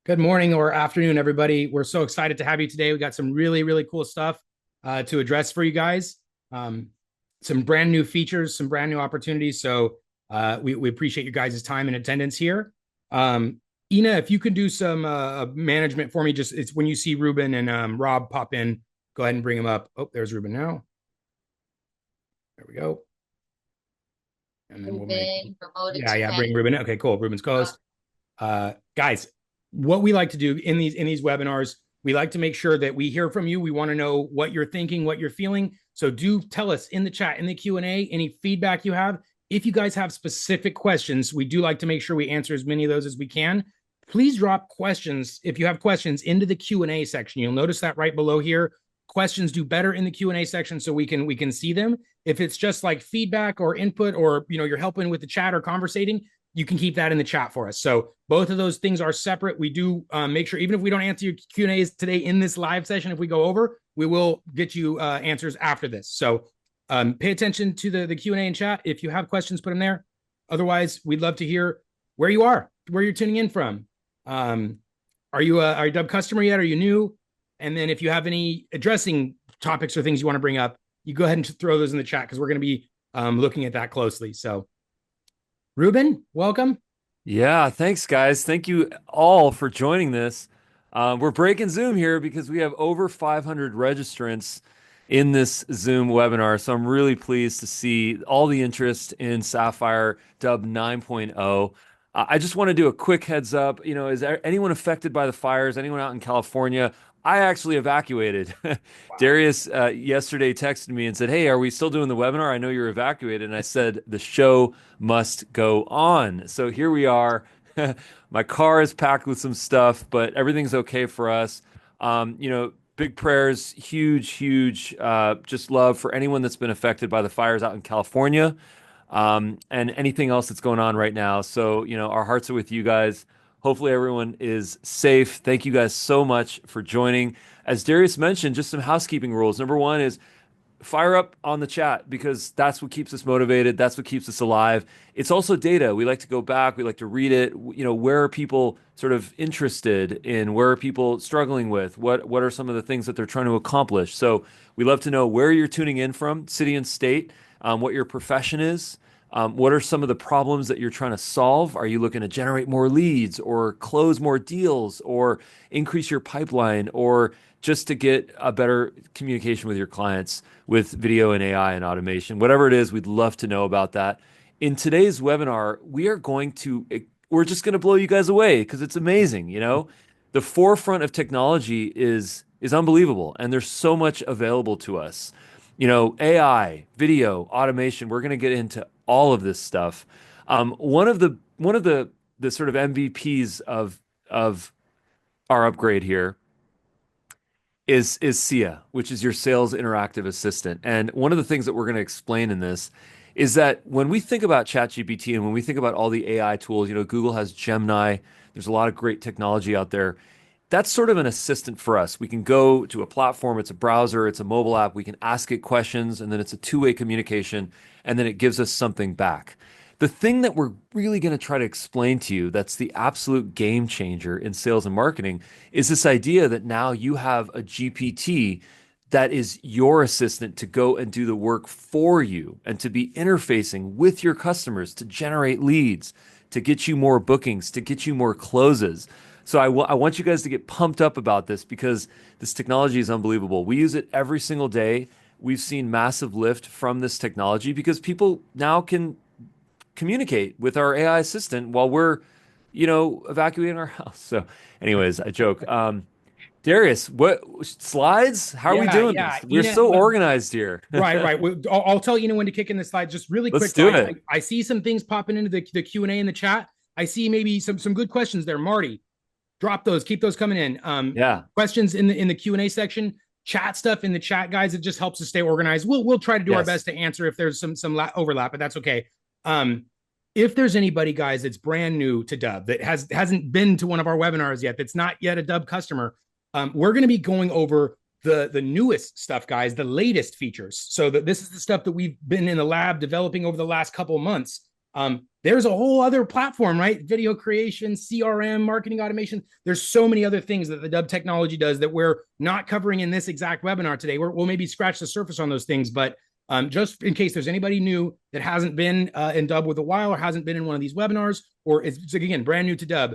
Good morning or afternoon, everybody. We're so excited to have you today. We got some really, really cool stuff to address for you guys. Um, some brand new features, some brand new opportunities. So we appreciate you guys' time and attendance here. Ina, if you could do some management for me, just it's when you see Ruben and Rob pop in, go ahead and bring him up. Oh, there's Ruben now. There we go. And then we'll make, Ruben promoted yeah, to yeah, bring manager. Ruben. Okay, cool. Ruben's co-host. Guys, what we like to do in these webinars, we like to make sure that we hear from you. We want to know what you're thinking, what you're feeling. So do tell us in the chat, in the Q&A, any feedback you have. If you guys have specific questions, we do like to make sure we answer as many of those as we can. Please drop questions if you have questions into the Q&A section. You'll notice that right below here. Questions do better in the Q&A section so we can see them. If it's just like feedback or input, or you're helping with the chat or conversating, you can keep that in the chat for us. So both of those things are separate. We do make sure, even if we don't answer your Q&As today in this live session, if we go over, we will get you answers after this. So pay attention to the Q&A and chat. If you have questions, put them there. Otherwise, we'd love to hear where you are, where you're tuning in from. Are you a Dubb customer yet? Are you new? And then if you have any addressing topics or things you want to bring up, you go ahead and throw those in the chat because we're going to be looking at that closely. So Ruben, welcome. Yeah, thanks, guys. Thank you all for joining this. We're breaking Zoom here because we have over 500 registrants in this Zoom webinar. So I'm really pleased to see all the interest in Sapphire Dubb 9.0. I just want to do a quick heads up. Is there anyone affected by the fires? Anyone out in California? I actually evacuated. Darius yesterday texted me and said, "Hey, are we still doing the webinar? I know you're evacuated." And I said, "The show must go on." So here we are. My car is packed with some stuff, but everything's okay for us. Big prayers, huge, huge, just love for anyone that's been affected by the fires out in California, and anything else that's going on right now. So, our hearts are with you guys. Hopefully everyone is safe. Thank you guys so much for joining. As Darius mentioned, just some housekeeping rules. Number one is fire up on the chat because that's what keeps us motivated. That's what keeps us alive. It's also data. We like to go back. We like to read it. Where are people sort of interested in? Where are people struggling with? What are some of the things that they're trying to accomplish? So we love to know where you're tuning in from, city and state, what your profession is. What are some of the problems that you're trying to solve? Are you looking to generate more leads or close more deals or increase your pipeline or just to get a better communication with your clients with video and AI and automation? Whatever it is, we'd love to know about that. In today's webinar, we're just going to blow you guys away because it's amazing. The forefront of technology is unbelievable, and there's so much available to us. AI, video, automation. We're going to get into all of this stuff. One of the sort of MVPs of our upgrade here is Sia, which is your sales interactive assistant. And one of the things that we're going to explain in this is that when we think about ChatGPT and when we think about all the AI tools, Google has Gemini. There's a lot of great technology out there. That's sort of an assistant for us. We can go to a platform, it's a browser, it's a mobile app, we can ask it questions, and then it's a two-way communication, and then it gives us something back. The thing that we're really going to try to explain to you that's the absolute game changer in sales and marketing is this idea that now you have a GPT that is your assistant to go and do the work for you and to be interfacing with your customers to generate leads, to get you more bookings, to get you more closes. So I want you guys to get pumped up about this because this technology is unbelievable. We use it every single day. We've seen massive lift from this technology because people now can communicate with our AI assistant while we're, evacuating our house. So anyways, I joke. Darius, what slides? How are we Yeah, doing yeah. this? We're so organized here. Right, right. I'll tell you when to kick in the slide. Just really Let's quick. do it. I see some things popping into the Q&A in the chat. I see maybe some good questions there. Marty, drop those. Keep those coming in. Yeah. Questions in the Q&A section. Chat stuff in the chat, guys. It just helps us stay organized. We'll try to do our best to answer if there's some overlap, but that's okay. If there's anybody, guys, that's brand new to Dubb that hasn't been to one of our webinars yet, that's not yet a Dubb customer, we're going to be going over the newest stuff, guys, the latest features. So this is the stuff that we've been in the lab developing over the last couple of months. There's a whole other platform, right? Video creation, CRM, marketing automation. There's so many other things that the Dubb technology does that we're not covering in this exact webinar today. We'll maybe scratch the surface on those things, but just in case there's anybody new that hasn't been in Dubb with a while or hasn't been in one of these webinars, or is, again, brand new to Dubb,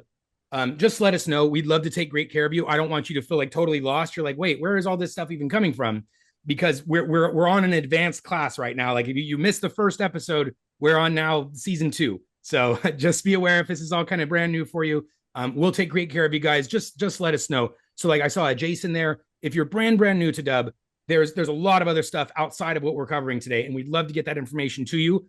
just let us know. We'd love to take great care of you. I don't want you to feel like totally lost. You're like, wait, where is all this stuff even coming from? Because we're on an advanced class right now. Like if you missed the first episode, we're on now season 2. So just be aware if this is all kind of brand new for you. We'll take great care of you guys. Just let us know. So like I saw a Jason there. If you're brand new to Dubb, there's a lot of other stuff outside of what we're covering today, and we'd love to get that information to you.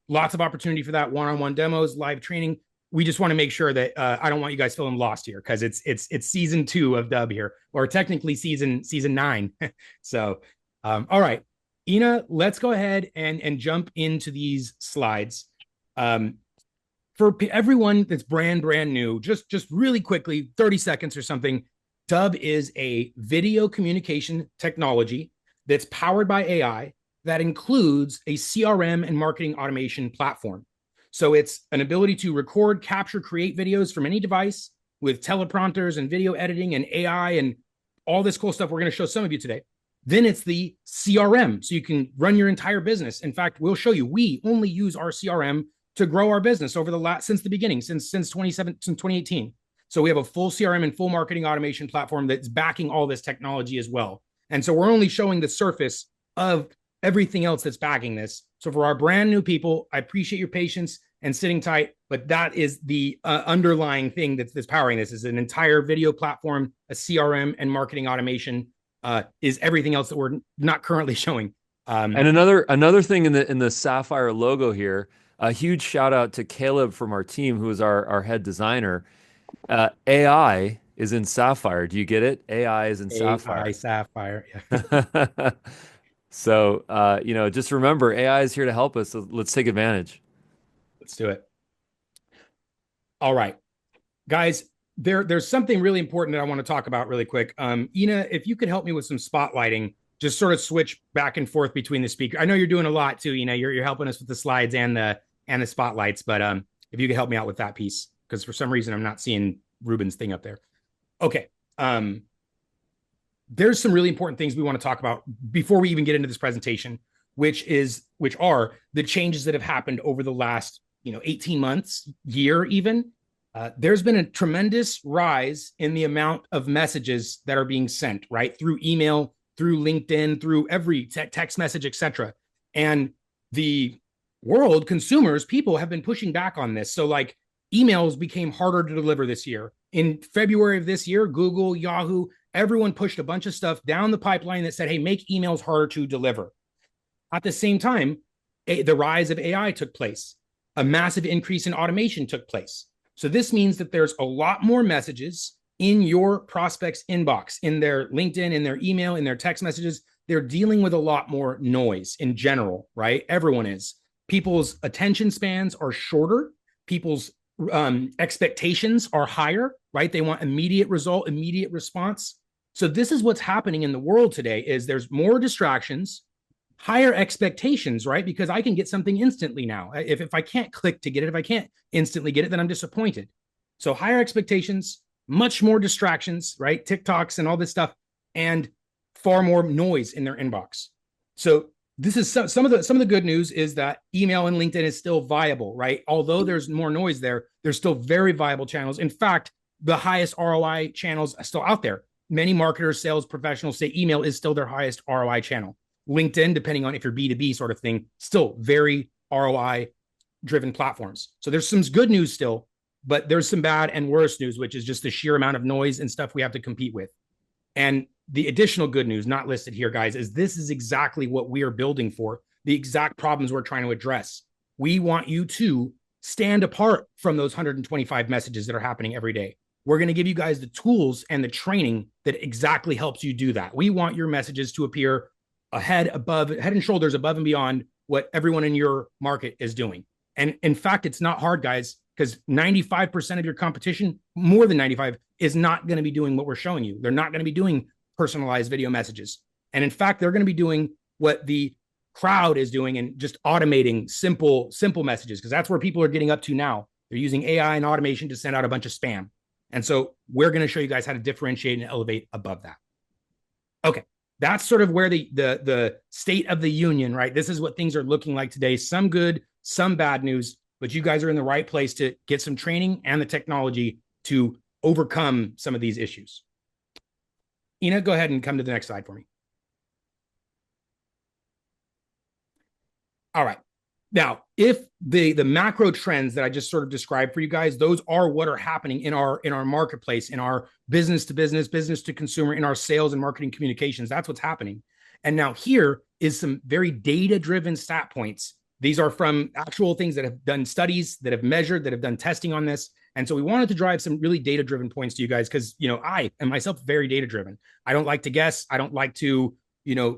Lots of opportunity for that, one-on-one demos, live training. We just want to make sure that I don't want you guys feeling lost here, because it's season 2 of Dubb here, or technically season 9. So all right, Ina, let's go ahead and jump into these slides. For everyone that's brand new, just really quickly, 30 seconds or something. Dubb is a video communication technology that's powered by AI that includes a CRM and marketing automation platform. So it's an ability to record, capture, create videos from any device with teleprompters and video editing and AI and all this cool stuff we're going to show some of you today. Then it's the CRM, so you can run your entire business. In fact, we'll show you, we only use our CRM to grow our business over the since the beginning, since 2018. So we have a full CRM and full marketing automation platform that's backing all this technology as well. And so we're only showing the surface of everything else that's backing this. So for our brand new people, I appreciate your patience and sitting tight, but that is the underlying thing that's powering this. Is an entire video platform, a CRM and marketing automation, is everything else that we're not currently showing. And another thing in the Sapphire logo here, a huge shout out to Caleb from our team, who is our head designer. AI is in Sapphire. Do you get it? AI is in Sapphire. AI Sapphire. Yeah. So, just remember, AI is here to help us. So let's take advantage. Let's do it. All right, guys, there's something really important that I want to talk about really quick. Ina, if you could help me with some spotlighting, just sort of switch back and forth between the speaker. I know you're doing a lot too. You're helping us with the slides and the spotlights, but if you could help me out with that piece, because for some reason I'm not seeing Ruben's thing up there. Okay. There's some really important things we want to talk about before we even get into this presentation, which are the changes that have happened over the last 18 months, year even. There's been a tremendous rise in the amount of messages that are being sent, right? Through email, through LinkedIn, through every text message, etc. And the world, consumers, people have been pushing back on this. So like emails became harder to deliver this year. In February of this year, Google, Yahoo, everyone pushed a bunch of stuff down the pipeline that said, hey, make emails harder to deliver. At the same time, the rise of AI took place. A massive increase in automation took place. So this means that there's a lot more messages in your prospects' inbox, in their LinkedIn, in their email, in their text messages. They're dealing with a lot more noise in general, right? Everyone is. People's attention spans are shorter. People's expectations are higher, right? They want immediate result, immediate response. So this is what's happening in the world today, is there's more distractions, higher expectations, right? Because I can get something instantly now. If I can't click to get it, if I can't instantly get it, then I'm disappointed. So higher expectations, much more distractions, right? TikToks and all this stuff, and far more noise in their inbox. So this is some of the good news is that email and LinkedIn is still viable, right? Although there's more noise there, there's still very viable channels. In fact, the highest ROI channels are still out there. Many marketers, sales professionals say email is still their highest ROI channel. LinkedIn, depending on if you're B2B sort of thing, still very ROI driven platforms. So there's some good news still, but there's some bad and worse news, which is just the sheer amount of noise and stuff we have to compete with. And the additional good news, not listed here, guys, is this is exactly what we are building for, the exact problems we're trying to address. We want you to stand apart from those 125 messages that are happening every day. We're going to give you guys the tools and the training that exactly helps you do that. We want your messages to appear head and shoulders above and beyond what everyone in your market is doing. And in fact, it's not hard, guys, because 95% of your competition, more than 95, is not going to be doing what we're showing you. They're not going to be doing personalized video messages. And in fact, they're going to be doing what the crowd is doing and just automating simple messages, because that's where people are getting up to now. They're using AI and automation to send out a bunch of spam. And so we're going to show you guys how to differentiate and elevate above that. Okay. That's sort of where the state of the union, right? This is what things are looking like today. Some good, some bad news, but you guys are in the right place to get some training and the technology to overcome some of these issues. Ina, go ahead and come to the next slide for me. All right. Now, if the macro trends that I just sort of described for you guys, those are what are happening in our marketplace, in our business to business, business to consumer, in our sales and marketing communications. That's what's happening. And now here is some very data-driven stat points. These are from actual things that have done studies, that have measured, that have done testing on this. And so we wanted to drive some really data-driven points to you guys, because, I am myself very data-driven. I don't like to guess. I don't like to,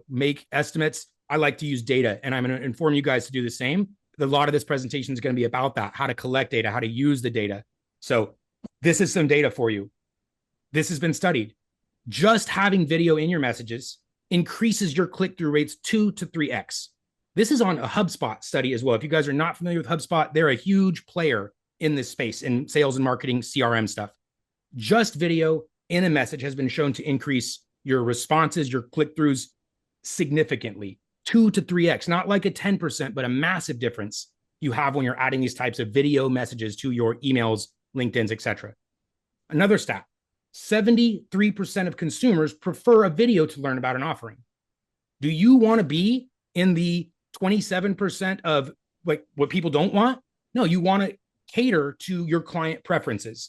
make estimates. I like to use data, and I'm going to inform you guys to do the same. A lot of this presentation is going to be about that, how to collect data, how to use the data. So this is some data for you. This has been studied. Just having video in your messages increases your click-through rates 2 to 3x. This is on a HubSpot study as well. If you guys are not familiar with HubSpot, they're a huge player in this space, in sales and marketing, CRM stuff. Just video in a message has been shown to increase your responses, your click-throughs significantly. 2 to 3x, not like a 10%, but a massive difference you have when you're adding these types of video messages to your emails, LinkedIn's, etc. Another stat, 73% of consumers prefer a video to learn about an offering. Do you want to be in the 27% of like what people don't want? No, you want to cater to your client preferences.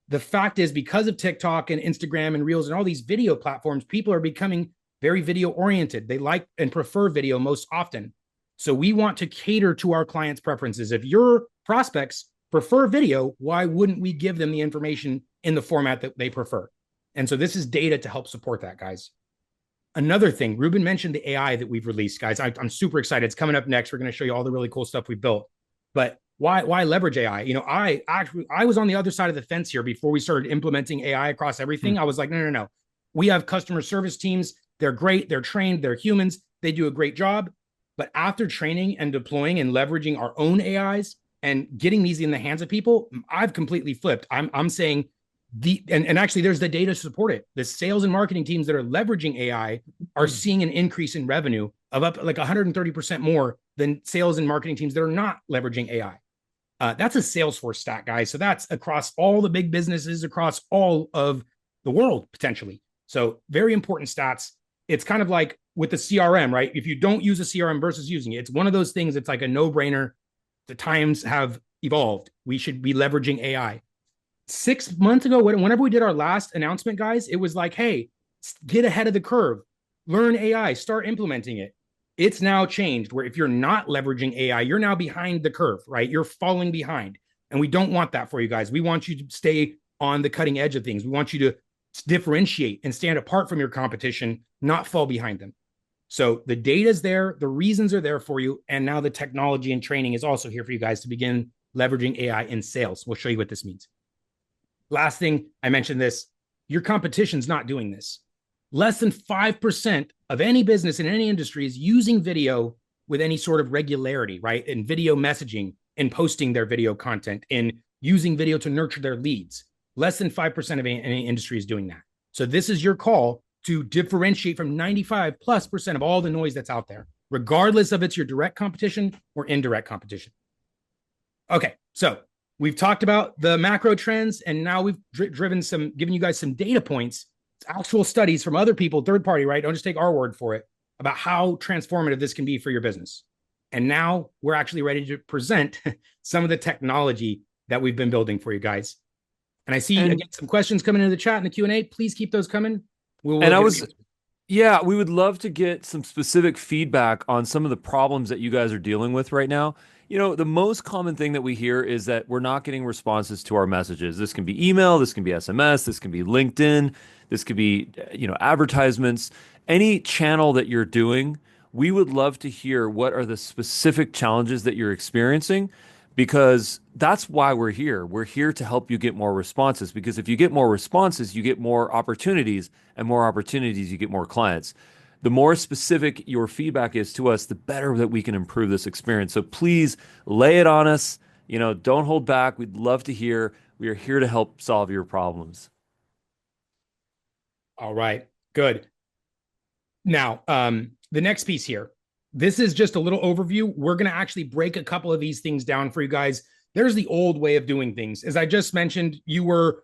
The fact is, because of TikTok and Instagram and Reels and all these video platforms, people are becoming very video oriented. They like and prefer video most often. So we want to cater to our clients' preferences. If your prospects prefer video, why wouldn't we give them the information in the format that they prefer? And so this is data to help support that, guys. Another thing, Ruben mentioned the AI that we've released, guys. I'm super excited. It's coming up next. We're going to show you all the really cool stuff we built. But why leverage AI? I was on the other side of the fence here before we started implementing AI across everything. I was like, no. We have customer service teams. They're great. They're trained. They're humans. They do a great job. But after training and deploying and leveraging our own AIs and getting these in the hands of people, I've completely flipped. I'm saying and actually there's the data to support it. The sales and marketing teams that are leveraging AI are seeing an increase in revenue of up like 130% more than sales and marketing teams that are not leveraging AI. That's a Salesforce stat, guys. So that's across all the big businesses, across all of the world, potentially. So very important stats. It's kind of like with the CRM, right? If you don't use a CRM versus using it, it's one of those things. It's like a no-brainer. The times have evolved. We should be leveraging AI. 6 months ago, whenever we did our last announcement, guys, it was like, hey, get ahead of the curve, learn AI, start implementing it. It's now changed where if you're not leveraging AI, you're now behind the curve, right? You're falling behind. And we don't want that for you guys. We want you to stay on the cutting edge of things. We want you to differentiate and stand apart from your competition, not fall behind them. So the data's there, the reasons are there for you, and now the technology and training is also here for you guys to begin leveraging AI in sales. We'll show you what this means. Last thing, I mentioned this, your competition's not doing this. Less than 5% of any business in any industry is using video with any sort of regularity, right? In video messaging, in posting their video content, in using video to nurture their leads. Less than 5% of any industry is doing that. So this is your call to differentiate from 95+% of all the noise that's out there, regardless of it's your direct competition or indirect competition. Okay, so we've talked about the macro trends, and now we've given you guys some data points, actual studies from other people, third party, right? Don't just take our word for it, about how transformative this can be for your business. And now we're actually ready to present some of the technology that we've been building for you guys. And I see again some questions coming into the chat in the Q&A. Please keep those coming. We would love to get some specific feedback on some of the problems that you guys are dealing with right now. The most common thing that we hear is that we're not getting responses to our messages. This can be email, this can be SMS, this can be LinkedIn, this could be, advertisements, any channel that you're doing. We would love to hear what are the specific challenges that you're experiencing, because that's why we're here. We're here to help you get more responses, because if you get more responses, you get more opportunities, and more opportunities, you get more clients. the more specific your feedback is to us, the better that we can improve this experience. So please lay it on us. Don't hold back. We'd love to hear. We are here to help solve your problems. All right, good. Now, the next piece here, this is just a little overview. We're going to actually break a couple of these things down for you guys. There's the old way of doing things. As I just mentioned, you were,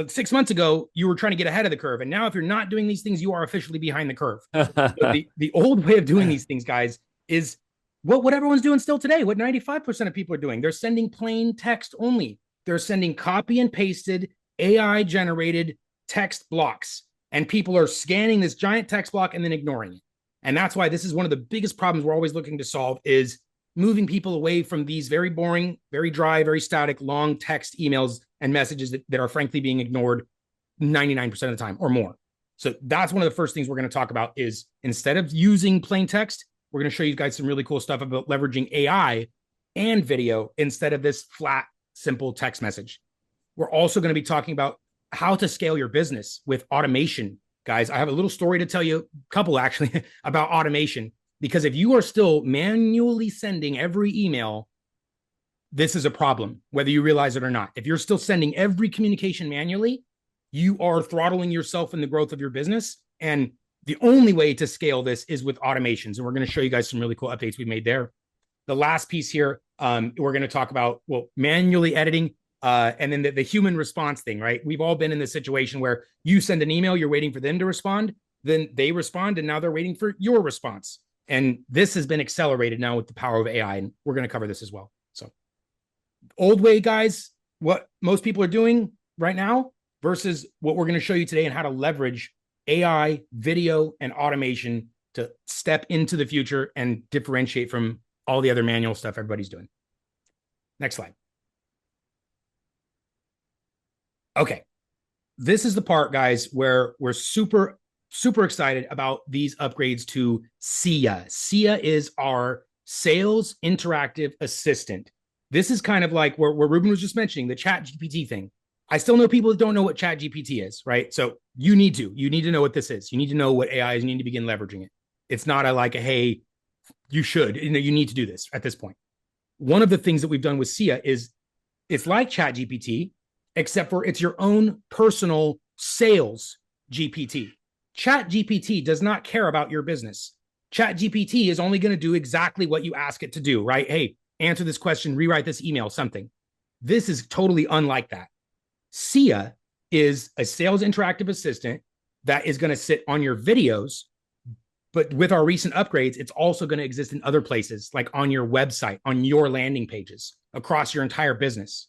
6 months ago, you were trying to get ahead of the curve. And now if you're not doing these things, you are officially behind the curve. So the old way of doing these things, guys, is what everyone's doing still today, what 95% of people are doing. They're sending plain text only. They're sending copy and pasted AI generated text blocks. And people are scanning this giant text block and then ignoring it. And that's why this is one of the biggest problems we're always looking to solve is moving people away from these very boring, very dry, very static, long text emails and messages that are frankly being ignored 99% of the time or more. So that's one of the first things we're going to talk about is instead of using plain text, we're going to show you guys some really cool stuff about leveraging AI and video instead of this flat, simple text message. We're also going to be talking about how to scale your business with automation. Guys, I have a little story to tell you, a couple actually, about automation. Because if you are still manually sending every email, this is a problem, whether you realize it or not. If you're still sending every communication manually, you are throttling yourself in the growth of your business. And the only way to scale this is with automations. And we're going to show you guys some really cool updates we made there. The last piece here, we're going to talk about, manually editing. And then the human response thing, right? We've all been in this situation where you send an email, you're waiting for them to respond, then they respond, and now they're waiting for your response. And this has been accelerated now with the power of AI, and we're going to cover this as well. So old way, guys, what most people are doing right now versus what we're going to show you today and how to leverage AI, video, and automation to step into the future and differentiate from all the other manual stuff everybody's doing. Next slide. Okay, this is the part, guys, where we're super excited about these upgrades to SIA. SIA is our Sales Interactive Assistant. This is kind of like where Ruben was just mentioning the Chat GPT thing. I still know people that don't know what Chat GPT is, right? So you need to know what this is. You need to know what AI is. You need to begin leveraging it. It's not hey, you should, you need to do this at this point. One of the things that we've done with SIA is it's like Chat GPT, except for it's your own personal sales GPT. Chat GPT does not care about your business. Chat GPT is only going to do exactly what you ask it to do, right? Hey, answer this question, rewrite this email, something. This is totally unlike that. SIA is a sales interactive assistant that is going to sit on your videos, but with our recent upgrades, it's also going to exist in other places, like on your website, on your landing pages, across your entire business.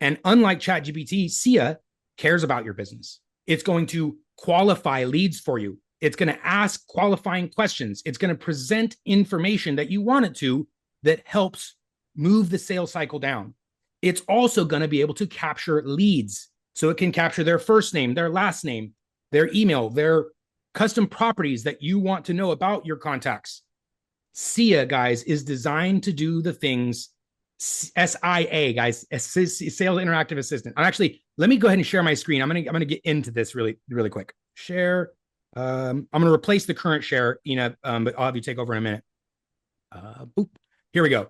And unlike ChatGPT, SIA cares about your business. It's going to qualify leads for you. It's going to ask qualifying questions. It's going to present information that you want it to that helps move the sales cycle down. It's also going to be able to capture leads. So it can capture their first name, their last name, their email, their custom properties that you want to know about your contacts. SIA, guys, is designed to do the things SIA, guys, Sales Interactive Assistant. Let me go ahead and share my screen. I'm gonna get into this really quick. Share. I'm gonna replace the current share, but I'll have you take over in a minute. Boop. Here we go.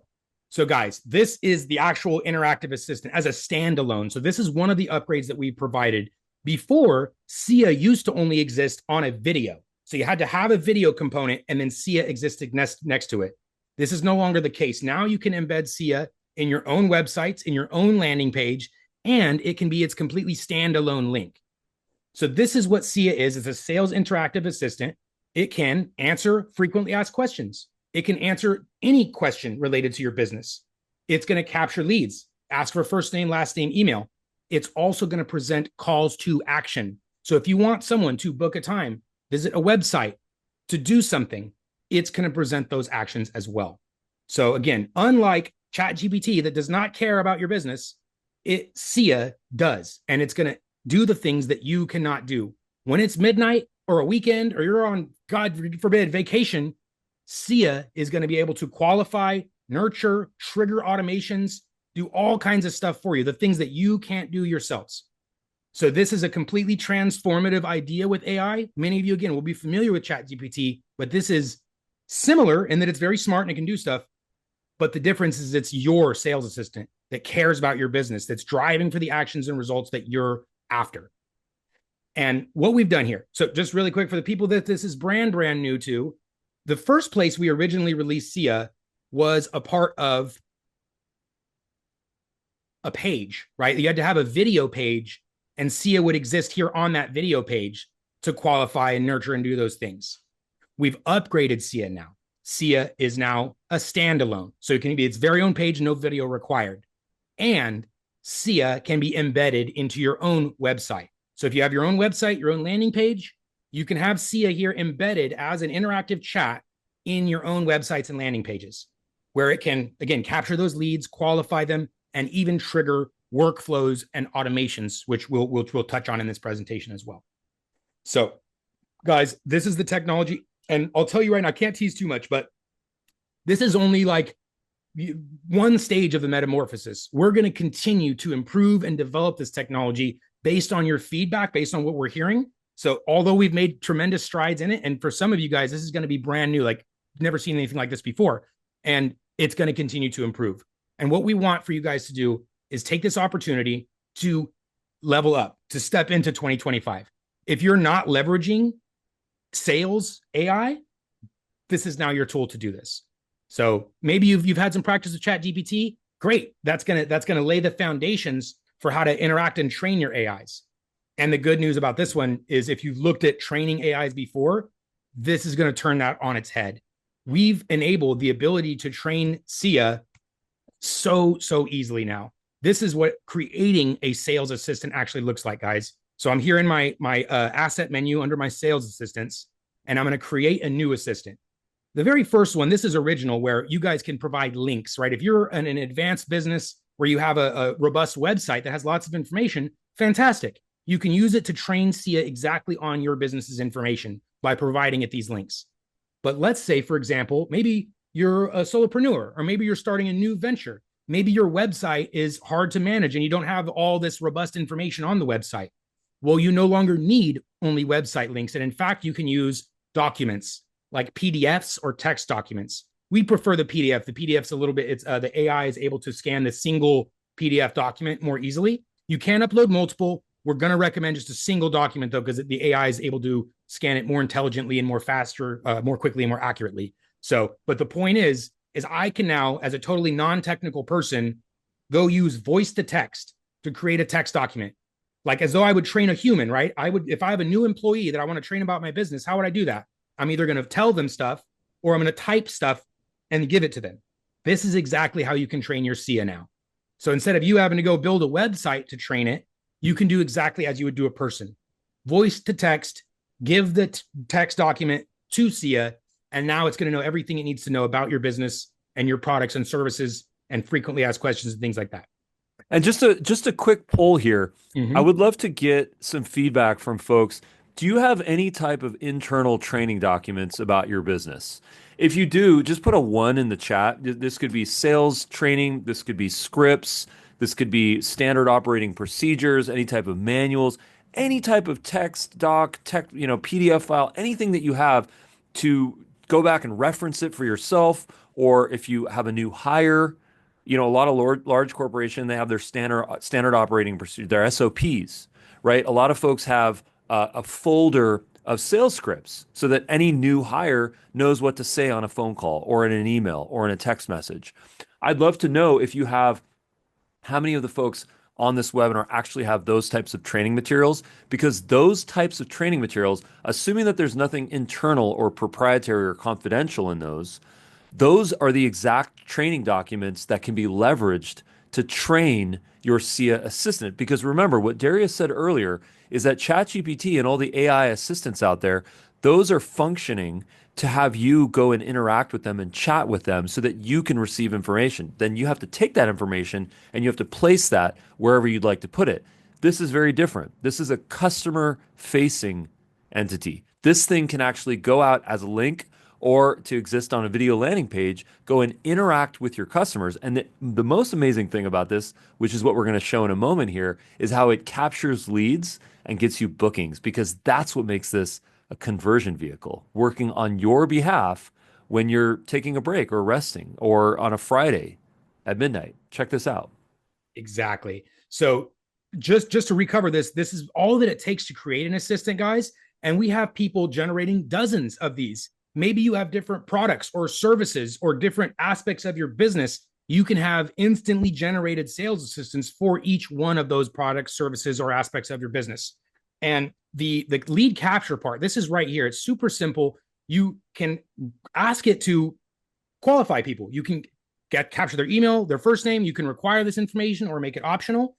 So, guys, this is the actual interactive assistant as a standalone. So this is one of the upgrades that we provided. Before, SIA used to only exist on a video. So you had to have a video component, and then SIA existed next to it. This is no longer the case. Now you can embed SIA in your own websites, in your own landing page, and it can be its completely standalone link. So this is what SIA is. It's a sales interactive assistant. It can answer frequently asked questions. It can answer any question related to your business. It's going to capture leads, ask for first name, last name, email. It's also going to present calls to action. So if you want someone to book a time, visit a website, to do something, it's going to present those actions as well. So again, unlike ChatGPT that does not care about your business, SIA does. And it's going to do the things that you cannot do. When it's midnight or a weekend or you're on, God forbid, vacation, SIA is going to be able to qualify, nurture, trigger automations, do all kinds of stuff for you, the things that you can't do yourselves. So this is a completely transformative idea with AI. Many of you, again, will be familiar with ChatGPT, but this is similar in that it's very smart and it can do stuff. But the difference is it's your sales assistant that cares about your business, that's driving for the actions and results that you're after. And what we've done here, so just really quick for the people that this is brand new to, the first place we originally released SIA was a part of a page, right? You had to have a video page, and SIA would exist here on that video page to qualify and nurture and do those things. We've upgraded SIA now. SIA is now a standalone. So it can be its very own page, no video required. And SIA can be embedded into your own website. So if you have your own website, your own landing page, you can have SIA here embedded as an interactive chat in your own websites and landing pages, where it can, again, capture those leads, qualify them, and even trigger workflows and automations, which we'll touch on in this presentation as well. So, guys, this is the technology. And I'll tell you right now, I can't tease too much, but this is only like one stage of the metamorphosis. We're going to continue to improve and develop this technology based on your feedback, based on what we're hearing. So although we've made tremendous strides in it, and for some of you guys, this is going to be brand new, like never seen anything like this before, and it's going to continue to improve. And what we want for you guys to do is take this opportunity to level up, to step into 2025. If you're not leveraging sales AI, this is now your tool to do this. So maybe you've had some practice with ChatGPT. Great. That's gonna lay the foundations for how to interact and train your AIs. And the good news about this one is if you've looked at training AIs before, this is going to turn that on its head. We've enabled the ability to train SIA so easily now. This is what creating a sales assistant actually looks like, guys. So I'm here in my asset menu under my sales assistants, and I'm going to create a new assistant. The very first one, this is original, where you guys can provide links, right? If you're an advanced business where you have a robust website that has lots of information, fantastic. You can use it to train SIA exactly on your business's information by providing it these links. But let's say, for example, maybe you're a solopreneur, or maybe you're starting a new venture. Maybe your website is hard to manage and you don't have all this robust information on the website. Well, you no longer need only website links. And in fact, you can use documents like PDFs or text documents. We prefer the PDF. The PDF's a little bit, it's the AI is able to scan the single PDF document more easily. You can upload multiple. We're going to recommend just a single document though, because the AI is able to scan it more intelligently and more faster, more quickly and more accurately. So, but the point is I can now, as a totally non-technical person, go use voice to text to create a text document. Like as though I would train a human, right? I would, if I have a new employee that I want to train about my business, how would I do that? I'm either going to tell them stuff or I'm going to type stuff and give it to them. This is exactly how you can train your SIA now. So instead of you having to go build a website to train it, you can do exactly as you would do a person. Voice to text, give the text document to SIA, and now it's going to know everything it needs to know about your business and your products and services and frequently asked questions and things like that. And just a quick poll here. I would love to get some feedback from folks. Do you have any type of internal training documents about your business? If you do, just put a 1 in the chat. This could be sales training. This could be scripts. This could be standard operating procedures, any type of manuals, any type of text doc, PDF file, anything that you have to go back and reference it for yourself. Or if you have a new hire, a lot of large corporation, they have their standard operating procedure, their SOPs, right? A lot of folks have a folder of sales scripts so that any new hire knows what to say on a phone call or in an email or in a text message. I'd love to know if you have how many of the folks on this webinar actually have those types of training materials, because those types of training materials, assuming that there's nothing internal or proprietary or confidential in those are the exact training documents that can be leveraged to train your SIA assistant. Because remember, what Darius said earlier is that ChatGPT and all the AI assistants out there, those are functioning to have you go and interact with them and chat with them so that you can receive information. Then you have to take that information and you have to place that wherever you'd like to put it. This is very different. This is a customer-facing entity. This thing can actually go out as a link or to exist on a video landing page, go and interact with your customers. And the most amazing thing about this, which is what we're going to show in a moment here, is how it captures leads and gets you bookings, because that's what makes this a conversion vehicle working on your behalf when you're taking a break or resting or on a Friday at midnight. Check this out. Exactly. So just to recover this, this is all that it takes to create an assistant, guys. And we have people generating dozens of these. Maybe you have different products or services or different aspects of your business. You can have instantly generated sales assistants for each one of those products, services, or aspects of your business. And the lead capture part, this is right here. It's super simple. You can ask it to qualify people. You can capture their email, their first name. You can require this information or make it optional.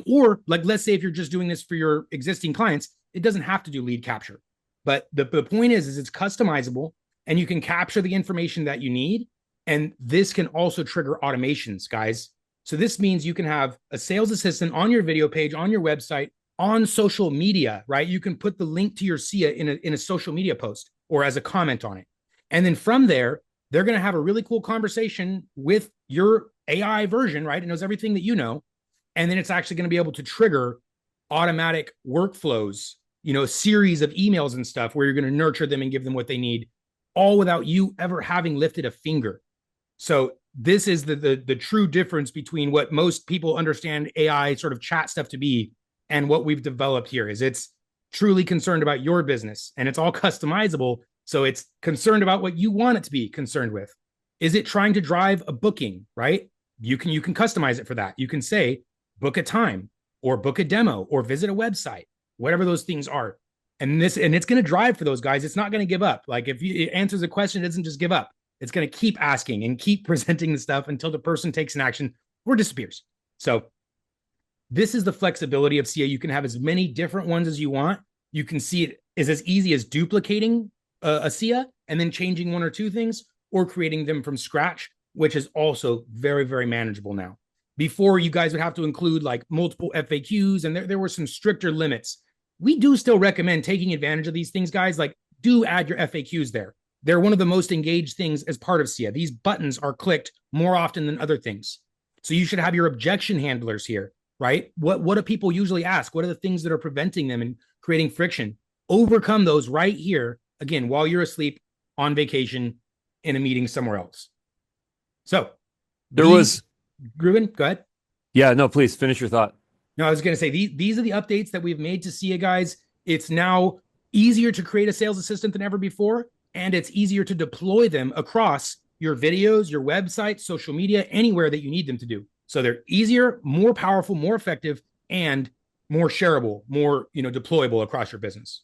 Or like, let's say if you're just doing this for your existing clients, it doesn't have to do lead capture. But the point is it's customizable and you can capture the information that you need. And this can also trigger automations, guys. So this means you can have a sales assistant on your video page, on your website, on social media, right? You can put the link to your SIA in a social media post or as a comment on it. And then from there, they're going to have a really cool conversation with your AI version, right? It knows everything that you know. And then it's actually going to be able to trigger automatic workflows, a series of emails and stuff where you're going to nurture them and give them what they need, all without you ever having lifted a finger. So this is the true difference between what most people understand AI sort of chat stuff to be and what we've developed here is it's truly concerned about your business and it's all customizable. So it's concerned about what you want it to be concerned with. Is it trying to drive a booking, right? You can customize it for that. You can say, book a time or book a demo or visit a website, whatever those things are. And it's going to drive for those guys. It's not going to give up. Like if it answers a question, it doesn't just give up. It's going to keep asking and keep presenting the stuff until the person takes an action or disappears. So this is the flexibility of SIA. You can have as many different ones as you want. You can see it is as easy as duplicating a SIA and then changing one or two things or creating them from scratch, which is also very, very manageable now. Before, you guys would have to include like multiple FAQs and there were some stricter limits. We do still recommend taking advantage of these things, guys. Like, do add your FAQs there. They're one of the most engaged things as part of SIA. These buttons are clicked more often than other things. So you should have your objection handlers here, right? What do people usually ask? What are the things that are preventing them and creating friction? Overcome those right here, again, while you're asleep, on vacation, in a meeting somewhere else. So Ruben, go ahead. Yeah, no, please finish your thought. No, I was going to say these are the updates that we've made to SIA, guys. It's now easier to create a sales assistant than ever before, and it's easier to deploy them across your videos, your website, social media, anywhere that you need them to do. So they're easier, more powerful, more effective, and more shareable, more deployable across your business.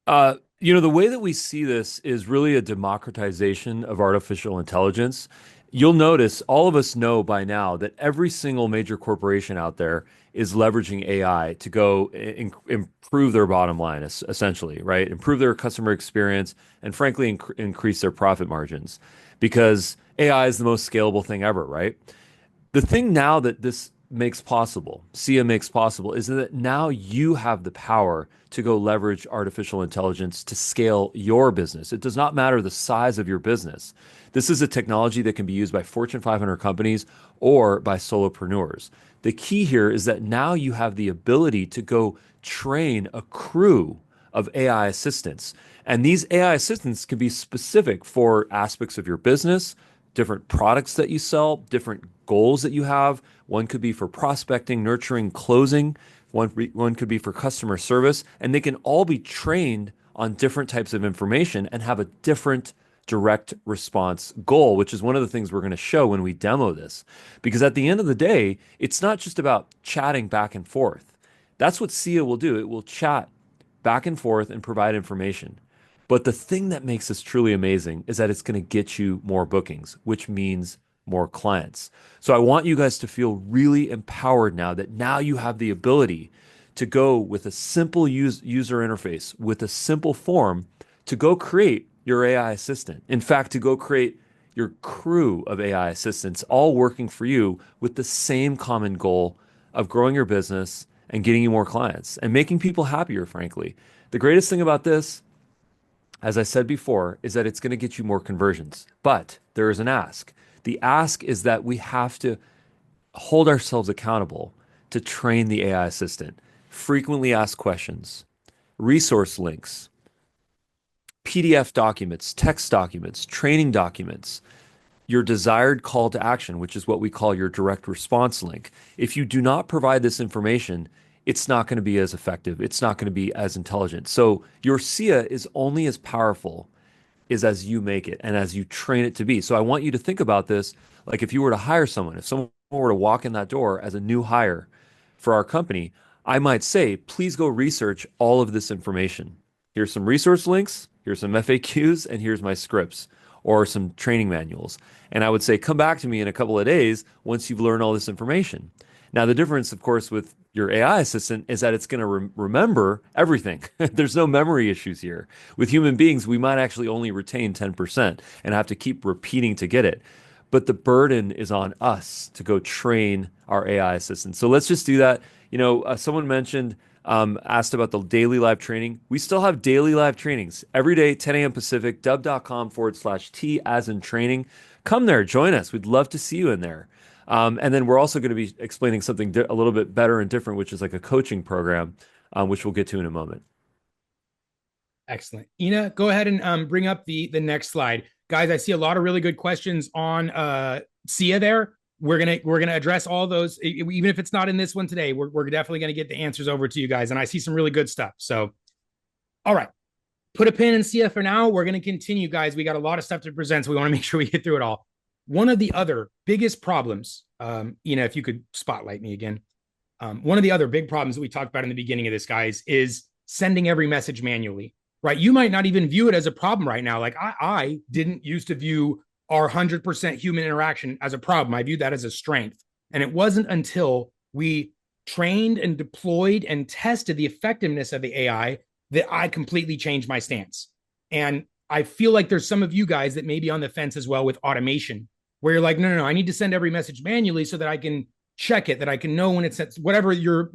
The way that we see this is really a democratization of artificial intelligence. You'll notice all of us know by now that every single major corporation out there is leveraging AI to go improve their bottom line, essentially, right? Improve their customer experience and frankly, increase their profit margins because AI is the most scalable thing ever, right? The thing now that this makes possible, SIA makes possible, is that now you have the power to go leverage artificial intelligence to scale your business. It does not matter the size of your business. This is a technology that can be used by Fortune 500 companies or by solopreneurs. The key here is that now you have the ability to go train a crew of AI assistants. And these AI assistants can be specific for aspects of your business, different products that you sell, different goals that you have. One could be for prospecting, nurturing, closing. One could be for customer service. And they can all be trained on different types of information and have a different direct response goal, which is one of the things we're going to show when we demo this. Because at the end of the day, it's not just about chatting back and forth. That's what SIA will do. It will chat back and forth and provide information. But the thing that makes this truly amazing is that it's going to get you more bookings, which means more clients. So I want you guys to feel really empowered now that now you have the ability to go with a simple user interface, with a simple form to go create your AI assistant. In fact, to go create your crew of AI assistants, all working for you with the same common goal of growing your business and getting you more clients and making people happier, frankly. The greatest thing about this as I said before, is that it's going to get you more conversions. But there is an ask. The ask is that we have to hold ourselves accountable to train the AI assistant, frequently asked questions, resource links, PDF documents, text documents, training documents, your desired call to action, which is what we call your direct response link. If you do not provide this information, it's not going to be as effective. It's not going to be as intelligent. So your SIA is only as powerful is as you make it and as you train it to be. So I want you to think about this like if you were to hire someone, if someone were to walk in that door as a new hire for our company, I might say, please go research all of this information. Here's some resource links, here's some FAQs, and here's my scripts or some training manuals. And I would say, come back to me in a couple of days once you've learned all this information. Now, the difference, of course, with your AI assistant is that it's going to remember everything. There's no memory issues here. With human beings, we might actually only retain 10% and have to keep repeating to get it. But the burden is on us to go train our AI assistant. So let's just do that. Someone mentioned, asked about the daily live training. We still have daily live trainings every day, 10 a.m. Pacific, dubb.com/T as in training. Come there, join us. We'd love to see you in there. And then we're also going to be explaining something a little bit better and different, which is like a coaching program, which we'll get to in a moment. Excellent. Ina, go ahead and bring up the next slide. Guys, I see a lot of really good questions on SIA there. We're gonna address all those, even if it's not in this one today. We're definitely gonna get the answers over to you guys, and I see some really good stuff. So, all right, put a pin in SIA for now. We're gonna continue, guys. We got a lot of stuff to present, so we want to make sure we get through it all. One of the other biggest problems, Ina, if you could spotlight me again. One of the other big problems that we talked about in the beginning of this, guys, is sending every message manually. Right? You might not even view it as a problem right now. Like I didn't used to view our 100% human interaction as a problem. I viewed that as a strength. And it wasn't until we trained and deployed and tested the effectiveness of the AI that I completely changed my stance. And I feel like there's some of you guys that may be on the fence as well with automation, where you're like, no, I need to send every message manually so that I can check it, that I can know when it's whatever your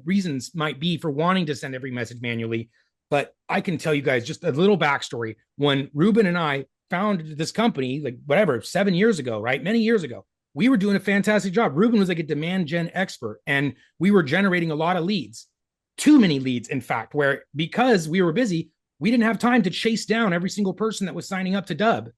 reasons might be for wanting to send every message manually. But I can tell you guys just a little backstory. When Ruben and I founded this company, like 7 years ago, right? Many years ago, we were doing a fantastic job. Ruben was like a demand gen expert, and we were generating a lot of leads, too many leads, in fact, where because we were busy, we didn't have time to chase down every single person that was signing up to Dubb.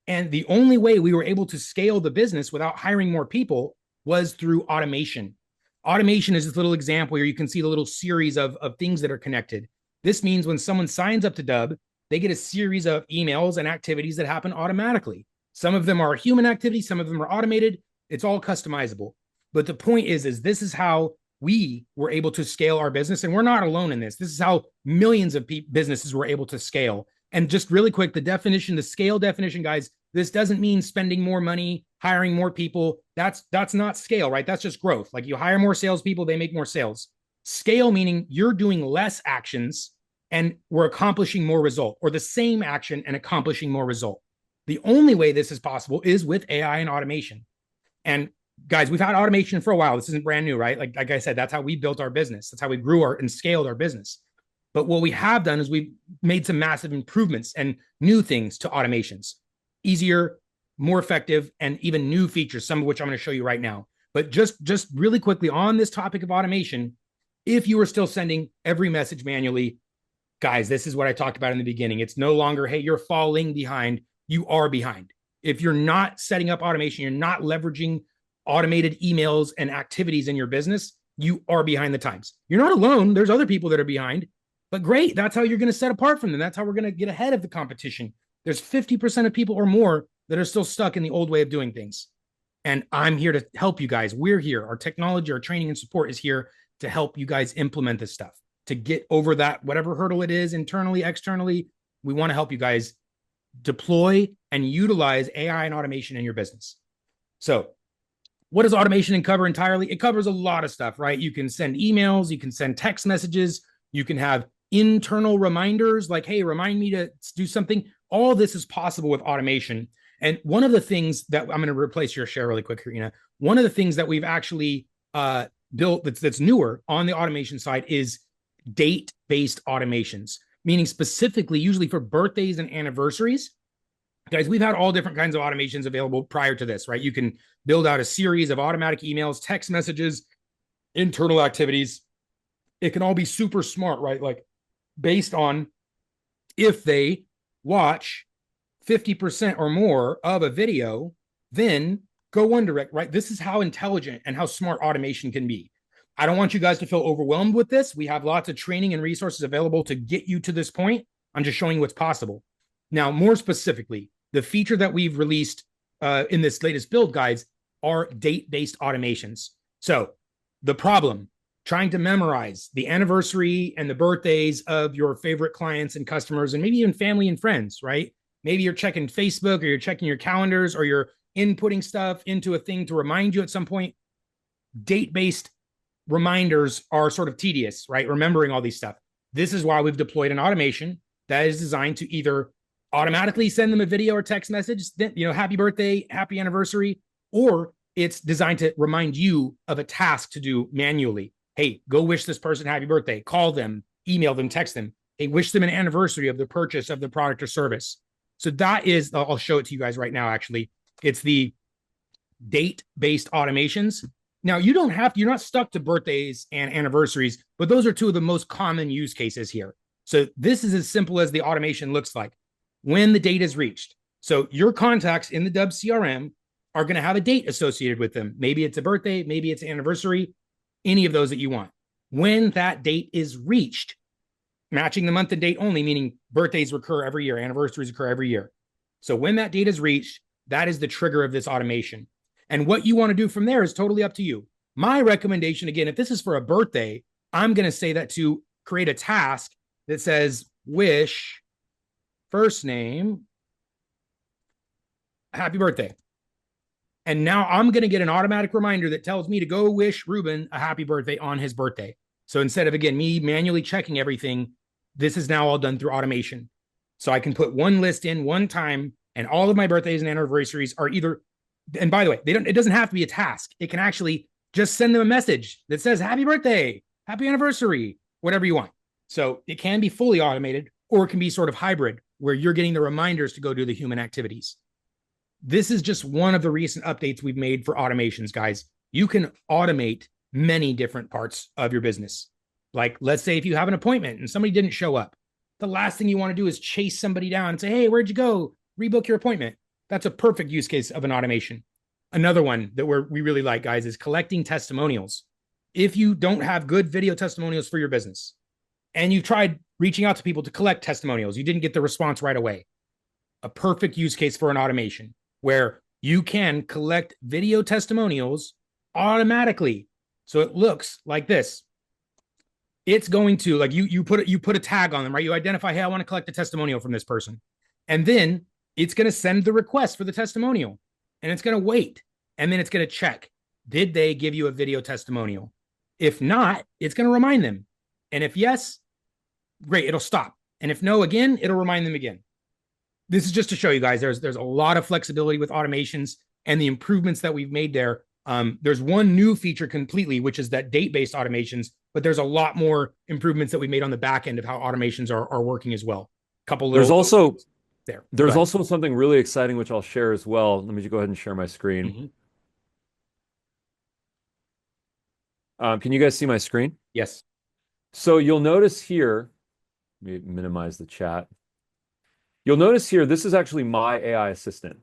And the only way we were able to scale the business without hiring more people was through automation. Automation is this little example where you can see the little series of things that are connected. This means when someone signs up to Dubb, they get a series of emails and activities that happen automatically. Some of them are human activities, some of them are automated. It's all customizable. But the point is this is how we were able to scale our business. And we're not alone in this. This is how millions of businesses were able to scale. And just really quick, the scale definition, guys, this doesn't mean spending more money, hiring more people. That's not scale, right? That's just growth. Like you hire more salespeople, they make more sales. Scale meaning you're doing less actions and we're accomplishing more result, or the same action and accomplishing more result. The only way this is possible is with AI and automation. And guys, we've had automation for a while. This isn't brand new, right? Like I said, that's how we built our business. That's how we grew and scaled our business. But what we have done is we've made some massive improvements and new things to automations. Easier, more effective, and even new features, some of which I'm going to show you right now. But just really quickly on this topic of automation, if you are still sending every message manually, guys, this is what I talked about in the beginning. It's no longer, hey, you're falling behind. You are behind. If you're not setting up automation, you're not leveraging automated emails and activities in your business, you are behind the times. You're not alone. There's other people that are behind, but great. That's how you're going to set apart from them. That's how we're going to get ahead of the competition. There's 50% of people or more that are still stuck in the old way of doing things. And I'm here to help you guys. We're here. Our technology, our training and support is here to help you guys implement this stuff, to get over that, whatever hurdle it is, internally, externally. We want to help you guys deploy and utilize AI and automation in your business. So what does automation cover entirely? It covers a lot of stuff, right? You can send emails, you can send text messages, you can have internal reminders like, hey, remind me to do something. All this is possible with automation. And one of the things that I'm going to replace your share really quick, Karina. One of the things that we've actually built that's newer on the automation side is date-based automations. meaning specifically, usually for birthdays and anniversaries. Guys, we've had all different kinds of automations available prior to this, right? You can build out a series of automatic emails, text messages, internal activities. It can all be super smart, right? Like based on if they watch 50% or more of a video, then go one direct, right? This is how intelligent and how smart automation can be. I don't want you guys to feel overwhelmed with this. We have lots of training and resources available to get you to this point. I'm just showing you what's possible. Now, more specifically, the feature that we've released in this latest build guides are date-based automations. So the problem, trying to memorize the anniversary and the birthdays of your favorite clients and customers, and maybe even family and friends, right? Maybe you're checking Facebook or you're checking your calendars or you're inputting stuff into a thing to remind you at some point. Date-based reminders are sort of tedious, right? Remembering all these stuff. This is why we've deployed an automation that is designed to either automatically send them a video or text message, happy birthday, happy anniversary, or it's designed to remind you of a task to do manually. Hey, go wish this person happy birthday, call them, email them, text them. Hey, wish them an anniversary of the purchase of the product or service. So that is, I'll show it to you guys right now, actually. It's the date-based automations. Now, you don't have to, you're not stuck to birthdays and anniversaries, but those are two of the most common use cases here. So this is as simple as the automation looks like. When the date is reached. So your contacts in the Dubb CRM are going to have a date associated with them. Maybe it's a birthday, maybe it's an anniversary, any of those that you want. When that date is reached, matching the month and date only, meaning birthdays recur every year, anniversaries occur every year. So when that date is reached, that is the trigger of this automation. And what you want to do from there is totally up to you. My recommendation, again, if this is for a birthday, I'm going to say that to create a task that says wish first name, happy birthday. And now I'm going to get an automatic reminder that tells me to go wish Ruben a happy birthday on his birthday. So instead of, again, me manually checking everything, this is now all done through automation. So I can put one list in one time, and all of my birthdays and anniversaries are either, and by the way, it doesn't have to be a task. It can actually just send them a message that says happy birthday, happy anniversary, whatever you want. So it can be fully automated, or it can be sort of hybrid, where you're getting the reminders to go do the human activities. This is just one of the recent updates we've made for automations, guys. You can automate many different parts of your business. Like, let's say if you have an appointment and somebody didn't show up, the last thing you want to do is chase somebody down and say, hey, where'd you go? Rebook your appointment. That's a perfect use case of an automation. Another one that we really like, guys, is collecting testimonials. If you don't have good video testimonials for your business, and you tried reaching out to people to collect testimonials, you didn't get the response right away. A perfect use case for an automation where you can collect video testimonials automatically. So it looks like this. It's going to, like, you put a tag on them, right? You identify, hey, I want to collect a testimonial from this person. And then it's going to send the request for the testimonial, and it's going to wait. And then it's going to check, did they give you a video testimonial? If not, it's going to remind them. And if yes, great, it'll stop. And if no, again, it'll remind them again. This is just to show you guys there's a lot of flexibility with automations and the improvements that we've made there. There's one new feature completely, which is that date-based automations, but there's a lot more improvements that we made on the back end of how automations are working as well. There's also there. There's also something really exciting which I'll share as well. Let me just go ahead and share my screen. Can you guys see my screen? Yes. So you'll notice here, let me minimize the chat. You'll notice here, this is actually my AI assistant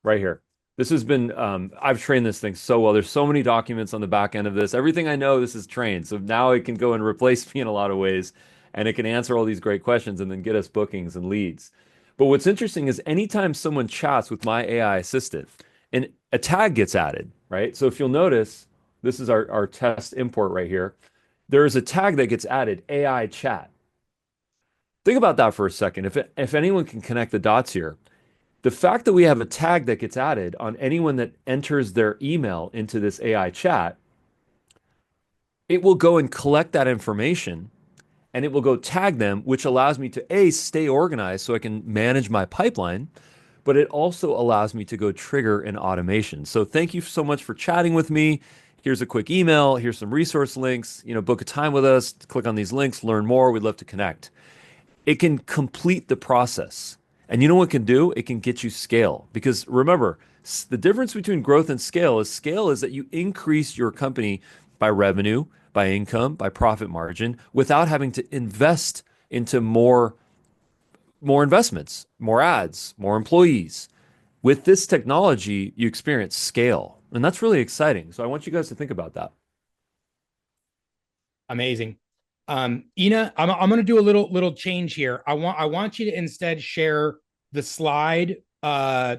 right here. This has been, I've trained this thing so well. There's so many documents on the back end of this. Everything I know, this is trained. So now it can go and replace me in a lot of ways, and it can answer all these great questions and then get us bookings and leads. But what's interesting is anytime someone chats with my AI assistant, and a tag gets added, right? So if you'll notice, this is our test import right here. There is a tag that gets added, AI chat. Think about that for a second. If anyone can connect the dots here, the fact that we have a tag that gets added on anyone that enters their email into this AI chat, it will go and collect that information and it will go tag them, which allows me to A, stay organized so I can manage my pipeline, but it also allows me to go trigger an automation. So thank you so much for chatting with me. Here's a quick email. Here's some resource links. Book a time with us. Click on these links, learn more. We'd love to connect. it can complete the process. And you know what it can do? It can get you scale. Because remember, the difference between growth and scale is that you increase your company by revenue, by income, by profit margin without having to invest into more investments, more ads, more employees. With this technology, you experience scale. And that's really exciting. So I want you guys to think about that. Amazing. Ina, I'm going to do a little change here. I want you to instead share the slide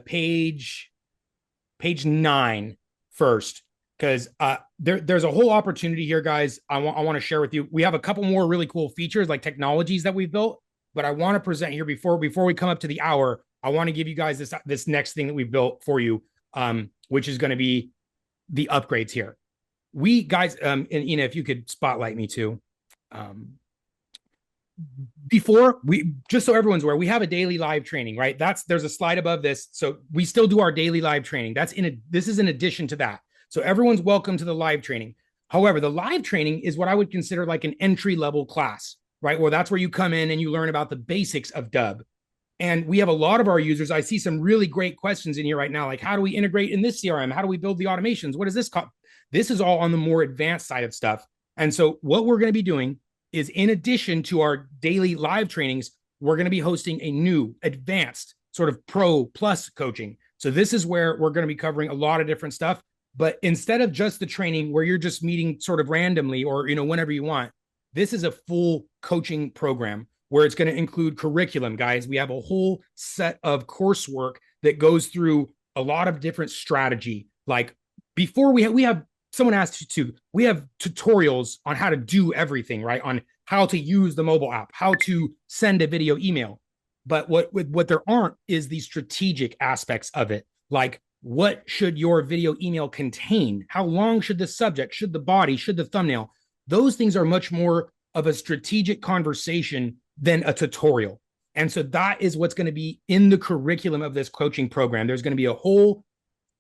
page 9 first, because there's a whole opportunity here, guys. I want to share with you. We have a couple more really cool features like technologies that we've built, but I want to present here before we come up to the hour. I want to give you guys this next thing that we've built for you, which is going to be the upgrades here. We guys, and Ina, if you could spotlight me too. Before we, just so everyone's aware, we have a daily live training, right? There's a slide above this. So we still do our daily live training. This is in addition to that. So everyone's welcome to the live training. However, the live training is what I would consider like an entry level class, right? Well, that's where you come in and you learn about the basics of Dubb. And we have a lot of our users. I see some really great questions in here right now. Like, how do we integrate in this CRM? How do we build the automations? What does this cost? This is all on the more advanced side of stuff. And so what we're going to be doing is, in addition to our daily live trainings, we're going to be hosting a new advanced sort of pro plus coaching. So this is where we're going to be covering a lot of different stuff. But instead of just the training where you're just meeting sort of randomly or, whenever you want, this is a full coaching program where it's going to include curriculum, guys. We have a whole set of coursework that goes through a lot of different strategy. Like before we have someone asked too, we have tutorials on how to do everything, right? On how to use the mobile app, how to send a video email. But what there aren't is the strategic aspects of it. Like, what should your video email contain? How long should the subject, should the body, should the thumbnail? Those things are much more of a strategic conversation than a tutorial. And so that is what's going to be in the curriculum of this coaching program. There's going to be a whole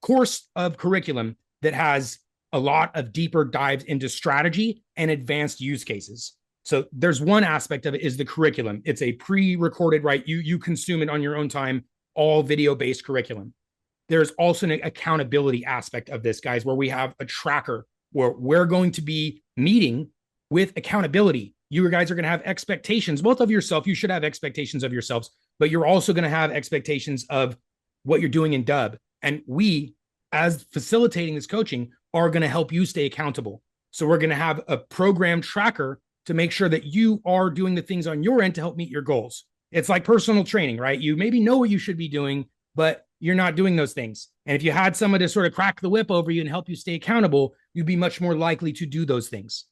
course of curriculum that has a lot of deeper dives into strategy and advanced use cases. So there's one aspect of it is the curriculum. It's a pre-recorded, right? You consume it on your own time, all video-based curriculum. There's also an accountability aspect of this, guys, where we have a tracker where we're going to be meeting with accountability. You guys are going to have expectations, both of yourself. You should have expectations of yourselves, but you're also going to have expectations of what you're doing in Dubb. And we, as facilitating this coaching, are going to help you stay accountable. So we're going to have a program tracker to make sure that you are doing the things on your end to help meet your goals. It's like personal training, right? You maybe know what you should be doing, but you're not doing those things. And if you had someone to sort of crack the whip over you and help you stay accountable, you'd be much more likely to do those things.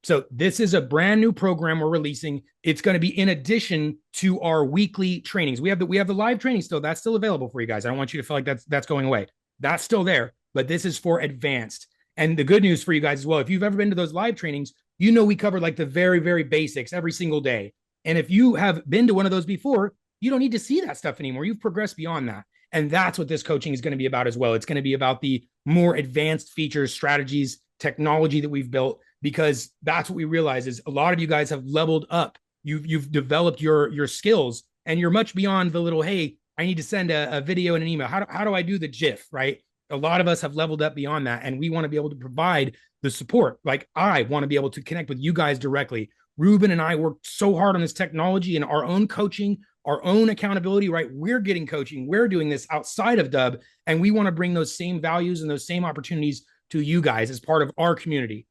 So this is a brand new program we're releasing. It's going to be in addition to our weekly trainings. We have the live training still. That's still available for you guys. I don't want you to feel like that's going away. That's still there, but this is for advanced. And the good news for you guys as well, if you've ever been to those live trainings, we cover like the very, very basics every single day. And if you have been to one of those before, you don't need to see that stuff anymore. You've progressed beyond that. And that's what this coaching is going to be about as well. It's going to be about the more advanced features, strategies, technology that we've built, because that's what we realize is a lot of you guys have leveled up. You've developed your skills, and you're much beyond the little, hey, I need to send a video and an email. How do I do the GIF, right? A lot of us have leveled up beyond that, and we want to be able to provide the support. Like, I want to be able to connect with you guys directly. Ruben and I worked so hard on this technology and our own coaching, our own accountability, right? We're getting coaching. We're doing this outside of Dubb, and we want to bring those same values and those same opportunities to you guys as part of our community,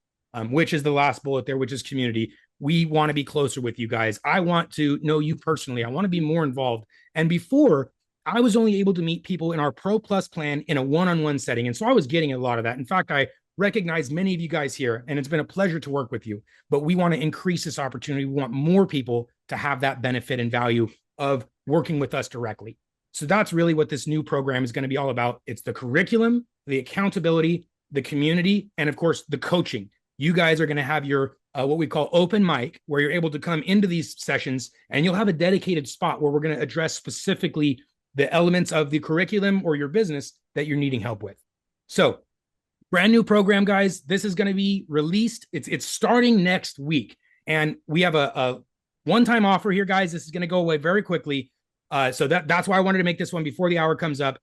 which is the last bullet there, which is community. We want to be closer with you guys. I want to know you personally. I want to be more involved. And before, I was only able to meet people in our Pro Plus plan in a one-on-one setting. And so I was getting a lot of that. In fact, I recognize many of you guys here, and it's been a pleasure to work with you. But we want to increase this opportunity. We want more people to have that benefit and value of working with us directly. So that's really what this new program is going to be all about. It's the curriculum, the accountability, the community, and of course, the coaching. You guys are going to have your what we call open mic, where you're able to come into these sessions, and you'll have a dedicated spot where we're going to address specifically the elements of the curriculum or your business that you're needing help with. So brand new program, guys. This is going to be released. It's starting next week. And we have One-time offer here, guys. This is going to go away very quickly. So that's why I wanted to make this one before the hour comes up.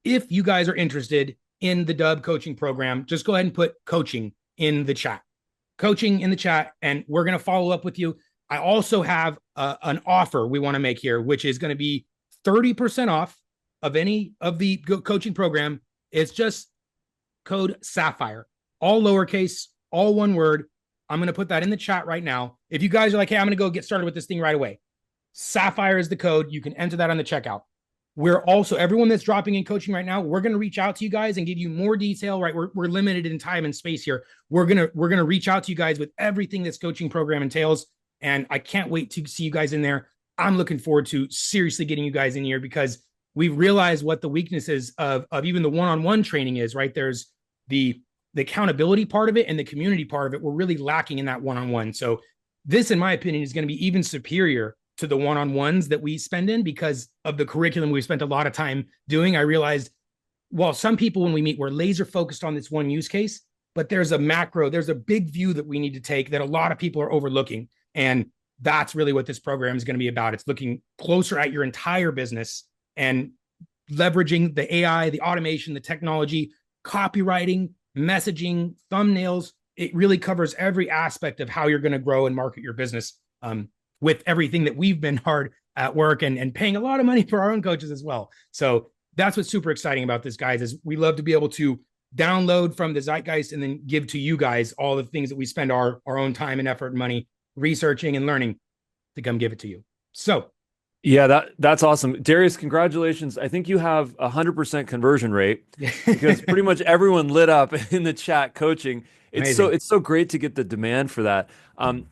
If you guys are interested in the Dubb coaching program, just go ahead and put coaching in the chat. Coaching in the chat, and we're going to follow up with you. I also have an offer we want to make here, which is going to be 30% off of any of the coaching program. It's just code Sapphire, all lowercase, all one word. I'm going to put that in the chat right now. If you guys are like, hey, I'm going to go get started with this thing right away, Sapphire is the code. You can enter that on the checkout. We're also, everyone that's dropping in coaching right now, we're going to reach out to you guys and give you more detail, right? We're limited in time and space here. We're going to reach out to you guys with everything this coaching program entails. And I can't wait to see you guys in there. I'm looking forward to seriously getting you guys in here, because we've realized what the weaknesses of even the one-on-one training is, right? There's the accountability part of it and the community part of it. We're really lacking in that one-on-one. So this, in my opinion, is going to be even superior to the one-on-ones that we spend in, because of the curriculum we've spent a lot of time doing. I realized, well, some people, when we meet, we're laser focused on this one use case, but there's a big view that we need to take that a lot of people are overlooking. And that's really what this program is going to be about. It's looking closer at your entire business and leveraging the AI, the automation, the technology, copywriting, messaging, thumbnails. It really covers every aspect of how you're going to grow and market your business, with everything that we've been hard at work and paying a lot of money for our own coaches as well. So that's what's super exciting about this, guys, is we love to be able to download from the zeitgeist and then give to you guys all the things that we spend our own time and effort and money researching and learning to come give it to you. So Yeah, that's awesome. Darius, congratulations. I think you have 100% conversion rate, because pretty much everyone lit up in the chat coaching. It's so great to get the demand for that.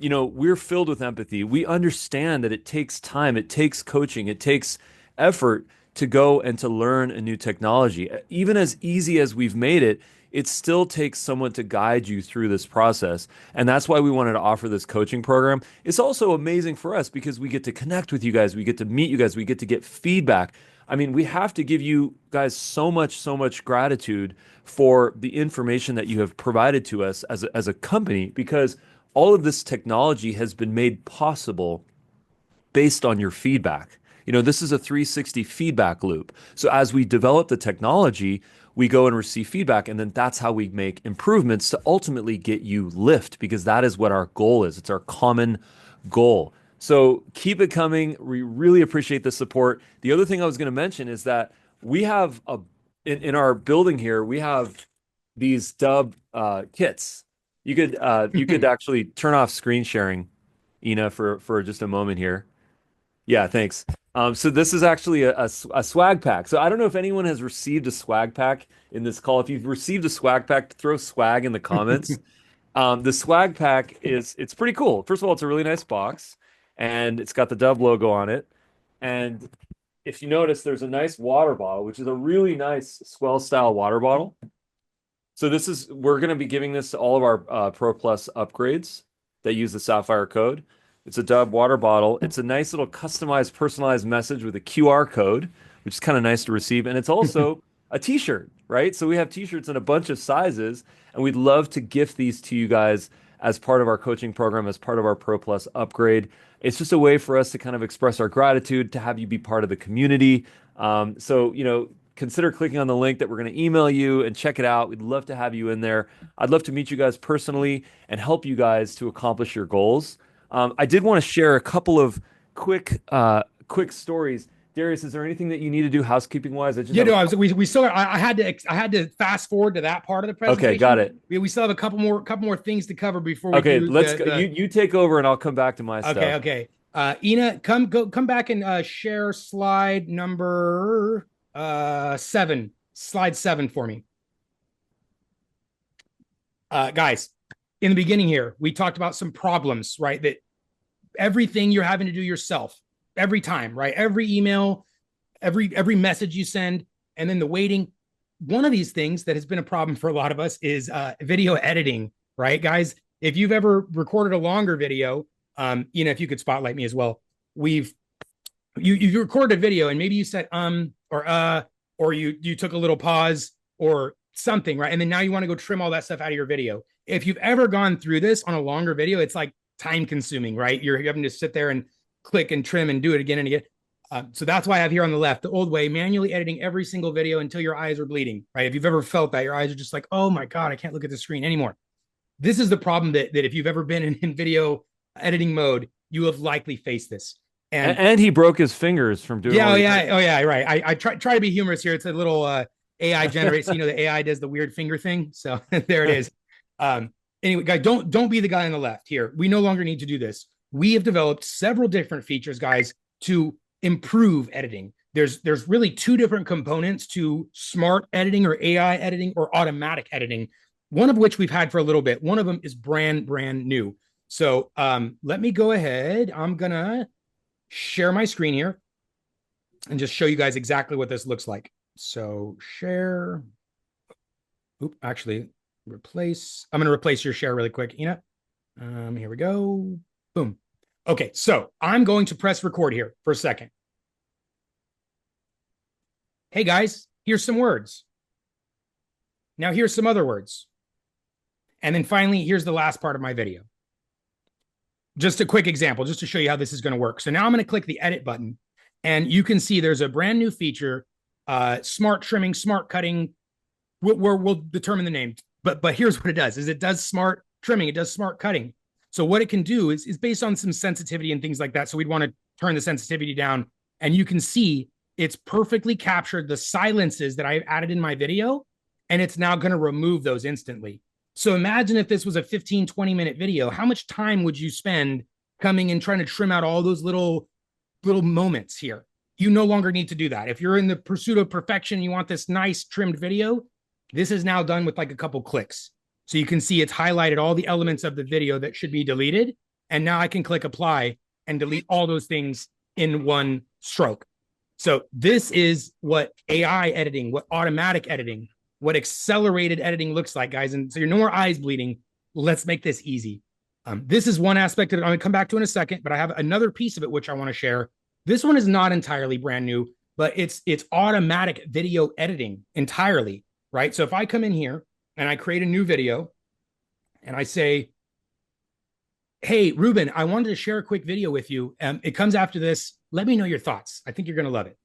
We're filled with empathy. We understand that it takes time, it takes coaching, it takes effort to go and to learn a new technology. Even as easy as we've made it, it still takes someone to guide you through this process. And that's why we wanted to offer this coaching program. It's also amazing for us because we get to connect with you guys, we get to meet you guys, we get to get feedback. I mean, we have to give you guys so much gratitude for the information that you have provided to us as a company, because all of this technology has been made possible based on your feedback. This is a 360 feedback loop. So as we develop the technology, we go and receive feedback, and then that's how we make improvements to ultimately get you lift, because that is what our goal is. It's our common goal. So keep it coming. We really appreciate the support. The other thing I was going to mention is that we have in our building here, we have these Dubb kits. You could actually turn off screen sharing, Ina, for just a moment here. Yeah, thanks. So this is actually a swag pack. So I don't know if anyone has received a swag pack in this call. If you've received a swag pack, throw swag in the comments. The swag pack it's pretty cool. First of all, it's a really nice box, and it's got the Dubb logo on it. And if you notice, there's a nice water bottle, which is a really nice Swell style water bottle. So we're going to be giving this to all of our Pro Plus upgrades that use the Sapphire code. It's a Dubb water bottle. It's a nice little customized, personalized message with a QR code, which is kind of nice to receive. And it's also a t-shirt, right? So we have t-shirts in a bunch of sizes, and we'd love to gift these to you guys as part of our coaching program, as part of our Pro Plus upgrade. It's just a way for us to kind of express our gratitude, to have you be part of the community. Consider clicking on the link that we're going to email you and check it out. We'd love to have you in there. I'd love to meet you guys personally and help you guys to accomplish your goals. I did want to share a couple of quick stories. Darius, is there anything that you need to do housekeeping wise? We still. I had to fast forward to that part of the presentation. Okay, got it. We still have a couple more things to cover before we. Okay, let's go. You take over, and I'll come back to my stuff. Okay. Ina, come back and share slide number 7. Slide 7 for me, guys. In the beginning here, we talked about some problems, right? That everything you're having to do yourself every time, right? Every email, every message you send, and then the waiting. One of these things that has been a problem for a lot of us is video editing, right, guys? If you've ever recorded a longer video, if you could spotlight me as well. You recorded a video and maybe you said or you took a little pause or something, right? And then now you want to go trim all that stuff out of your video. If you've ever gone through this on a longer video, it's like time consuming, right? You're having to sit there and click and trim and do it again and again. So that's why I have here on the left, the old way, manually editing every single video until your eyes are bleeding, right? If you've ever felt that, your eyes are just like, oh my God, I can't look at the screen anymore. This is the problem that if you've ever been in video editing mode, you have likely faced this. And he broke his fingers from doing oh yeah, right. I try to be humorous here. It's a little AI generates, the AI does the weird finger thing. So there it is. Anyway, guys, don't be the guy on the left here. We no longer need to do this. We have developed several different features, guys, to improve editing. There's really two different components to smart editing or AI editing or automatic editing, one of which we've had for a little bit. One of them is brand new. So let me go ahead. I'm going to share my screen here and just show you guys exactly what this looks like. So share. Actually, replace. I'm going to replace your share really quick, Ina. Here we go. Boom. Okay, so I'm going to press record here for a second. Hey guys, here's some words. Now here's some other words. And then finally, here's the last part of my video. Just a quick example, just to show you how this is going to work. So now I'm going to click the edit button, and you can see there's a brand new feature, smart trimming, smart cutting. We'll determine the name, but here's what it does: is it does smart trimming, it does smart cutting. So what it can do is based on some sensitivity and things like that. So we'd want to turn the sensitivity down, and you can see it's perfectly captured the silences that I've added in my video, and it's now going to remove those instantly. So imagine if this was a 15, 20-minute video, how much time would you spend coming and trying to trim out all those little moments here? You no longer need to do that. If you're in the pursuit of perfection, you want this nice trimmed video, this is now done with like a couple clicks. So you can see it's highlighted all the elements of the video that should be deleted. And now I can click apply and delete all those things in one stroke. So this is what AI editing, what automatic editing, what accelerated editing looks like, guys. And so you're no more eyes bleeding. Let's make this easy. This is one aspect of it I'm going to come back to in a second, but I have another piece of it which I want to share. This one is not entirely brand new, but it's automatic video editing entirely, right? So if I come in here and I create a new video and I say, hey, Ruben, I wanted to share a quick video with you. It comes after this. Let me know your thoughts. I think you're going to love it.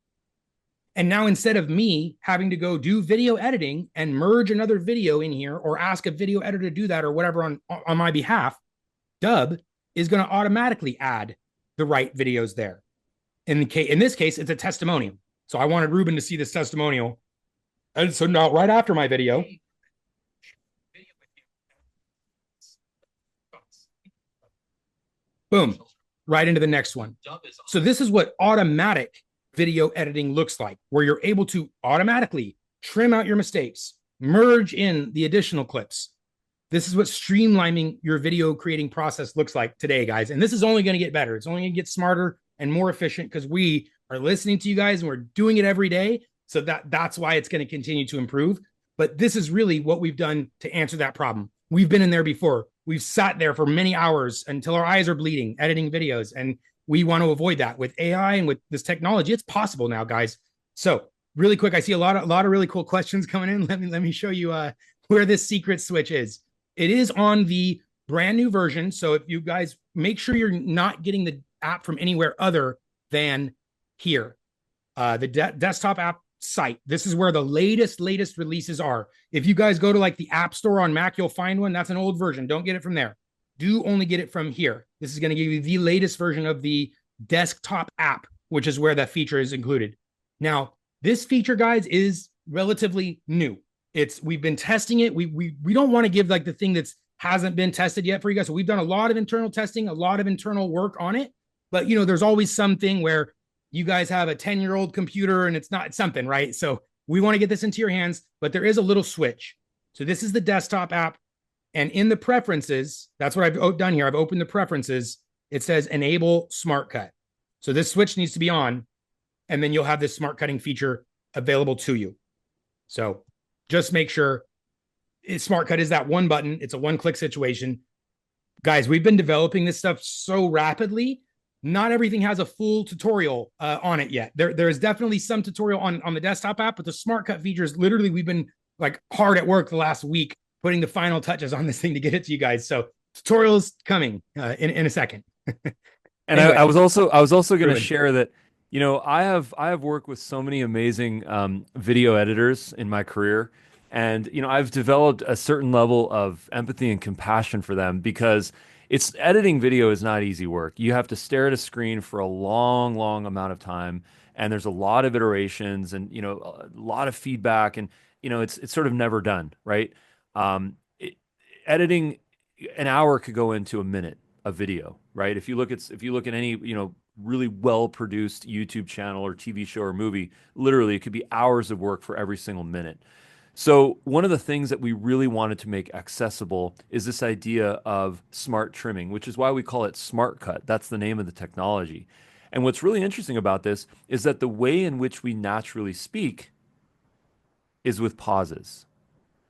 And now instead of me having to go do video editing and merge another video in here or ask a video editor to do that or whatever on my behalf, Dubb is going to automatically add the right videos there. In this case, it's a testimonial. So I wanted Ruben to see this testimonial. And so now right after my video, boom, right into the next one. So this is what automatic video editing looks like, where you're able to automatically trim out your mistakes, merge in the additional clips. This is what streamlining your video creating process looks like today, guys. And this is only going to get better. It's only going to get smarter and more efficient because we are listening to you guys and we're doing it every day. So that's why it's going to continue to improve. But this is really what we've done to answer that problem. We've been in there before. We've sat there for many hours until our eyes are bleeding, editing videos. And we want to avoid that with AI and with this technology. It's possible now, guys. So really quick, I see a lot of really cool questions coming in. Let me show you where this secret switch is. It is on the brand new version. So if you guys make sure you're not getting the app from anywhere other than here, the desktop app site. This is where the latest releases are. If you guys go to like the App Store on Mac, you'll find one. That's an old version. Don't get it from there. Do only get it from here. This is going to give you the latest version of the desktop app, which is where that feature is included. Now, this feature, guys, is relatively new. We've been testing it. We don't want to give like the thing that's hasn't been tested yet for you guys. So we've done a lot of internal testing, a lot of internal work on it. But there's always something where you guys have a 10-year-old computer and it's not something, right? So we want to get this into your hands, but there is a little switch. So this is the desktop app. And in the preferences, that's what I've done here. I've opened the preferences. It says enable smart cut. So this switch needs to be on, and then you'll have this smart cutting feature available to you. So just make sure smart cut is that one button. It's a one-click situation. Guys, we've been developing this stuff so rapidly. Not everything has a full tutorial on it yet. There is definitely some tutorial on the desktop app, but the smart cut features, literally, we've been like hard at work the last week putting the final touches on this thing to get it to you guys. So Tutorials coming in a second. And I Anyway, was also going to Ruben. share that, I have worked with so many amazing video editors in my career, and I've developed a certain level of empathy and compassion for them because it's editing video is not easy work. You have to stare at a screen for a long, long amount of time, and there's a lot of iterations and a lot of feedback, and it's sort of never done, right? Um, it, Editing an hour could go into a minute of video, right? If you look at any, really well produced YouTube channel or TV show or movie, literally it could be hours of work for every single minute. So one of the things that we really wanted to make accessible is this idea of smart trimming, which is why we call it Smart Cut. That's the name of the technology. And what's really interesting about this is that the way in which we naturally speak is with pauses.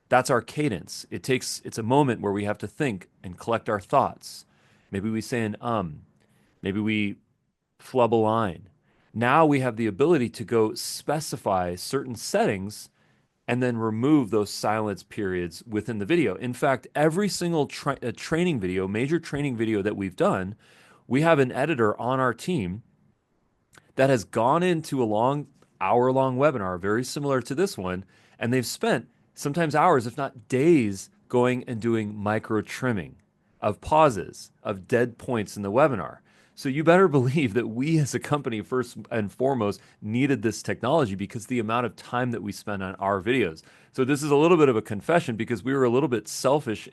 That's our cadence. It's a moment where we have to think and collect our thoughts. Maybe we say an maybe we flub a line. Now we have the ability to go specify certain settings and then remove those silence periods within the video. In fact, every single training video, major training video that we've done, we have an editor on our team that has gone into a long hour-long webinar, very similar to this one, and they've spent sometimes hours, if not days, going and doing micro trimming of pauses, of dead points in the webinar. So you better believe that we as a company, first and foremost, needed this technology because the amount of time that we spend on our videos. So this is a little bit of a confession because we were a little bit selfish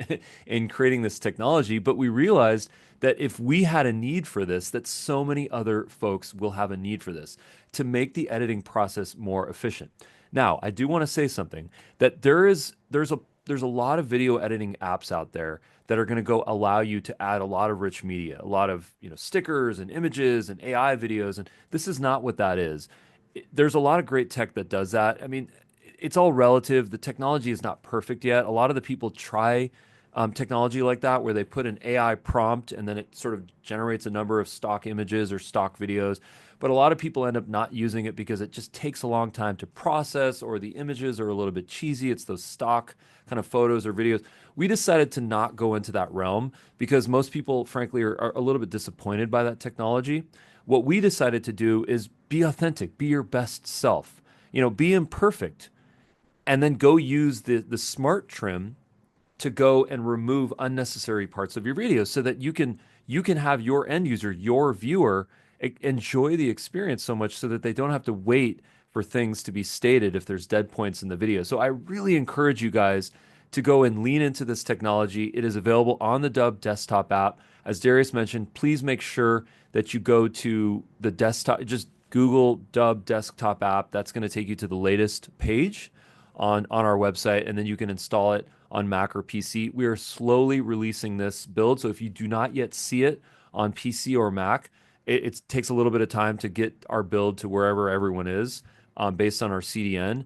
in creating this technology, but we realized that if we had a need for this, that so many other folks will have a need for this to make the editing process more efficient. Now, I do want to say something that there's a lot of video editing apps out there that are going to go allow you to add a lot of rich media, a lot of, stickers and images and AI videos, and this is not what that is. There's a lot of great tech that does that. I mean, it's all relative. The technology is not perfect yet. A lot of the people try technology like that where they put an AI prompt and then it sort of generates a number of stock images or stock videos. But a lot of people end up not using it because it just takes a long time to process, or the images are a little bit cheesy. It's those stock kind of photos or videos. We decided to not go into that realm because most people, frankly, are a little bit disappointed by that technology. What we decided to do is be authentic, be your best self, be imperfect, and then go use the smart trim to go and remove unnecessary parts of your video so that you can have your end user, your viewer, enjoy the experience so much so that they don't have to wait for things to be stated if there's dead points in the video. So I really encourage you guys to go and lean into this technology. It is available on the Dubb desktop app. As Darius mentioned, please make sure that you go to the desktop, just Google Dubb desktop app. That's going to take you to the latest page on our website, and then you can install it on Mac or PC. We are slowly releasing this build, so if you do not yet see it on PC or Mac, it takes a little bit of time to get our build to wherever everyone is based on our CDN.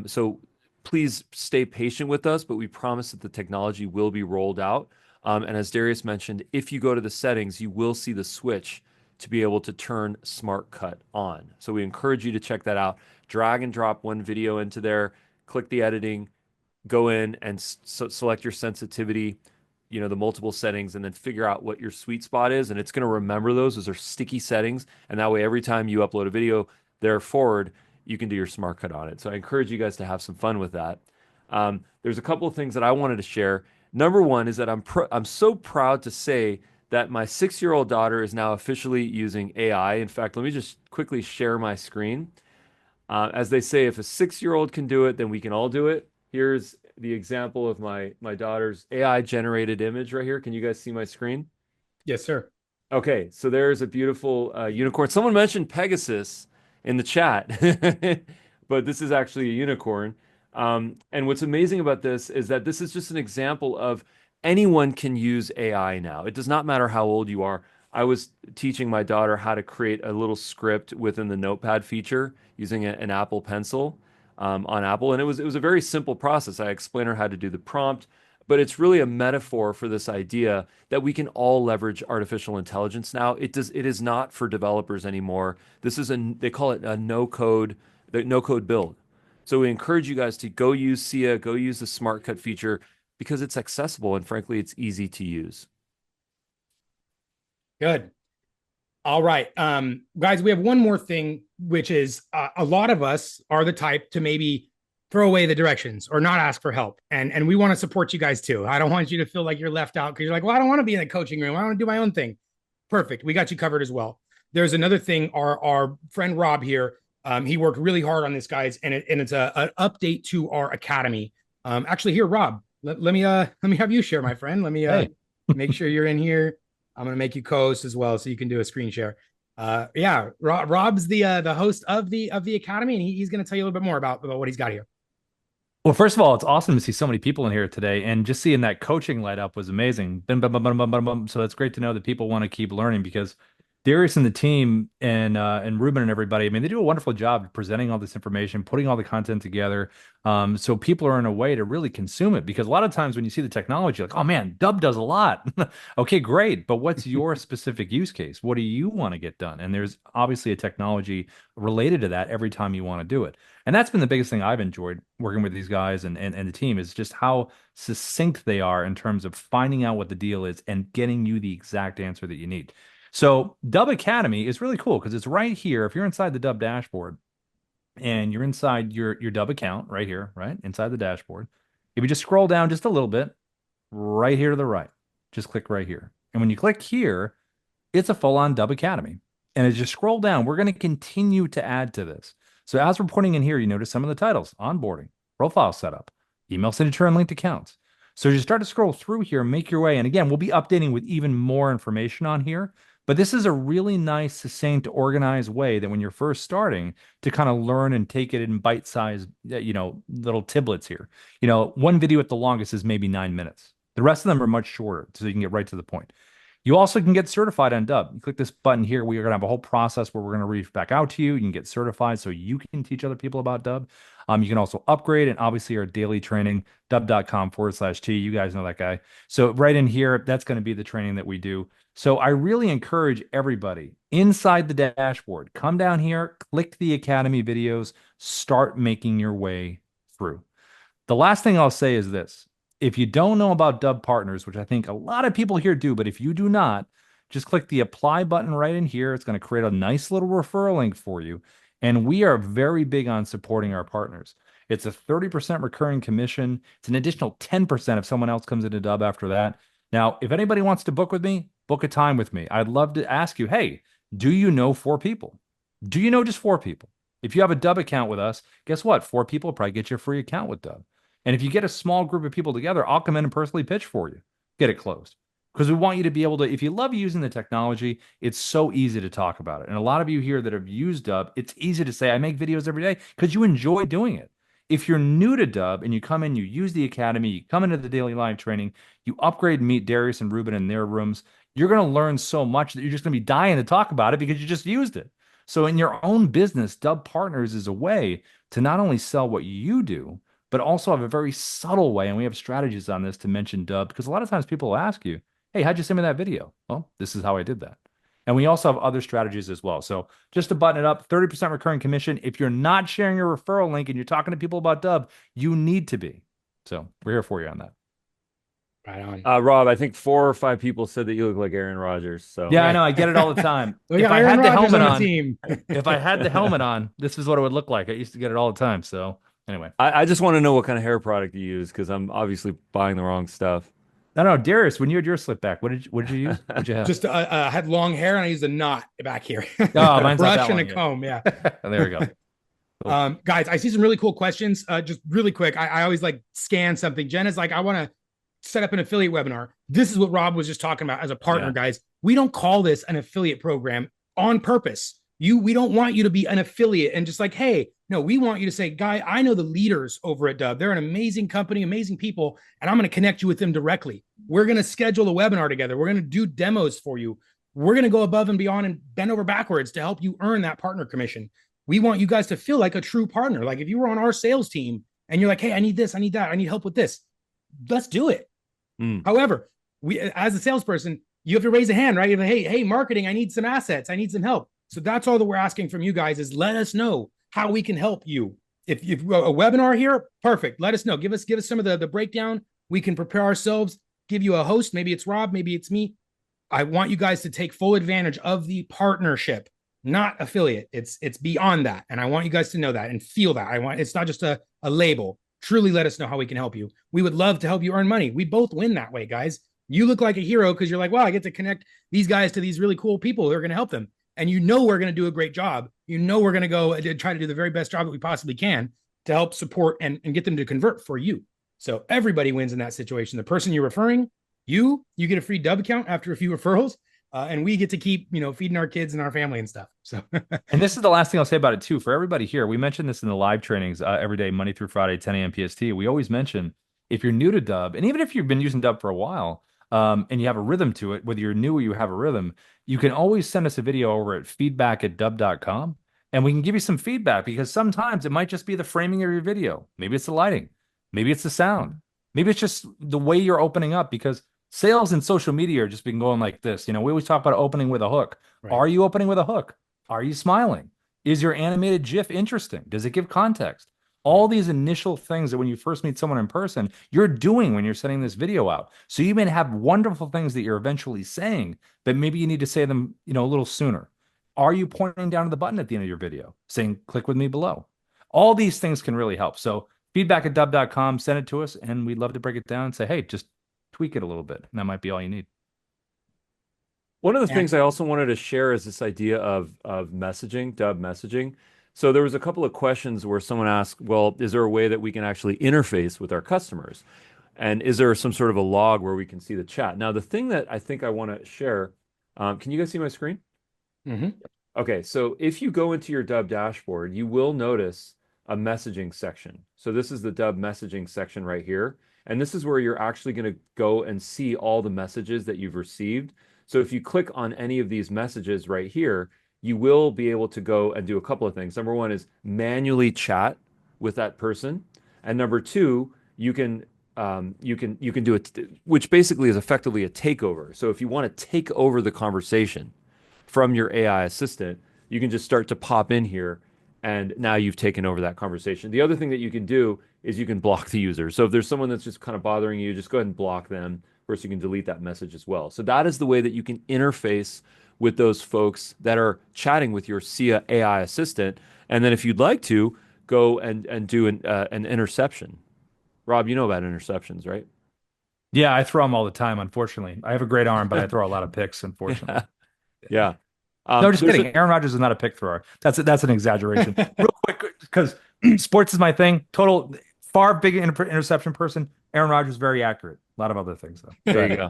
So please stay patient with us, but we promise that the technology will be rolled out. And as Darius mentioned, if you go to the settings, you will see the switch to be able to turn Smart Cut on. So we encourage you to check that out. Drag and drop one video into there, click the editing, go in and select your sensitivity, the multiple settings, and then figure out what your sweet spot is. And it's going to remember those are sticky settings. And that way, every time you upload a video there forward, you can do your smart cut on it. So I encourage you guys to have some fun with that. There's a couple of things that I wanted to share. Number one is that I'm so proud to say that my 6-year-old daughter is now officially using AI. In fact, let me just quickly share my screen. As they say, if a 6-year-old can do it, then we can all do it. Here's the example of my daughter's AI generated image right here. Can you guys see my screen? Yes, sir. Okay, so there's a beautiful unicorn. Someone mentioned Pegasus in the chat, but this is actually a unicorn. And what's amazing about this is that this is just an example of anyone can use AI now. It does not matter how old you are. I was teaching my daughter how to create a little script within the Notepad feature using an Apple Pencil on Apple, and it was a very simple process. I explained her how to do the prompt, but it's really a metaphor for this idea that we can all leverage artificial intelligence now. It is not for developers anymore. They call it a no code build. So we encourage you guys to go use SIA, go use the Smart Cut feature because it's accessible and frankly it's easy to use. Good. All right. Guys, we have one more thing, which is a lot of us are the type to maybe throw away the directions or not ask for help. And we want to support you guys too. I don't want you to feel like you're left out because you're like, well, I don't want to be in the coaching room. I want to do my own thing. Perfect. We got you covered as well. There's another thing. Our friend Rob here, he worked really hard on this, guys, and it's an update to our academy. Actually, here, Rob, let me have you share, my friend. Let me make sure you're in here. I'm gonna make you co-host as well, so you can do a screen share. Yeah, Rob's the host of the academy, and he's gonna tell you a little bit more about what he's got here. Well, first of all, it's awesome to see so many people in here today, and just seeing that coaching light up was amazing. Bum, bum, bum, bum, bum, bum, bum. So it's great to know that people want to keep learning because Darius and the team and Ruben and everybody, I mean, they do a wonderful job of presenting all this information, putting all the content together, so people are in a way to really consume it. Because a lot of times when you see the technology, like, oh man, Dubb does a lot. Okay, great, but what's your specific use case? What do you want to get done? And there's obviously a technology related to that every time you want to do it. And that's been the biggest thing I've enjoyed working with these guys and the team is just how succinct they are in terms of finding out what the deal is and getting you the exact answer that you need. So Dubb Academy is really cool because it's right here. If you're inside the Dubb dashboard and you're inside your Dubb account right here, right inside the dashboard, if you just scroll down just a little bit, right here to the right, just click right here. And when you click here, it's a full-on Dubb Academy. And as you scroll down, we're going to continue to add to this. So as we're putting in here, you notice some of the titles: onboarding, profile setup, email signature and linked accounts. So as you start to scroll through here, make your way. And again, we'll be updating with even more information on here. But this is a really nice, succinct, organized way that when you're first starting to kind of learn and take it in bite-sized, little tiblets here. One video at the longest is maybe 9 minutes. The rest of them are much shorter, so you can get right to the point. You also can get certified on Dubb. You click this button here. We are going to have a whole process where we're going to reach back out to you. You can get certified so you can teach other people about Dubb. You can also upgrade, and obviously our daily training, dubb.com/T. You guys know that guy. So right in here, that's going to be the training that we do. So I really encourage everybody inside the dashboard, come down here, click the Academy videos, start making your way through. The last thing I'll say is this. If you don't know about Dubb Partners, which I think a lot of people here do, but if you do not, just click the apply button right in here. It's going to create a nice little referral link for you. And we are very big on supporting our partners. It's a 30% recurring commission. It's an additional 10% if someone else comes into Dubb after that. Now, if anybody wants to book with me, book a time with me. I'd love to ask you, hey, do you know 4 people? Do you know just 4 people? If you have a Dubb account with us, guess what? 4 people will probably get you a free account with Dubb. And if you get a small group of people together, I'll come in and personally pitch for you. Get it closed. Because we want you to be able to, if you love using the technology, it's so easy to talk about it. And a lot of you here that have used Dubb, it's easy to say, I make videos every day because you enjoy doing it. If you're new to Dubb and you come in, you use the academy, you come into the daily live training, you upgrade and meet Darius and Ruben in their rooms, you're going to learn so much that you're just going to be dying to talk about it because you just used it. So in your own business, Dubb Partners is a way to not only sell what you do, but also have a very subtle way. And we have strategies on this to mention Dubb because a lot of times people will ask you, hey, how'd you send me that video? Well, this is how I did that. And we also have other strategies as well. So just to button it up, 30% recurring commission. If you're not sharing your referral link and you're talking to people about Dubb, you need to be. So we're here for you on that. Right on. Rob, I think 4 or 5 people said that you look like Aaron Rodgers. So yeah, I know. I get it all the time. If I had the helmet on, if I had the helmet on, this is what it would look like. I used to get it all the time. So anyway, I just want to know what kind of hair product you use because I'm obviously buying the wrong stuff. No, Darius, when you had your slip back, what did you use? What'd you have? Just I had long hair and I used a knot back here. Oh, mine's brush not that and a long comb. Yeah. There we go. Cool. Guys, I see some really cool questions. Just really quick. I always like scan something. Jen is like, I want to set up an affiliate webinar. This is what Rob was just talking about as a partner, guys. We don't call this an affiliate program on purpose. We don't want you to be an affiliate and just like, hey, no, we want you to say, guy, I know the leaders over at Dubb. They're an amazing company, amazing people, and I'm going to connect you with them directly. We're going to schedule a webinar together. We're going to do demos for you. We're going to go above and beyond and bend over backwards to help you earn that partner commission. We want you guys to feel like a true partner. Like if you were on our sales team and you're like, hey, I need this, I need that, I need help with this. Let's do it. However, we, as a salesperson, you have to raise a hand, right? You have to, hey, marketing, I need some assets. I need some help. So that's all that we're asking from you guys is let us know how we can help you. If you've a webinar here, perfect. Let us know. Give us some of the breakdown. We can prepare ourselves, give you a host. Maybe it's Rob, maybe it's me. I want you guys to take full advantage of the partnership, not affiliate. It's beyond that. And I want you guys to know that and feel that. It's not just a label. Truly let us know how we can help you. We would love to help you earn money. We both win that way, guys. You look like a hero because you're like, wow, I get to connect these guys to these really cool people who are going to help them. And you know we're going to do a great job. You know we're going to go and try to do the very best job that we possibly can to help support and get them to convert for you. So everybody wins in that situation. The person you're referring, you get a free Dubb account after a few referrals, and we get to keep feeding our kids and our family and stuff. So And this is the last thing I'll say about it too. For everybody here, we mentioned this in the live trainings every day, Monday through Friday, 10 a.m. PST. We always mention if you're new to Dubb, and even if you've been using Dubb for a while, and you have a rhythm to it, whether you're new or you have a rhythm, you can always send us a video over at feedback@dubb.com, and we can give you some feedback, because sometimes it might just be the framing of your video. Maybe it's the lighting. Maybe it's the sound. Maybe it's just the way you're opening up, because sales and social media are just been going like this. We always talk about opening with a hook. Right. Are you opening with a hook? Are you smiling? Is your animated GIF interesting? Does it give context? All these initial things that when you first meet someone in person, you're doing when you're sending this video out. So you may have wonderful things that you're eventually saying, but maybe you need to say them, a little sooner. Are you pointing down to the button at the end of your video saying, click with me below? All these things can really help. So feedback@dubb.com, send it to us, and we'd love to break it down and say, hey, just tweak it a little bit. And that might be all you need. One of the things I also wanted to share is this idea of messaging, Dubb messaging. So there was a couple of questions where someone asked, well, is there a way that we can actually interface with our customers? And is there some sort of a log where we can see the chat? Now, the thing that I think I want to share, can you guys see my screen? Mm-hmm. Okay, so if you go into your Dubb dashboard, you will notice a messaging section. So this is the Dubb messaging section right here. And this is where you're actually going to go and see all the messages that you've received. So if you click on any of these messages right here, you will be able to go and do a couple of things. Number one is manually chat with that person. And number two, you can do it, which basically is effectively a takeover. So if you want to take over the conversation from your AI assistant, you can just start to pop in here, and now you've taken over that conversation. The other thing that you can do is you can block the user. So if there's someone that's just kind of bothering you, just go ahead and block them. First, you can delete that message as well. So that is the way that you can interface with those folks that are chatting with your SIA AI assistant. And then if you'd like to, go and do an interception. Rob, you know about interceptions, right? Yeah, I throw them all the time, unfortunately. I have a great arm, but I throw a lot of picks, unfortunately. Yeah. No, just kidding. Aaron Rodgers is not a pick thrower. That's an exaggeration. Real quick, because sports is my thing. Total far big interception person. Aaron Rodgers very accurate. A lot of other things though. There you go.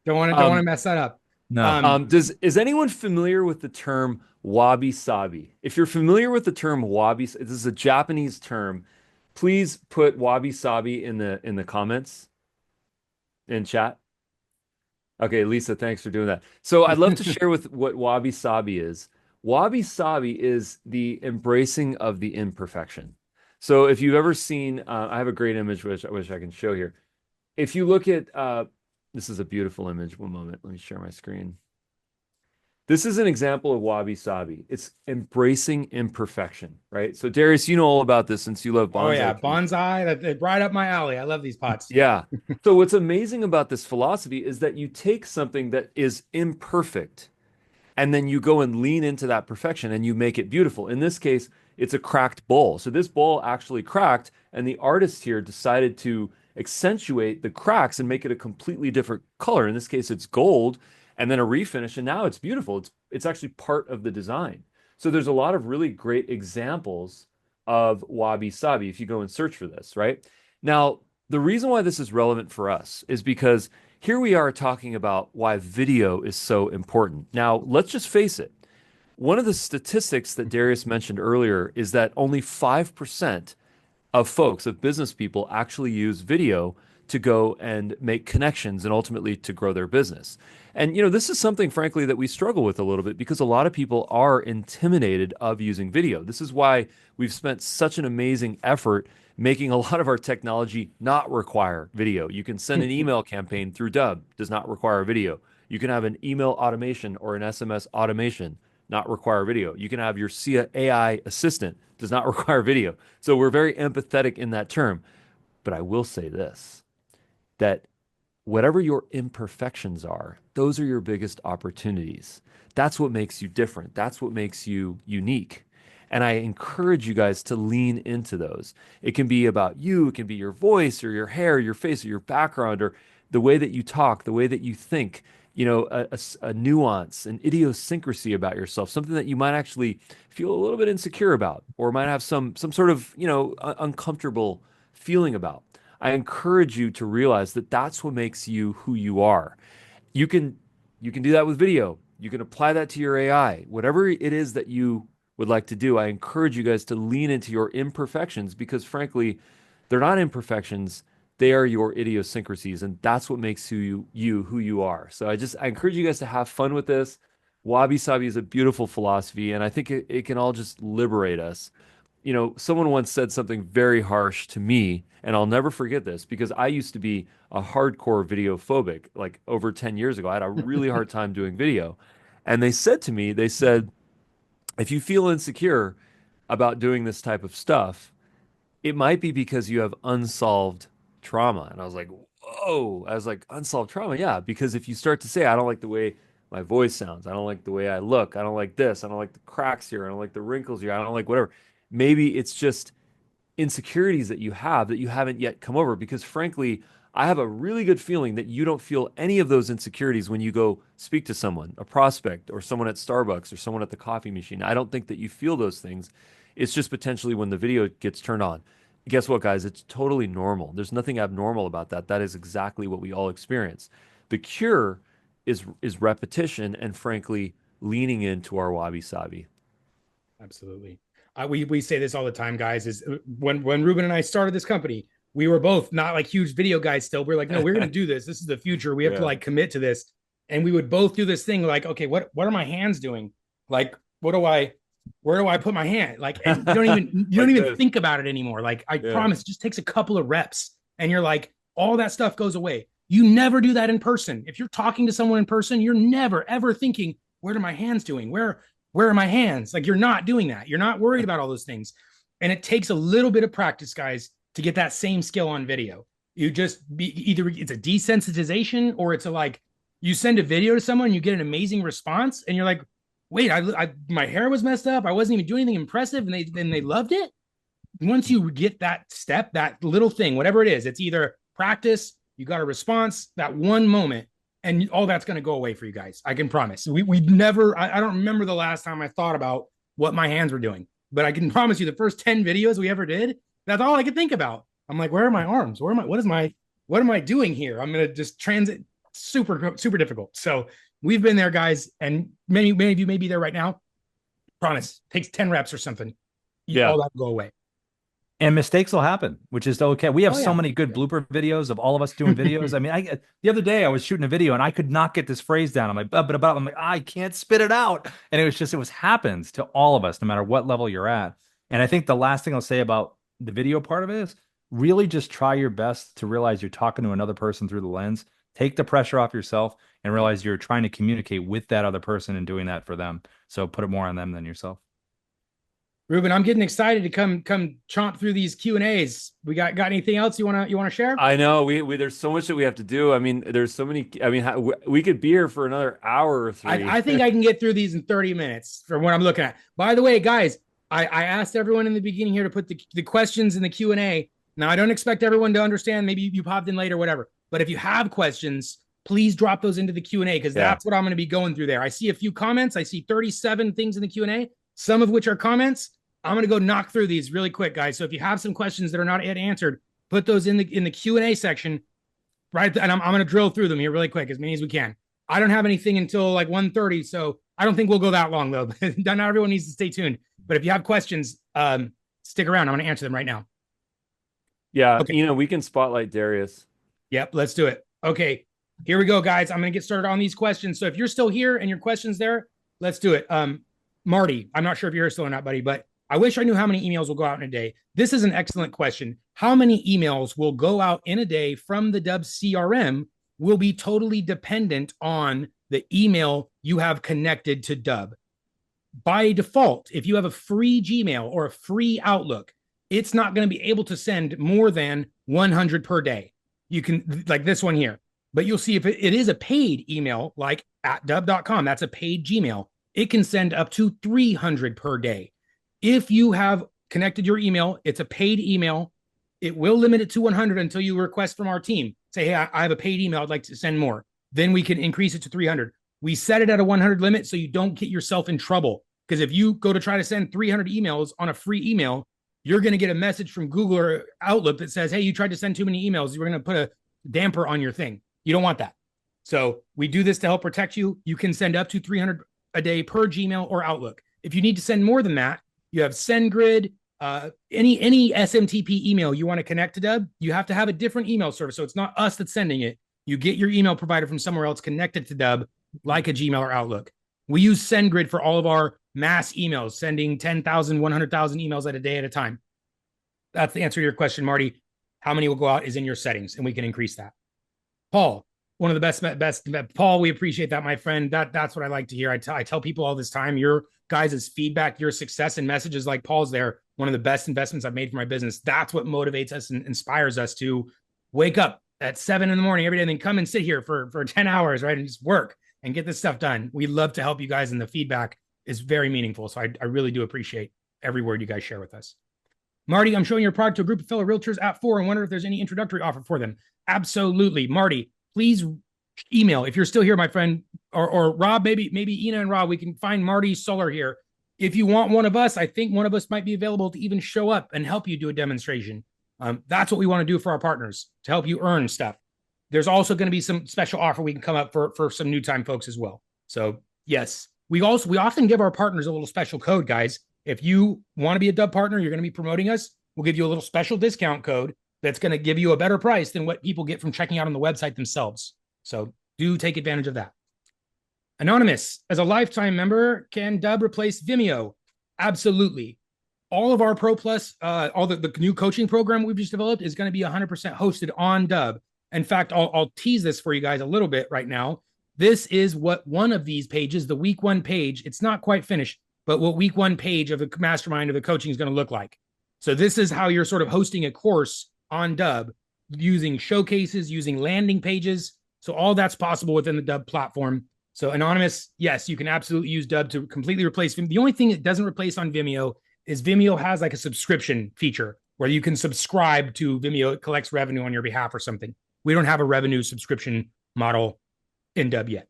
Don't want to mess that up. No. Is anyone familiar with the term Wabi Sabi? If you're familiar with the term Wabi, this is a Japanese term. Please put Wabi Sabi in the comments in chat. Okay, Lisa, thanks for doing that. So I'd love to share with what Wabi Sabi is. Wabi Sabi is the embracing of the imperfection. So if you've ever seen, I have a great image which I wish I can show here. If you look at, this is a beautiful image. One moment, let me share my screen. This is an example of Wabi Sabi. It's embracing imperfection, right? So Darius, you know all about this since you love bonsai. Oh yeah, bonsai, that's right up my alley. I love these pots. Yeah. So what's amazing about this philosophy is that you take something that is imperfect and then you go and lean into that perfection and you make it beautiful. In this case, it's a cracked bowl. So this bowl actually cracked, and the artist here decided to accentuate the cracks and make it a completely different color. In this case, it's gold, and then a refinish, and now it's beautiful. It's actually part of the design. So there's a lot of really great examples of Wabi Sabi if you go and search for this, right? Now, the reason why this is relevant for us is because here we are talking about why video is so important. Now, let's just face it. One of the statistics that Darius mentioned earlier is that only 5% of business people actually use video to go and make connections and ultimately to grow their business. And, this is something, frankly, that we struggle with a little bit because a lot of people are intimidated of using video. This is why we've spent such an amazing effort making a lot of our technology not require video. You can send an email campaign through Dubb, does not require video. You can have an email automation or an SMS automation, not require video. You can have your SIA AI assistant, does not require video. So we're very empathetic in that term. But I will say this, that whatever your imperfections are, those are your biggest opportunities. That's what makes you different. That's what makes you unique. And I encourage you guys to lean into those. It can be about you, it can be your voice or your hair, your face or your background or the way that you talk, the way that you think, a nuance, an idiosyncrasy about yourself, something that you might actually feel a little bit insecure about or might have some sort of, uncomfortable feeling about. I encourage you to realize that that's what makes you who you are. You can you can do that with video. You can apply that to your AI. Whatever it is that you would like to do, I encourage you guys to lean into your imperfections because frankly, they're not imperfections. They are your idiosyncrasies, and that's what makes you who you are. So I encourage you guys to have fun with this. Wabi Sabi is a beautiful philosophy, and I think it can all just liberate us. Someone once said something very harsh to me, and I'll never forget this because I used to be a hardcore video phobic. Like over 10 years ago, I had a really hard time doing video. And they said to me, they said, if you feel insecure about doing this type of stuff, it might be because you have unsolved trauma. And I was like, whoa. I was like, unsolved trauma? Yeah. Because if you start to say, I don't like the way my voice sounds, I don't like the way I look, I don't like this, I don't like the cracks here, I don't like the wrinkles here, I don't like whatever. Maybe it's just insecurities that you have that you haven't yet come over. Because frankly, I have a really good feeling that you don't feel any of those insecurities when you go speak to someone, a prospect, or someone at Starbucks, or someone at the coffee machine. I don't think that you feel those things. It's just potentially when the video gets turned on. Guess what, guys? It's totally normal. There's nothing abnormal about that. That is exactly what we all experience. The cure is repetition and frankly leaning into our wabi sabi. Absolutely. We say this all the time, guys. Is when Ruben and I started this company, we were both not like huge video guys still. We're like, no, we're going to do this. This is the future. We have to like commit to this. And we would both do this thing like, okay, what are my hands doing? Like, where do I put my hand? Like, and you don't even think about it anymore. Like, I promise, it just takes a couple of reps and you're like, all that stuff goes away. You never do that in person. If you're talking to someone in person, you're never, ever thinking, what are my hands doing? Where are my hands? Like, you're not doing that. You're not worried about all those things. And it takes a little bit of practice, guys, to get that same skill on video. You just either it's a desensitization or it's a like, you send a video to someone, you get an amazing response, and you're like, wait, my hair was messed up. I wasn't even doing anything impressive, and they loved it. Once you get that step, that little thing, whatever it is, it's either practice, you got a response, that one moment, and all that's going to go away for you guys. I can promise. We never, I don't remember the last time I thought about what my hands were doing, but I can promise you the first 10 videos we ever did, that's all I could think about. I'm like, where are my arms? What am I doing here? I'm going to just transit super, super difficult. So we've been there, guys. And many of you may be there right now. Promise, takes 10 reps or something. All that will go away. And mistakes will happen, which is okay. We have so many good blooper videos of all of us doing videos. I mean, the other day I was shooting a video and I could not get this phrase down. I'm like, I'm like, I can't spit it out. And it was happens to all of us, no matter what level you're at. And I think the last thing I'll say about the video part of it is really just try your best to realize you're talking to another person through the lens. Take the pressure off yourself and realize you're trying to communicate with that other person and doing that for them. So put it more on them than yourself. Ruben, I'm getting excited to come chomp through these Q&As. We got anything else you want to share? I know we there's so much that we have to do. I mean, there's so many. I mean, we could be here for another hour or 3. I think I can get through these in 30 minutes from what I'm looking at. By the way, guys, I asked everyone in the beginning here to put the questions in the Q&A. Now, I don't expect everyone to understand. Maybe you popped in late or whatever. But if you have questions, please drop those into the Q&A because that's what I'm going to be going through there. I see a few comments. I see 37 things in the Q&A, some of which are comments. I'm going to go knock through these really quick, guys. So if you have some questions that are not yet answered, put those in the Q&A section, right? And I'm going to drill through them here really quick, as many as we can. I don't have anything until like 1:30, so I don't think we'll go that long, though. Not everyone needs to stay tuned. But if you have questions, stick around. I'm going to answer them right now. Yeah, okay. We can spotlight Darius. Yep, let's do it. Okay, here we go, guys. I'm going to get started on these questions. So if you're still here and your question's there, let's do it. Marty, I'm not sure if you're here still or not, buddy, but I wish I knew how many emails will go out in a day. This is an excellent question. How many emails will go out in a day from the Dubb CRM will be totally dependent on the email you have connected to Dubb. By default, if you have a free Gmail or a free Outlook, it's not going to be able to send more than 100 per day. You can, like this one here. But you'll see if it is a paid email, like at dubb.com, that's a paid Gmail. It can send up to 300 per day. If you have connected your email, it's a paid email. It will limit it to 100 until you request from our team. Say, hey, I have a paid email. I'd like to send more. Then we can increase it to 300. We set it at a 100 limit so you don't get yourself in trouble. Because if you go to try to send 300 emails on a free email, you're going to get a message from Google or Outlook that says, hey, you tried to send too many emails. We're going to put a damper on your thing. You don't want that. So we do this to help protect you. You can send up to 300 a day per Gmail or Outlook. If you need to send more than that, you have SendGrid, any SMTP email you want to connect to Dubb, you have to have a different email service. So it's not us that's sending it. You get your email provider from somewhere else connected to Dubb, like a Gmail or Outlook. We use SendGrid for all of our mass emails, sending 10,000, 100,000 emails at a day at a time. That's the answer to your question, Marty. How many will go out is in your settings, and we can increase that. Paul, one of the best. Paul, we appreciate that, my friend. That's what I like to hear. I tell people all this time, your guys' feedback, your success and messages like Paul's there, one of the best investments I've made for my business. That's what motivates us and inspires us to wake up at 7 a.m. every day and then come and sit here for 10 hours, right? And just work and get this stuff done. We love to help you guys, and the feedback is very meaningful. So I really do appreciate every word you guys share with us. Marty, I'm showing your product to a group of fellow realtors at 4 and wonder if there's any introductory offer for them. Absolutely. Marty, please email if you're still here, my friend, or Rob, maybe Ina and Rob, we can find Marty Solar here. If you want one of us, I think one of us might be available to even show up and help you do a demonstration. That's what we want to do for our partners, to help you earn stuff. There's also going to be some special offer we can come up for some new time folks as well. So yes, we often give our partners a little special code, guys. If you want to be a Dubb partner, you're going to be promoting us, we'll give you a little special discount code that's going to give you a better price than what people get from checking out on the website themselves. So do take advantage of that. Anonymous, as a lifetime member, can Dubb replace Vimeo? Absolutely. All of our Pro Plus, all the new coaching program we've just developed is going to be 100% hosted on Dubb. In fact, I'll tease this for you guys a little bit right now. This is what one of these pages, the week 1 page, it's not quite finished, but what week 1 page of the mastermind of the coaching is going to look like. So this is how you're sort of hosting a course on Dubb, using showcases, using landing pages. So all that's possible within the Dubb platform. So Anonymous, yes, you can absolutely use Dubb to completely replace Vimeo. The only thing it doesn't replace on Vimeo is Vimeo has like a subscription feature where you can subscribe to Vimeo. It collects revenue on your behalf or something. We don't have a revenue subscription model in Dubb yet.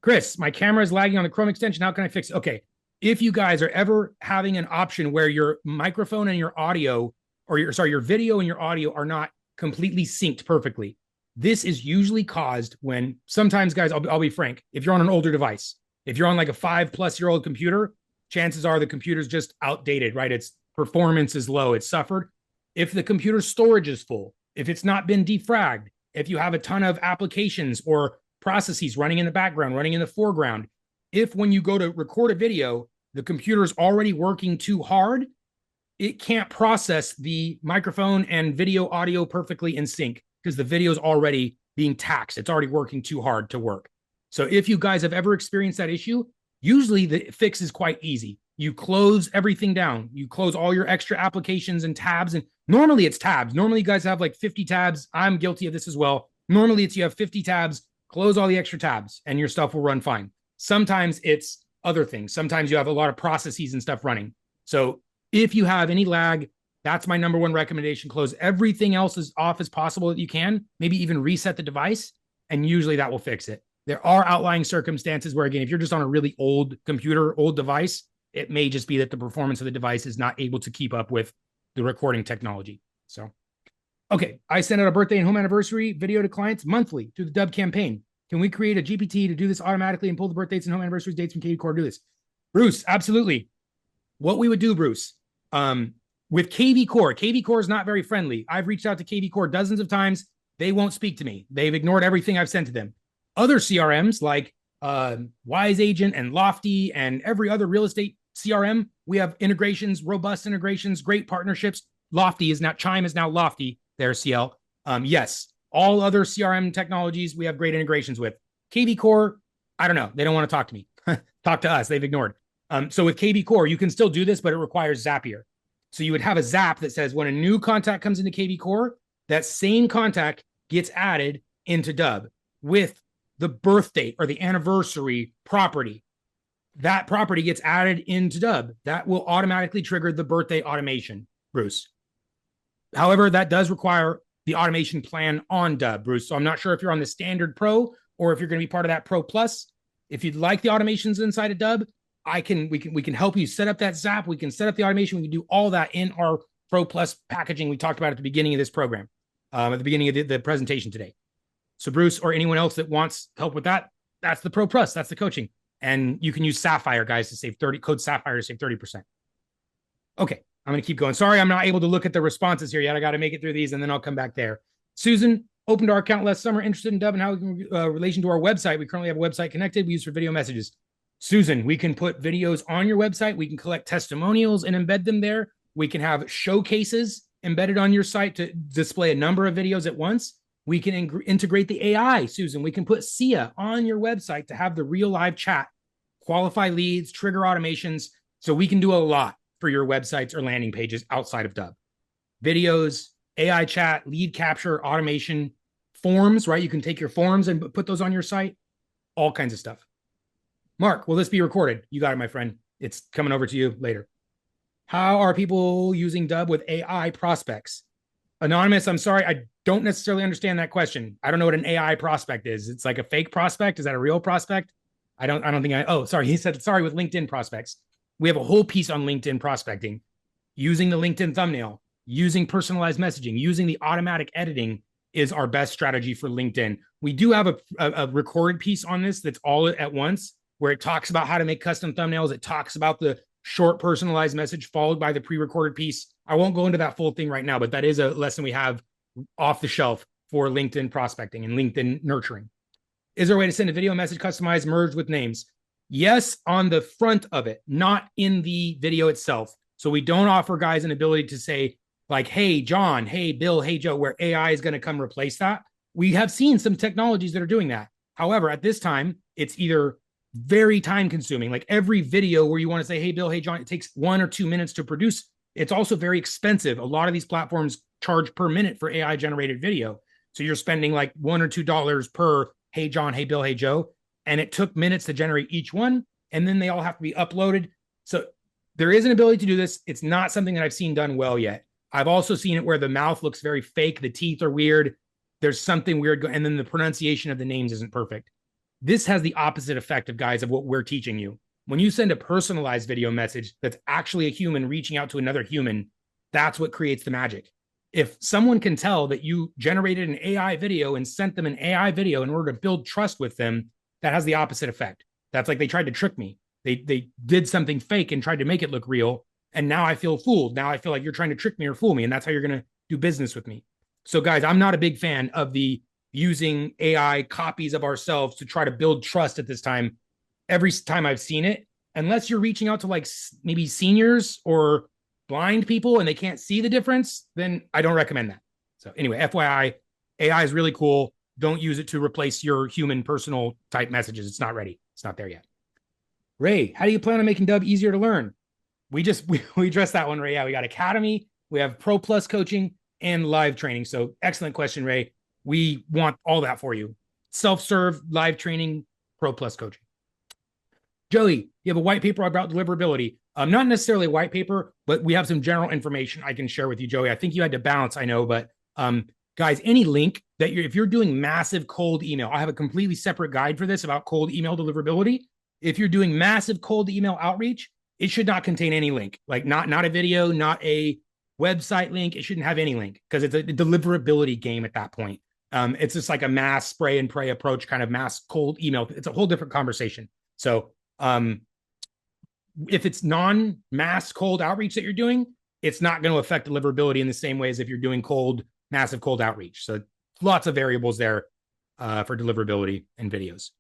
Chris, my camera is lagging on the Chrome extension. How can I fix it? Okay. If you guys are ever having an option where your microphone and your audio, or your video and your audio are not completely synced perfectly, this is usually caused when sometimes, guys, I'll be frank, if you're on an older device, if you're on like a 5+ year old computer, chances are the computer's just outdated, right? Its performance is low. It's suffered. If the computer's storage is full, if it's not been defragged, if you have a ton of applications or processes running in the background, running in the foreground, if when you go to record a video, the computer is already working too hard, it can't process the microphone and video audio perfectly in sync because the video is already being taxed. It's already working too hard to work. So if you guys have ever experienced that issue, usually the fix is quite easy. You close everything down. You close all your extra applications and tabs. And normally it's tabs. Normally you guys have like 50 tabs. I'm guilty of this as well. Normally it's you have 50 tabs, close all the extra tabs, and your stuff will run fine. Sometimes it's other things. Sometimes you have a lot of processes and stuff running. So if you have any lag, that's my number 1 recommendation. Close everything else as off as possible that you can. Maybe even reset the device, and usually that will fix it. There are outlying circumstances where, again, if you're just on a really old computer, old device, it may just be that the performance of the device is not able to keep up with the recording technology. So, okay, I send out a birthday and home anniversary video to clients monthly through the Dubb campaign. Can we create a GPT to do this automatically and pull the birth dates and home anniversary dates from KV Core to do this? Bruce, absolutely. What we would do, Bruce, with KV Core is not very friendly. I've reached out to KV Core dozens of times. They won't speak to me. They've ignored everything I've sent to them. Other CRMs like Wise Agent and Lofty and every other real estate CRM, we have integrations, robust integrations, great partnerships. Chime is now Lofty, their CL. Yes, all other CRM technologies we have great integrations with. KV Core, I don't know. They don't want to talk to me. Talk to us. They've ignored. So with KV Core, you can still do this, but it requires Zapier. So you would have a Zap that says when a new contact comes into KV Core, that same contact gets added into Dubb. with the birth date or the anniversary property. That property gets added into Dubb. That will automatically trigger the birthday automation, Bruce. However, that does require the automation plan on Dubb, Bruce. So I'm not sure if you're on the standard pro or if you're going to be part of that pro plus. If you'd like the automations inside of Dubb, we can help you set up that Zap. We can set up the automation. We can do all that in our pro plus packaging we talked about at the beginning of this program, at the beginning of the presentation today. So Bruce or anyone else that wants help with that, that's the pro plus. That's the coaching. And you can use Sapphire, guys, to save 30, code Sapphire to save 30%. Okay, I'm going to keep going. Sorry, I'm not able to look at the responses here yet. I got to make it through these, and then I'll come back there. Susan opened our account last summer, interested in Dubb and how we can relation to our website. We currently have a website connected. We use for video messages. Susan, we can put videos on your website. We can collect testimonials and embed them there. We can have showcases embedded on your site to display a number of videos at once. We can integrate the AI, Susan. We can put SIA on your website to have the real live chat, qualify leads, trigger automations. So we can do a lot for your websites or landing pages outside of Dubb. Videos, AI chat, lead capture, automation, forms, right? You can take your forms and put those on your site, all kinds of stuff. Mark, will this be recorded? You got it, my friend. It's coming over to you later. How are people using Dubb with AI prospects? Anonymous, I'm sorry, I don't necessarily understand that question. I don't know what an AI prospect is. It's like a fake prospect. Is that a real prospect? I don't think oh, sorry. He said, sorry, with LinkedIn prospects. We have a whole piece on LinkedIn prospecting, using the LinkedIn thumbnail, using personalized messaging, using the automatic editing is our best strategy for LinkedIn. We do have a recorded piece on this that's all at once, where it talks about how to make custom thumbnails. It talks about the short personalized message followed by the pre-recorded piece. I won't go into that full thing right now, but that is a lesson we have off the shelf for LinkedIn prospecting and LinkedIn nurturing. Is there a way to send a video message customized, merged with names? Yes, on the front of it, not in the video itself. So we don't offer guys an ability to say like, hey, John, hey, Bill, hey, Joe, where AI is going to come replace that. We have seen some technologies that are doing that. However, at this time, it's either very time consuming, like every video where you want to say, hey, Bill, hey, John, it takes 1 or 2 minutes to produce. It's also very expensive. A lot of these platforms charge per minute for AI generated video. So you're spending like $1 or $2 per, hey, John, hey, Bill, hey, Joe. And it took minutes to generate each one. And then they all have to be uploaded. So there is an ability to do this. It's not something that I've seen done well yet. I've also seen it where the mouth looks very fake. The teeth are weird. There's something weird. And then the pronunciation of the names isn't perfect. This has the opposite effect of guys of what we're teaching you. When you send a personalized video message that's actually a human reaching out to another human, that's what creates the magic. If someone can tell that you generated an AI video and sent them an AI video in order to build trust with them, that has the opposite effect. That's like they tried to trick me. They did something fake and tried to make it look real. And now I feel fooled. Now I feel like you're trying to trick me or fool me. And that's how you're going to do business with me. So guys, I'm not a big fan of the using AI copies of ourselves to try to build trust at this time. Every time I've seen it, unless you're reaching out to like maybe seniors or blind people and they can't see the difference, then I don't recommend that. So anyway, FYI, AI is really cool. Don't use it to replace your human personal type messages. It's not ready. It's not there yet. Ray, how do you plan on making Dubb easier to learn? We addressed that one, Ray. Yeah, we got Academy, we have Pro Plus coaching and live training. So excellent question, Ray. We want all that for you. Self-serve, live training, Pro Plus coaching. Joey, you have a white paper about deliverability. Not necessarily a white paper, but we have some general information I can share with you, Joey. I think you had to bounce, I know, but guys, any link that if you're doing massive cold email, I have a completely separate guide for this about cold email deliverability. If you're doing massive cold email outreach, it should not contain any link, like not a video, not a website link. It shouldn't have any link because it's a deliverability game at that point. It's just like a mass spray and pray approach, kind of mass cold email. It's a whole different conversation. So if it's non-mass cold outreach that you're doing, it's not going to affect deliverability in the same way as if you're doing massive cold outreach. So lots of variables there for deliverability and videos.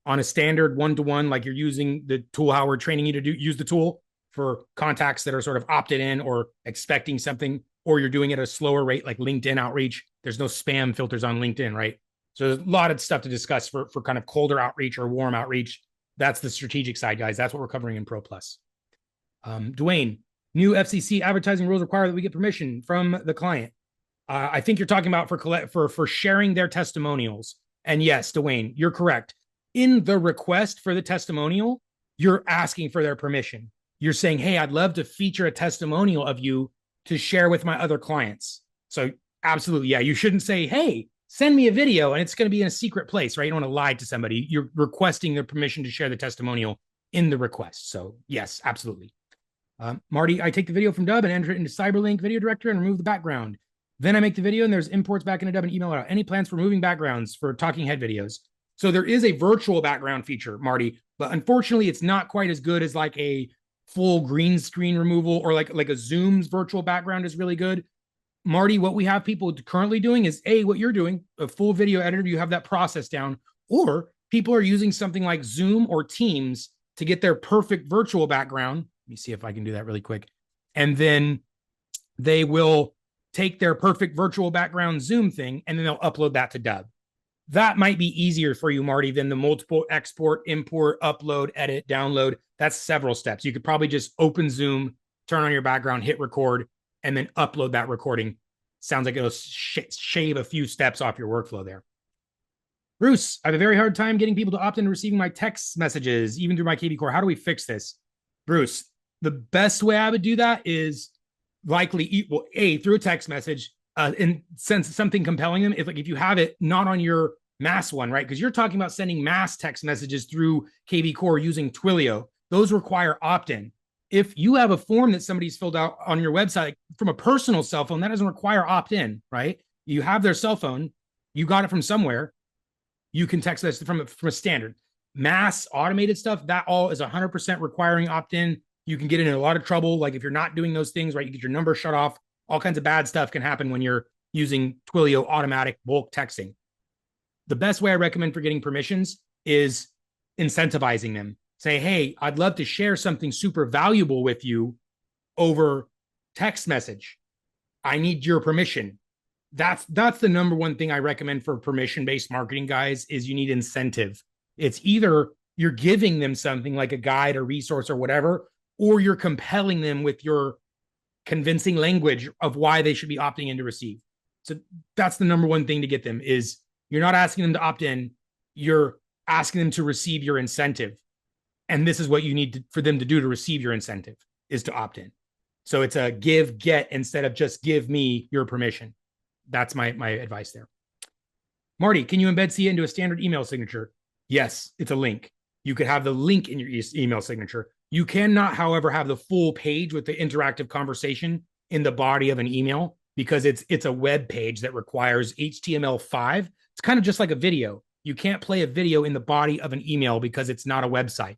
On a standard one-to-one, like you're using the tool, how we're training you to use the tool for contacts that are sort of opted in or expecting something, or you're doing it at a slower rate, like LinkedIn outreach. There's no spam filters on LinkedIn, right? So there's a lot of stuff to discuss for kind of colder outreach or warm outreach. That's the strategic side, guys. That's what we're covering in Pro Plus. Dwayne, new FCC advertising rules require that we get permission from the client. I think you're talking about for sharing their testimonials. And yes, Dwayne, you're correct. In the request for the testimonial, you're asking for their permission. You're saying, hey, I'd love to feature a testimonial of you to share with my other clients. So absolutely, yeah, you shouldn't say, hey, send me a video and it's going to be in a secret place, right? You don't want to lie to somebody. You're requesting their permission to share the testimonial in the request. So yes, absolutely. Marty, I take the video from Dubb and enter it into Cyberlink Video Director and remove the background. Then I make the video and there's imports back into Dubb and email out. Any plans for moving backgrounds for talking head videos? So there is a virtual background feature, Marty, but unfortunately it's not quite as good as like a full green screen removal or like a Zoom's virtual background is really good. Marty, what we have people currently doing is what you're doing, a full video editor, you have that process down, or people are using something like Zoom or Teams to get their perfect virtual background. Let me see if I can do that really quick. And then they will take their perfect virtual background Zoom thing, and then they'll upload that to Dubb. That might be easier for you, Marty, than the multiple export, import, upload, edit, download. That's several steps. You could probably just open Zoom, turn on your background, hit record, and then upload that recording. Sounds like it'll shave a few steps off your workflow there. Bruce, I have a very hard time getting people to opt into receiving my text messages, even through my KB Core. How do we fix this? Bruce, the best way I would do that is likely through a text message, and send something compelling them. If you have it not on your mass one, right? Because you're talking about sending mass text messages through KB Core using Twilio. Those require opt-in. If you have a form that somebody's filled out on your website from a personal cell phone, that doesn't require opt-in, right? You have their cell phone, you got it from somewhere, you can text this from a standard. Mass automated stuff, that all is 100% requiring opt-in. You can get in a lot of trouble. Like if you're not doing those things, right, you get your number shut off. All kinds of bad stuff can happen when you're using Twilio automatic bulk texting. The best way I recommend for getting permissions is incentivizing them. Say, hey, I'd love to share something super valuable with you over text message. I need your permission. That's the number one thing I recommend for permission-based marketing, guys, is you need incentive. It's either you're giving them something like a guide or resource or whatever, or you're compelling them with your convincing language of why they should be opting in to receive. So that's the number one thing to get them is you're not asking them to opt in, you're asking them to receive your incentive. And this is what you need for them to do to receive your incentive is to opt in. So it's a give, get instead of just give me your permission. That's my advice there. Marty, can you embed SIA into a standard email signature? Yes, it's a link. You could have the link in your email signature. You cannot, however, have the full page with the interactive conversation in the body of an email because it's a web page that requires HTML5. It's kind of just like a video. You can't play a video in the body of an email because it's not a website.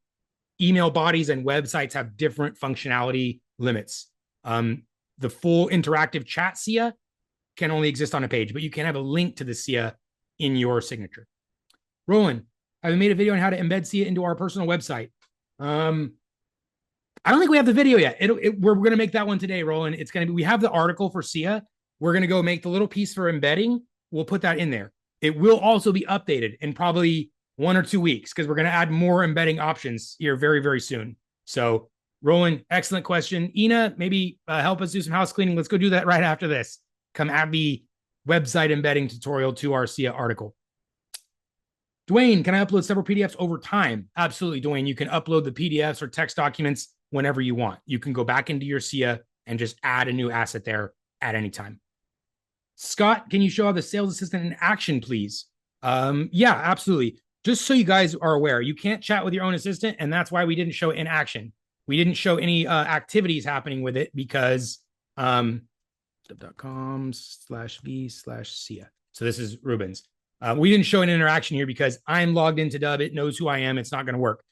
Email bodies and websites have different functionality limits. The full interactive chat SIA can only exist on a page, but you can have a link to the SIA in your signature. Roland, I've made a video on how to embed SIA into our personal website. I don't think we have the video yet. We're going to make that one today, Roland. It's going to be, we have the article for SIA. We're going to go make the little piece for embedding. We'll put that in there. It will also be updated in probably 1 or 2 weeks because we're going to add more embedding options here very, very soon. So Roland, excellent question. Ina, maybe help us do some house cleaning. Let's go do that right after this. Come add the website embedding tutorial to our SIA article. Dwayne, can I upload several PDFs over time? Absolutely, Dwayne. You can upload the PDFs or text documents whenever you want. You can go back into your SIA and just add a new asset there at any time. Scott, can you show the sales assistant in action, please? Yeah, absolutely. Just so you guys are aware, you can't chat with your own assistant, and that's why we didn't show it in action. We didn't show any activities happening with it because dubb.com/v/SIA. So this is Ruben's. We didn't show an interaction here because I'm logged into Dubb. It knows who I am. It's not going to work.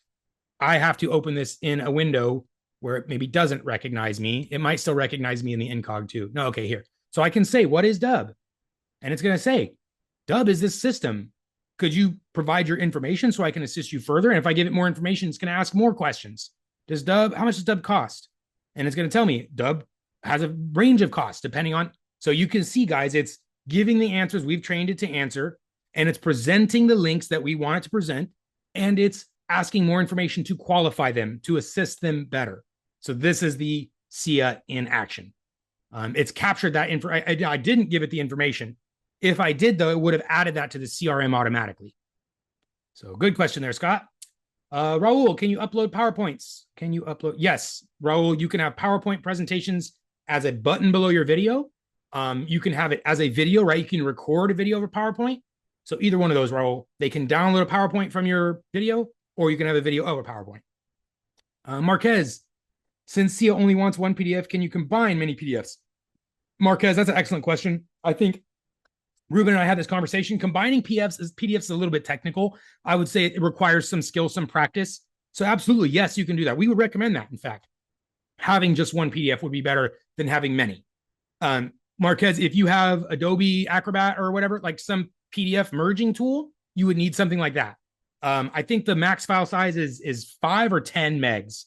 I have to open this in a window where it maybe doesn't recognize me. It might still recognize me in the incog too. No, okay, here. So I can say, what is Dubb? And it's going to say, Dubb is this system. Could you provide your information so I can assist you further? And if I give it more information, it's going to ask more questions. How much does Dubb cost? And it's going to tell me Dubb has a range of costs depending on. So you can see, guys, it's giving the answers we've trained it to answer, and it's presenting the links that we want it to present, and it's asking more information to qualify them, to assist them better. So this is the SIA in action. It's captured that info. I didn't give it the information. If I did, though, it would have added that to the CRM automatically. So good question there, Scott. Raul, can you upload PowerPoints? Can you upload? Yes, Raul, you can have PowerPoint presentations as a button below your video. You can have it as a video, right? You can record a video over PowerPoint. So either one of those, Raul, they can download a PowerPoint from your video, or you can have a video over PowerPoint. Marquez, since SIA only wants one PDF, can you combine many PDFs? Marquez, that's an excellent question. I think Ruben and I had this conversation. Combining PDFs is a little bit technical. I would say it requires some skill, some practice. So absolutely, yes, you can do that. We would recommend that, in fact. Having just one PDF would be better than having many. Marquez, if you have Adobe Acrobat or whatever, like some PDF merging tool, you would need something like that. I think the max file size is 5 or 10 megs.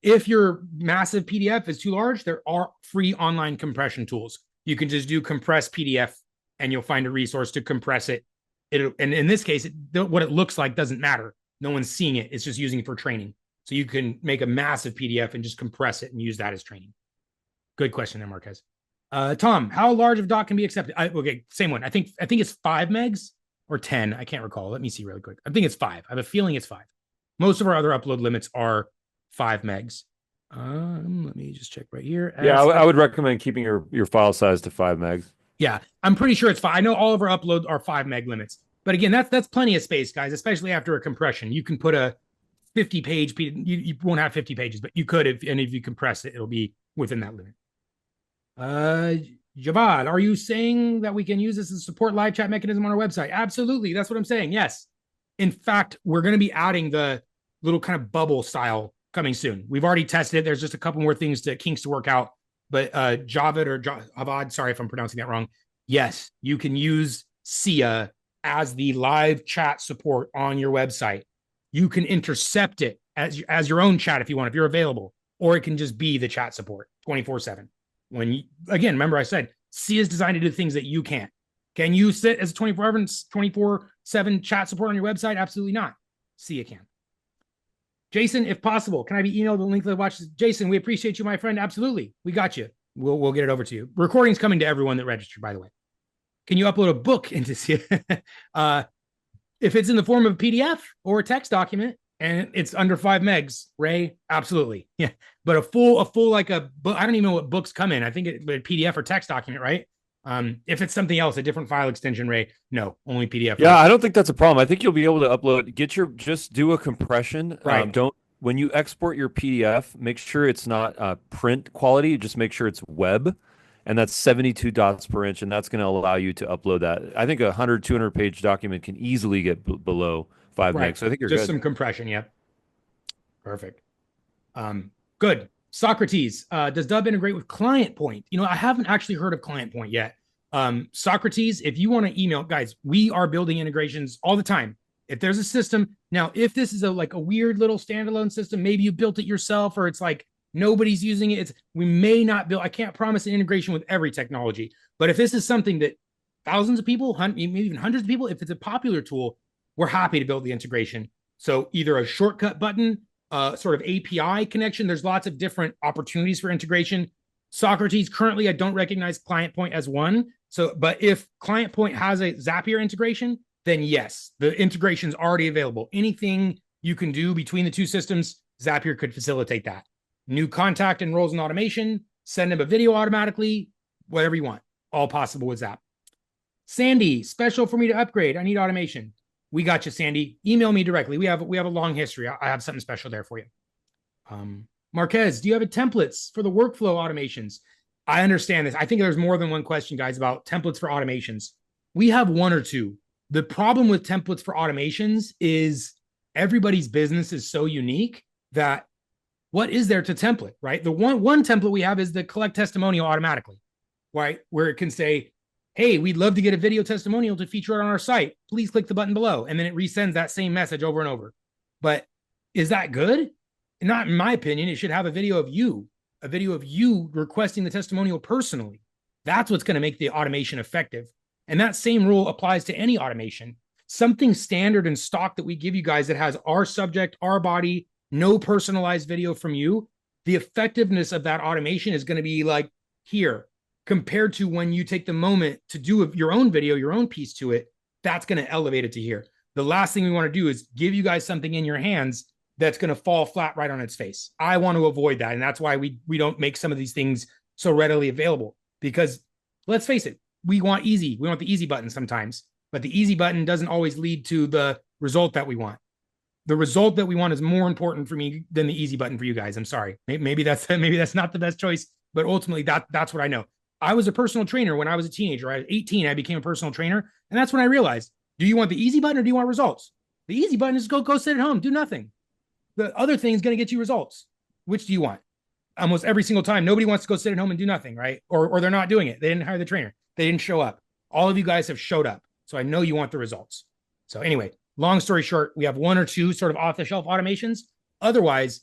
If your massive PDF is too large, there are free online compression tools. You can just do compress PDF and you'll find a resource to compress it. And in this case, what it looks like doesn't matter. No one's seeing it. It's just using it for training. So you can make a massive PDF and just compress it and use that as training. Good question there, Marquez. Tom, how large of doc can be accepted? Okay, same one. I think it's 5 megs or 10. I can't recall. Let me see really quick. I think it's 5. I have a feeling it's 5. Most of our other upload limits are 5 megs. Let me just check right here. Yeah, I would recommend keeping your file size to 5 megs. Yeah, I'm pretty sure it's 5. I know all of our uploads are 5 meg limits. But again, that's plenty of space, guys, especially after a compression. You can put a 50-page, you won't have 50 pages, but you could, if you compress it, it'll be within that limit. Javad, are you saying that we can use this as a support live chat mechanism on our website? Absolutely. That's what I'm saying. Yes. In fact, we're going to be adding the little kind of bubble style coming soon. We've already tested it. There's just a couple more kinks to work out. But Javad, sorry if I'm pronouncing that wrong. Yes, you can use SIA as the live chat support on your website. You can intercept it as your own chat if you want, if you're available, or it can just be the chat support 24/7. Again, remember I said SIA is designed to do things that you can't. Can you sit as a 24/7 chat support on your website? Absolutely not. SIA can. Jason, if possible, can I be emailed the link to the watch? Jason, we appreciate you, my friend. Absolutely. We got you. We'll get it over to you. Recording's coming to everyone that registered, by the way. Can you upload a book into SIA? If it's in the form of a PDF or a text document and it's under 5 megs, Ray, absolutely. Yeah. But a full like a book, I don't even know what books come in. I think it's a PDF or text document, right? If it's something else, a different file extension, Ray, no, only PDF. Yeah, I don't think that's a problem. I think you'll be able to upload, just do a compression. Right. When you export your PDF, make sure it's not print quality, just make sure it's web. And that's 72 dots per inch, and that's going to allow you to upload that. I think a 100, 200 page document can easily get below 5 megs. So I think you're just good. Some compression. Yeah. Perfect. Good. Socrates, does Dubb integrate with Client Point? I haven't actually heard of Client Point yet. Socrates, if you want to email, guys, we are building integrations all the time. If there's a system, now, if this is a weird little standalone system, maybe you built it yourself, or it's like nobody's using it. We may not build, I can't promise an integration with every technology, but if this is something that thousands of people, maybe even hundreds of people, if it's a popular tool, we're happy to build the integration. So either a shortcut button, sort of API connection. There's lots of different opportunities for integration. Socrates, currently, I don't recognize Client Point as one. But if Client Point has a Zapier integration, then yes, the integration is already available. Anything you can do between the two systems, Zapier could facilitate that. New contact enrolls in automation, send them a video automatically, whatever you want, all possible with Zap. Sandy, special for me to upgrade. I need automation. We got you, Sandy. Email me directly. We have a long history. I have something special there for you. Marquez, do you have a templates for the workflow automations? I understand this. I think there's more than one question, guys, about templates for automations. We have one or two. The problem with templates for automations is everybody's business is so unique that what is there to template, right? The one template we have is the collect testimonial automatically, right? Where it can say, hey, we'd love to get a video testimonial to feature it on our site. Please click the button below. And then it resends that same message over and over. But is that good? Not in my opinion. It should have a video of you requesting the testimonial personally. That's what's going to make the automation effective. And that same rule applies to any automation. Something standard and stock that we give you guys that has our subject, our body, no personalized video from you, the effectiveness of that automation is going to be like, here, compared to when you take the moment to do your own video, your own piece to it, that's going to elevate it to here. The last thing we want to do is give you guys something in your hands that's going to fall flat right on its face. I want to avoid that. And that's why we don't make some of these things so readily available, because let's face it, we want easy. We want the easy button sometimes, but the easy button doesn't always lead to the result that we want. The result that we want is more important for me than the easy button for you guys. I'm sorry. Maybe that's not the best choice, but ultimately that's what I know. I was a personal trainer when I was a teenager. I was 18. I became a personal trainer. And that's when I realized, do you want the easy button or do you want results? The easy button is go sit at home, do nothing. The other thing is going to get you results. Which do you want? Almost every single time, nobody wants to go sit at home and do nothing, right? Or they're not doing it. They didn't hire the trainer. They didn't show up. All of you guys have showed up. So I know you want the results. So anyway, long story short, we have one or two sort of off-the-shelf automations. Otherwise,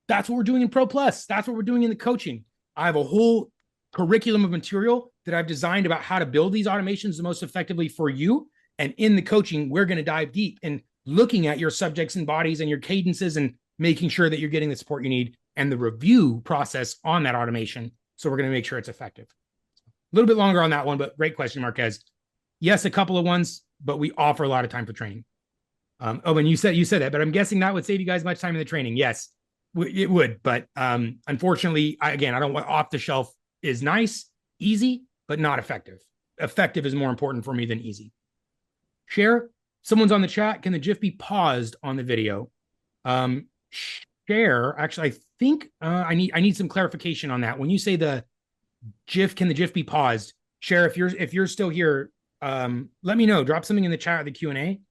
that's what we're doing in Pro Plus. That's what we're doing in the coaching. I have a whole curriculum of material that I've designed about how to build these automations the most effectively for you. And in the coaching, we're going to dive deep in looking at your subjects and bodies and your cadences and making sure that you're getting the support you need and the review process on that automation. So we're going to make sure it's effective. A little bit longer on that one, but great question, Marquez. Yes, a couple of ones, but we offer a lot of time for training. And you said that, but I'm guessing that would save you guys much time in the training. Yes, it would. But unfortunately, I don't want off the shelf is nice, easy, but not effective. Effective is more important for me than easy. Share. Someone's on the chat. Can the GIF be paused on the video? Share. Actually, I think I need some clarification on that. When you say the GIF, can the GIF be paused? Share, if you're still here, let me know. Drop something in the chat or the Q&A.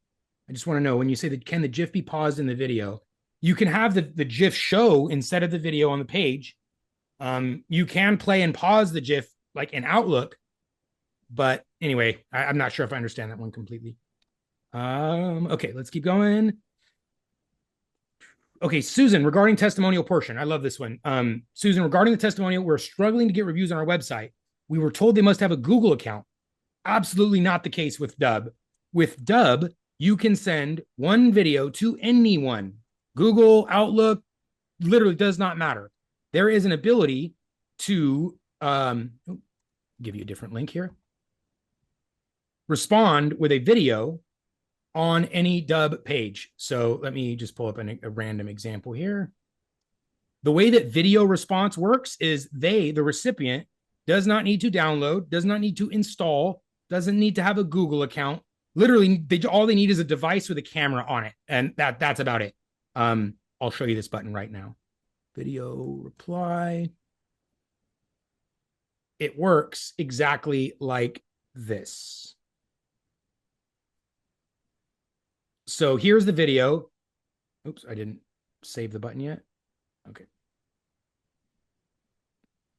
I just want to know when you say that, can the GIF be paused in the video? You can have the GIF show instead of the video on the page. You can play and pause the GIF like in Outlook, but anyway, I'm not sure if I understand that one completely. Okay, let's keep going. Okay, Susan, regarding testimonial portion. I love this one. Susan, regarding the testimonial, we're struggling to get reviews on our website. We were told they must have a Google account. Absolutely not the case with Dubb. With Dubb, you can send one video to anyone. Google, Outlook, literally does not matter. There is an ability to give you a different link here. Respond with a video on any Dubb page. So let me just pull up a random example here. The way that video response works is the recipient, does not need to download, does not need to install, doesn't need to have a Google account. Literally, all they need is a device with a camera on it. And that's about it. I'll show you this button right now. Video reply. It works exactly like this. So here's the video. Oops, I didn't save the button yet. Okay.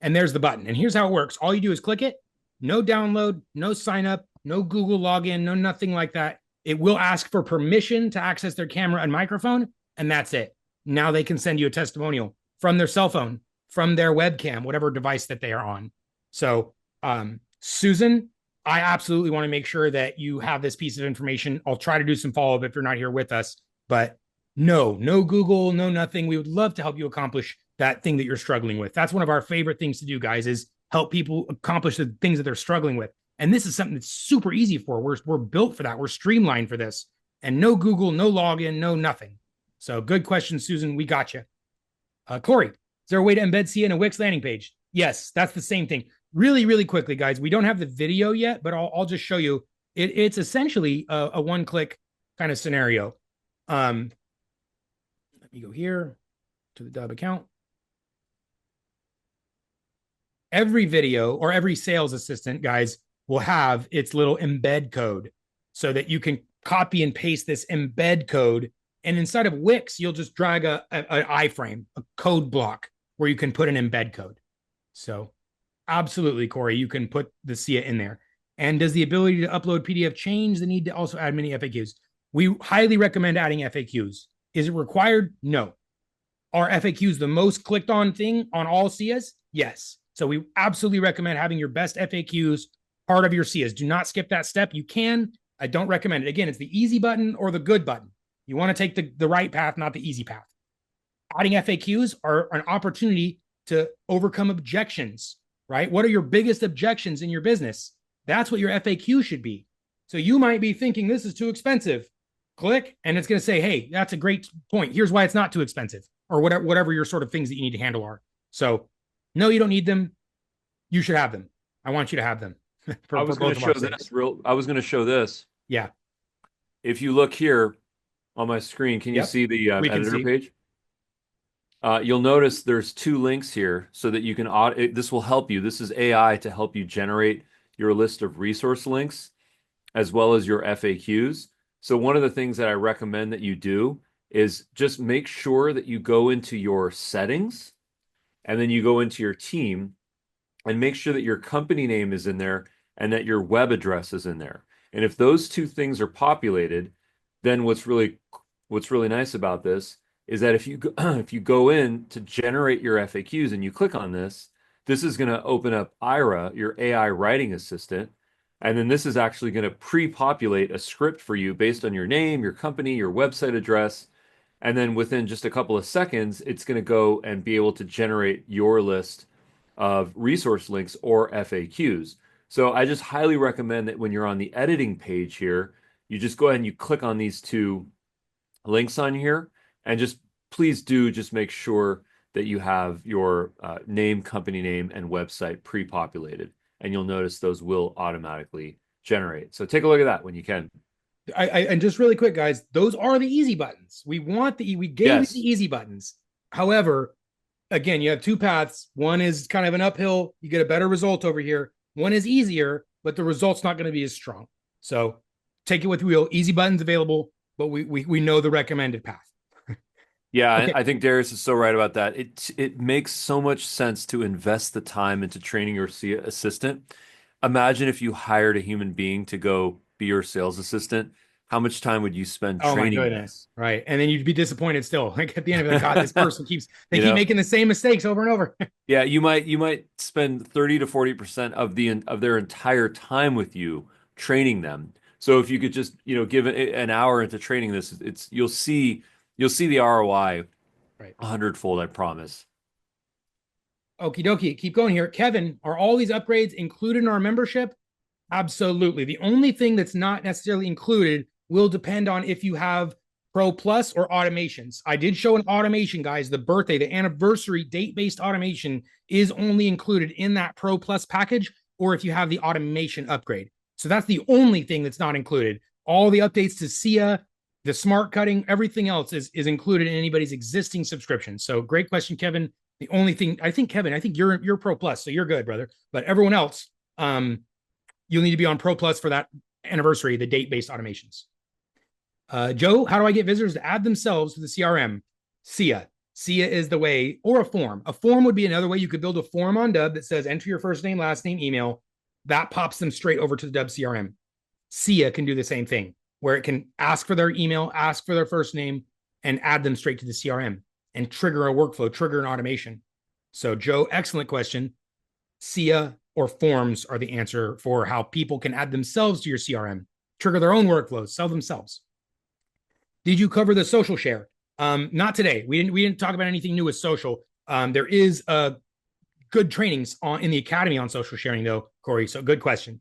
And there's the button. And here's how it works. All you do is click it. No download, no sign up, no Google login, no nothing like that. It will ask for permission to access their camera and microphone, and that's it. Now they can send you a testimonial from their cell phone, from their webcam, whatever device that they are on. So, Susan, I absolutely want to make sure that you have this piece of information. I'll try to do some follow-up if you're not here with us, but no Google, no nothing. We would love to help you accomplish that thing that you're struggling with. That's one of our favorite things to do, guys, is help people accomplish the things that they're struggling with. And this is something that's super easy for. We're built for that. We're streamlined for this. And no Google, no login, no nothing. So good question, Susan. We got you. Corey, is there a way to embed CA in a Wix landing page? Yes, that's the same thing. Really, really quickly, guys. We don't have the video yet, but I'll just show you. It's essentially a one-click kind of scenario. Let me go here to the Dubb account. Every video or every sales assistant, guys, will have its little embed code so that you can copy and paste this embed code. And inside of Wix, you'll just drag an iframe, a code block where you can put an embed code. So absolutely, Corey, you can put the SIA in there. And does the ability to upload PDF change the need to also add many FAQs? We highly recommend adding FAQs. Is it required? No. Are FAQs the most clicked on thing on all SIAs? Yes. So we absolutely recommend having your best FAQs part of your SIAs. Do not skip that step. You can. I don't recommend it. Again, it's the easy button or the good button. You want to take the right path, not the easy path. Adding FAQs are an opportunity to overcome objections right? What are your biggest objections in your business? That's what your FAQ should be. So you might be thinking this is too expensive. Click, and it's going to say, hey, that's a great point. Here's why it's not too expensive, or whatever your sort of things that you need to handle are. So no, you don't need them. You should have them. I want you to have them. I was going to show this I was going to show this. Yeah. If you look here on my screen, can you see the editor page? You'll notice there's 2 links here so that you can this will help you. This is AI to help you generate your list of resource links as well as your FAQs. So one of the things that I recommend that you do is just make sure that you go into your settings and then you go into your team and make sure that your company name is in there and that your web address is in there. And if those 2 things are populated, then what's really nice about this is that if you go in to generate your FAQs and you click on this, this is going to open up Ira, your AI writing assistant. And then this is actually going to pre-populate a script for you based on your name, your company, your website address. And then within just a couple of seconds, it's going to go and be able to generate your list of resource links or FAQs. So I just highly recommend that when you're on the editing page here, you just go ahead and you click on these 2 links on here, and please just make sure that you have your name, company name, and website pre-populated. And you'll notice those will automatically generate. So take a look at that when you can. And just really quick, guys, those are the easy buttons. We gave you the easy buttons. However, again, you have 2 paths. One is kind of an uphill. You get a better result over here. One is easier, but the result's not going to be as strong. So take it with wheel. Easy buttons available, but we know the recommended path. Yeah, okay. I think Darius is so right about that. It makes so much sense to invest the time into training your assistant. Imagine if you hired a human being to go be your sales assistant. How much time would you spend training? Oh my goodness. Right. And then you'd be disappointed still. Like at the end of it, God, this person keep making the same mistakes over and over. Yeah, you might spend 30 to 40% of their entire time with you training them. So if you could just, give it an hour into training this, you'll see the ROI 100-fold, I promise. Okie dokie. Keep going here. Kevin, are all these upgrades included in our membership? Absolutely. The only thing that's not necessarily included will depend on if you have Pro Plus or automations. I did show an automation, guys. The anniversary date-based automation is only included in that Pro Plus package, or if you have the automation upgrade. So that's the only thing that's not included. All the updates to SIA, the smart cutting, everything else is included in anybody's existing subscription. So great question, Kevin. The only thing, Kevin, I think you're Pro Plus, so you're good, brother. But everyone else, you'll need to be on Pro Plus for that anniversary, the date-based automations. Joe, how do I get visitors to add themselves to the CRM? SIA. SIA is the way, or a form. A form would be another way. You could build a form on Dubb that says enter your first name, last name, email. That pops them straight over to the Dubb CRM. SIA can do the same thing, where it can ask for their email, ask for their first name, and add them straight to the CRM and trigger a workflow, trigger an automation. So Joe, excellent question. SIA or forms are the answer for how people can add themselves to your CRM, trigger their own workflows, sell themselves. Did you cover the social share? Not today. We didn't talk about anything new with social. There is good trainings in the academy on social sharing though, Corey. So good question.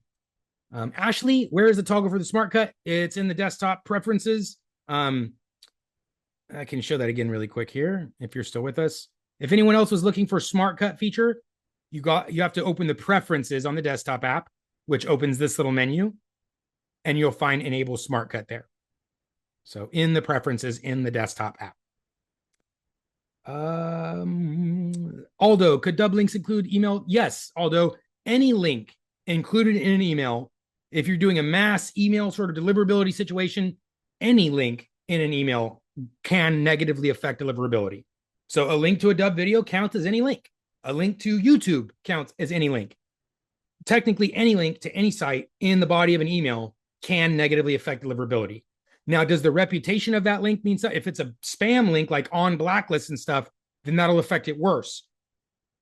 Ashley, where is the toggle for the smart cut? It's in the desktop preferences. I can show that again really quick here if you're still with us. If anyone else was looking for smart cut feature, you have to open the preferences on the desktop app, which opens this little menu, and you'll find enable smart cut there. So in the preferences in the desktop app. Aldo, could Dubb links include email? Yes, Aldo, any link included in an email, if you're doing a mass email sort of deliverability situation, any link in an email can negatively affect deliverability. So a link to a Dubb video counts as any link. A link to YouTube counts as any link. Technically, any link to any site in the body of an email can negatively affect deliverability. Now, does the reputation of that link mean so? If it's a spam link like on blacklist and stuff, then that'll affect it worse.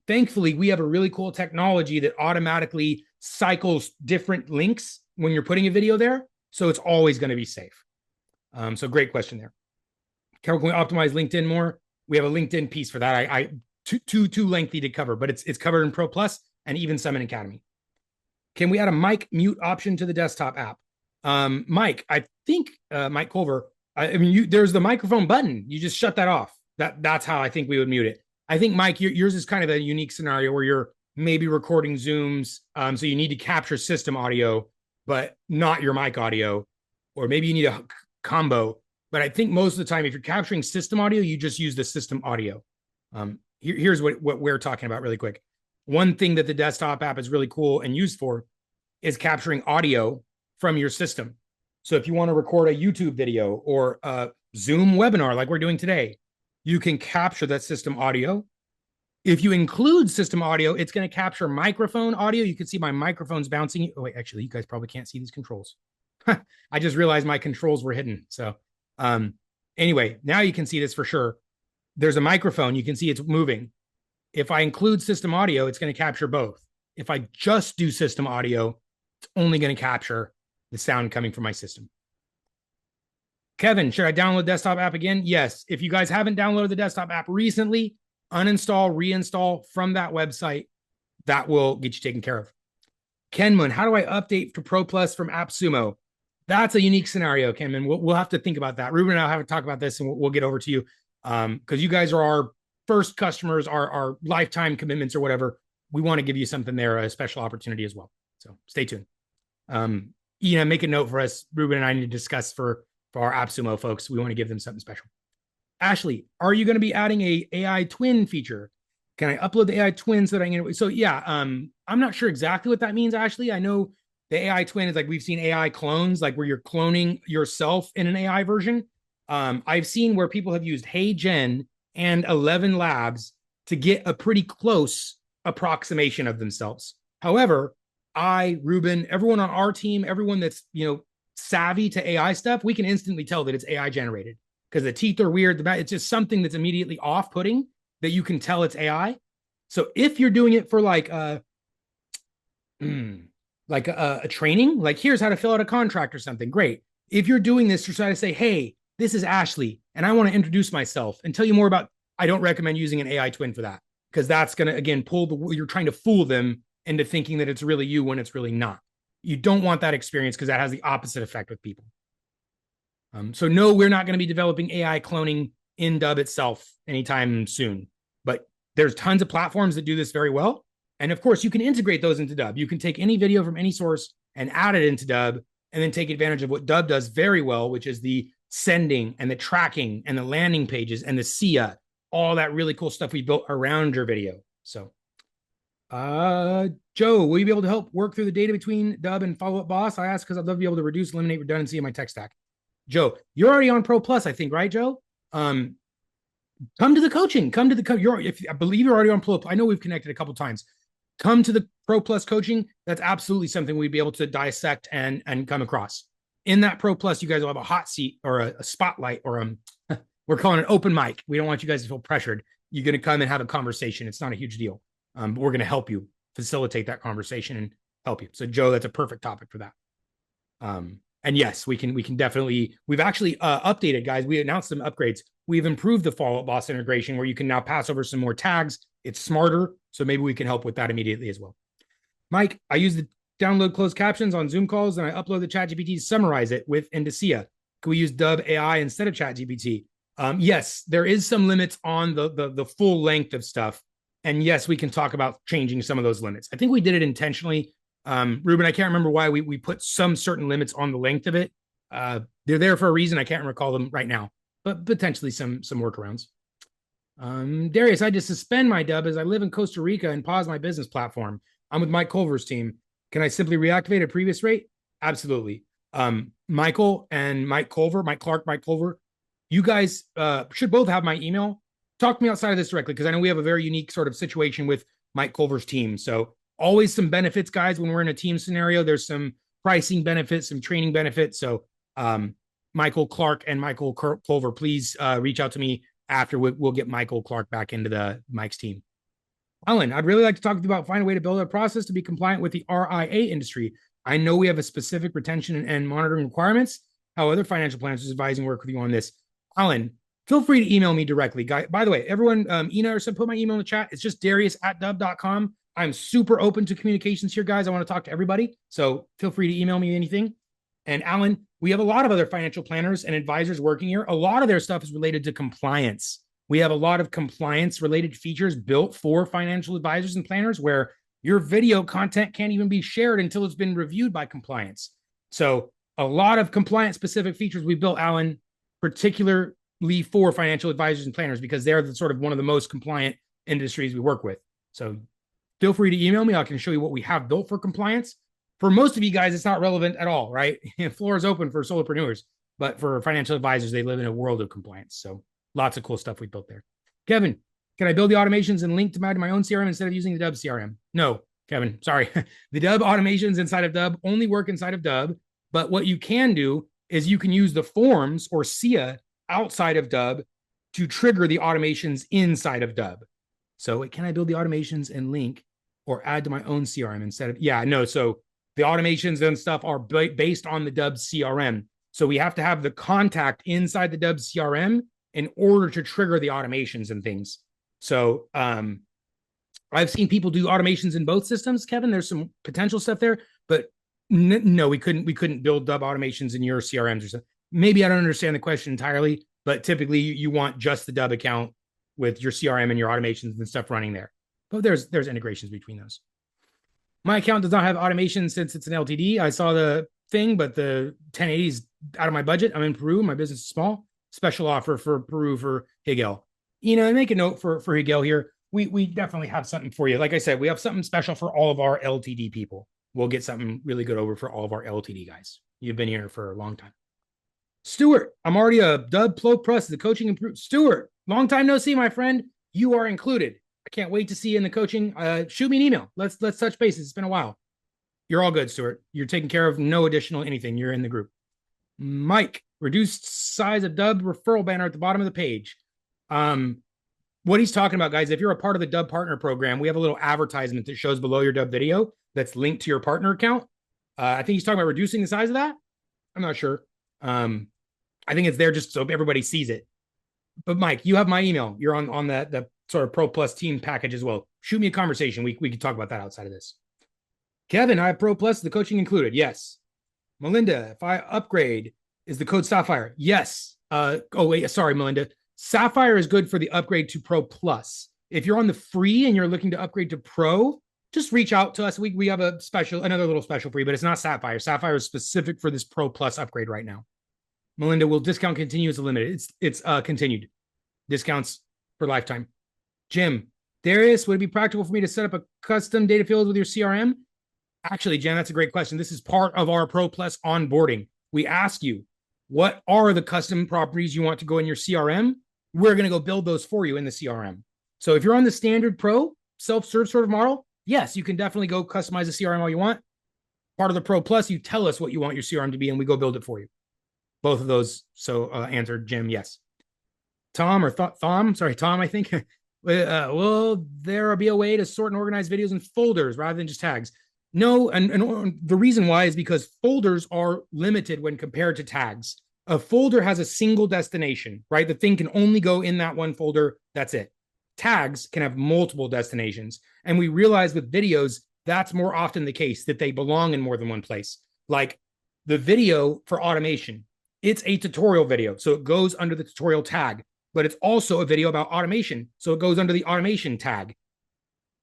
Thankfully, we have a really cool technology that automatically cycles different links when you're putting a video there. So it's always going to be safe. So great question there. Carol, can we optimize LinkedIn more? We have a LinkedIn piece for that. Too lengthy to cover, but it's covered in Pro Plus and even some in Academy. Can we add a mic mute option to the desktop app? Mike, I think Mike Culver, I mean, there's the microphone button. You just shut that off. That's how I think we would mute it. I think, Mike, yours is kind of a unique scenario where you're maybe recording Zooms. So you need to capture system audio, but not your mic audio, or maybe you need a combo. But I think most of the time, if you're capturing system audio, you just use the system audio. Here's what we're talking about really quick. One thing that the desktop app is really cool and used for is capturing audio from your system. So if you want to record a YouTube video or a Zoom webinar like we're doing today, you can capture that system audio. If you include system audio, it's going to capture microphone audio. You can see my microphone's bouncing. Oh, wait, actually, you guys probably can't see these controls. I just realized my controls were hidden. So anyway, now you can see this for sure. There's a microphone. You can see it's moving. If I include system audio, it's going to capture both. If I just do system audio, it's only going to capture the sound coming from my system. Kevin, should I download the desktop app again? Yes. If you guys haven't downloaded the desktop app recently, uninstall, reinstall from that website. That will get you taken care of. Kenman, how do I update to Pro Plus from AppSumo? That's a unique scenario, Kenman. We'll have to think about that. Ruben and I have to talk about this, and we'll get over to you because you guys are our first customers, our lifetime commitments or whatever. We want to give you something there, a special opportunity as well. So stay tuned. Make a note for us. Ruben and I need to discuss for our AppSumo folks. We want to give them something special. Ashley, are you going to be adding a AI twin feature? Can I upload the AI twin so that I can? So yeah, I'm not sure exactly what that means, Ashley. I know the AI twin is like we've seen AI clones, like where you're cloning yourself in an AI version. I've seen where people have used HeyGen and 11 Labs to get a pretty close approximation of themselves. However, Ruben, everyone on our team, everyone that's savvy to AI stuff, we can instantly tell that it's AI generated because the teeth are weird. It's just something that's immediately off-putting that you can tell it's AI. So if you're doing it for like a training, like here's how to fill out a contract or something, great. If you're doing this to try to say, hey, this is Ashley, and I want to introduce myself and tell you more about, I don't recommend using an AI twin for that because that's going to, again, you're trying to fool them into thinking that it's really you when it's really not. You don't want that experience because that has the opposite effect with people. So no, we're not going to be developing AI cloning in Dubb itself anytime soon, but there's tons of platforms that do this very well. And of course, you can integrate those into Dubb. You can take any video from any source and add it into Dubb and then take advantage of what Dubb does very well, which is the sending and the tracking and the landing pages and the SIA, all that really cool stuff we built around your video. So Joe, will you be able to help work through the data between Dubb and Follow Up Boss? I asked because I'd love to be able to eliminate redundancy in my tech stack. Joe, you're already on Pro Plus, I think, right, Joe? Come to the coaching. I believe you're already on Pro. I know we've connected a couple times. Come to the Pro Plus coaching. That's absolutely something we'd be able to dissect and come across. In that Pro Plus, you guys will have a hot seat or a spotlight or we're calling it open mic. We don't want you guys to feel pressured. You're going to come and have a conversation. It's not a huge deal. But we're going to help you facilitate that conversation and help you. So Joe, that's a perfect topic for that. And yes, we can definitely, we've actually updated, guys. We announced some upgrades. We've improved the Follow Up Boss integration where you can now pass over some more tags. It's smarter. So maybe we can help with that immediately as well. Mike, I use the download closed captions on Zoom calls and I upload the ChatGPT to summarize it with Indicia. Can we use Dubb AI instead of ChatGPT? Yes, there is some limits on the full length of stuff. And yes, we can talk about changing some of those limits. I think we did it intentionally. Ruben, I can't remember why we put some certain limits on the length of it. They're there for a reason. I can't recall them right now, but potentially some workarounds. Darius, I had to suspend my Dubb as I live in Costa Rica and pause my business platform. I'm with Mike Culver's team. Can I simply reactivate a previous rate? Absolutely. Michael and Mike Culver, Mike Clark, Mike Culver, you guys should both have my email. Talk to me outside of this directly because I know we have a very unique sort of situation with Mike Culver's team. So always some benefits, guys, when we're in a team scenario. There's some pricing benefits, some training benefits. So Michael Clark and Michael Culver, please reach out to me after we'll get Michael Clark back into Mike's team. Alan, I'd really like to talk to you about find a way to build a process to be compliant with the RIA industry. I know we have a specific retention and monitoring requirements. How other financial planners is advising work with you on this. Alan, feel free to email me directly. Guy, by the way, everyone, Ina or some put my email in the chat. It's just Darius@dubb.com. I'm super open to communications here, guys. I want to talk to everybody. So feel free to email me anything. And Alan, we have a lot of other financial planners and advisors working here. A lot of their stuff is related to compliance. We have a lot of compliance related features built for financial advisors and planners where your video content can't even be shared until it's been reviewed by compliance. So a lot of compliance specific features we built, Alan, particularly for financial advisors and planners, because they're the sort of one of the most compliant industries we work with. So feel free to email me. I can show you what we have built for compliance. For most of you guys, it's not relevant at all, right? Floor is open for solopreneurs, but for financial advisors, they live in a world of compliance. So lots of cool stuff we built there. Kevin, can I build the automations and link to my own CRM instead of using the Dubb CRM? No, Kevin, sorry. The Dubb automations inside of Dubb only work inside of Dubb, but what you can do is you can use the forms or SIA outside of Dubb to trigger the automations inside of Dubb. So can I build the automations and link or add to my own CRM instead of, yeah, no. So the automations and stuff are based on the Dubb CRM. So we have to have the contact inside the Dubb CRM in order to trigger the automations and things. So I've seen people do automations in both systems, Kevin. There's some potential stuff there, but no, we couldn't build Dubb automations in your CRMs or something. Maybe I don't understand the question entirely, but typically you want just the Dubb account with your CRM and your automations and stuff running there. But there's integrations between those. My account does not have automation since it's an LTD. I saw the thing, but the 1080 is out of my budget. I'm in Peru. My business is small. Special offer for Peru for Higel. Make a note for Higel here. We definitely have something for you. Like I said, we have something special for all of our LTD people. We'll get something really good over for all of our LTD guys. You've been here for a long time. Stuart, I'm already a Dubb Pro Plus, the coaching improved. Stuart, long time no see, my friend. You are included. I can't wait to see you in the coaching. Shoot me an email. Let's touch bases. It's been a while. You're all good, Stuart. You're taking care of no additional anything. You're in the group. Mike, reduced size of Dubb referral banner at the bottom of the page. What he's talking about, guys, if you're a part of the Dubb Partner Program, we have a little advertisement that shows below your Dubb video that's linked to your partner account. I think he's talking about reducing the size of that. I'm not sure. I think it's there just so everybody sees it. But Mike, you have my email. You're on the sort of Pro Plus team package as well. Shoot me a conversation. We can talk about that outside of this. Kevin, I have Pro Plus, the coaching included. Yes. Melinda, if I upgrade, is the code Sapphire? Yes. Sorry, Melinda. Sapphire is good for the upgrade to Pro Plus. If you're on the free and you're looking to upgrade to Pro, just reach out to us. We have another little special for you, but it's not Sapphire. Sapphire is specific for this Pro Plus upgrade right now. Melinda, will discount continue as limited? It's continued. Discounts for lifetime. Jim, Darius, would it be practical for me to set up a custom data field with your CRM? Actually, Jen, that's a great question. This is part of our Pro Plus onboarding. We ask you, what are the custom properties you want to go in your CRM? We're going to go build those for you in the CRM. So if you're on the standard Pro self-serve sort of model, yes, you can definitely go customize the CRM all you want. Part of the Pro Plus, you tell us what you want your CRM to be, and we go build it for you. Both of those. So answered, Jim, yes. Tom, I think. Will there be a way to sort and organize videos in folders rather than just tags? No, and the reason why is because folders are limited when compared to tags. A folder has a single destination, right? The thing can only go in that one folder. That's it. Tags can have multiple destinations. And we realize with videos, that's more often the case, that they belong in more than one place. Like the video for automation, it's a tutorial video. So it goes under the tutorial tag, but it's also a video about automation. So it goes under the automation tag.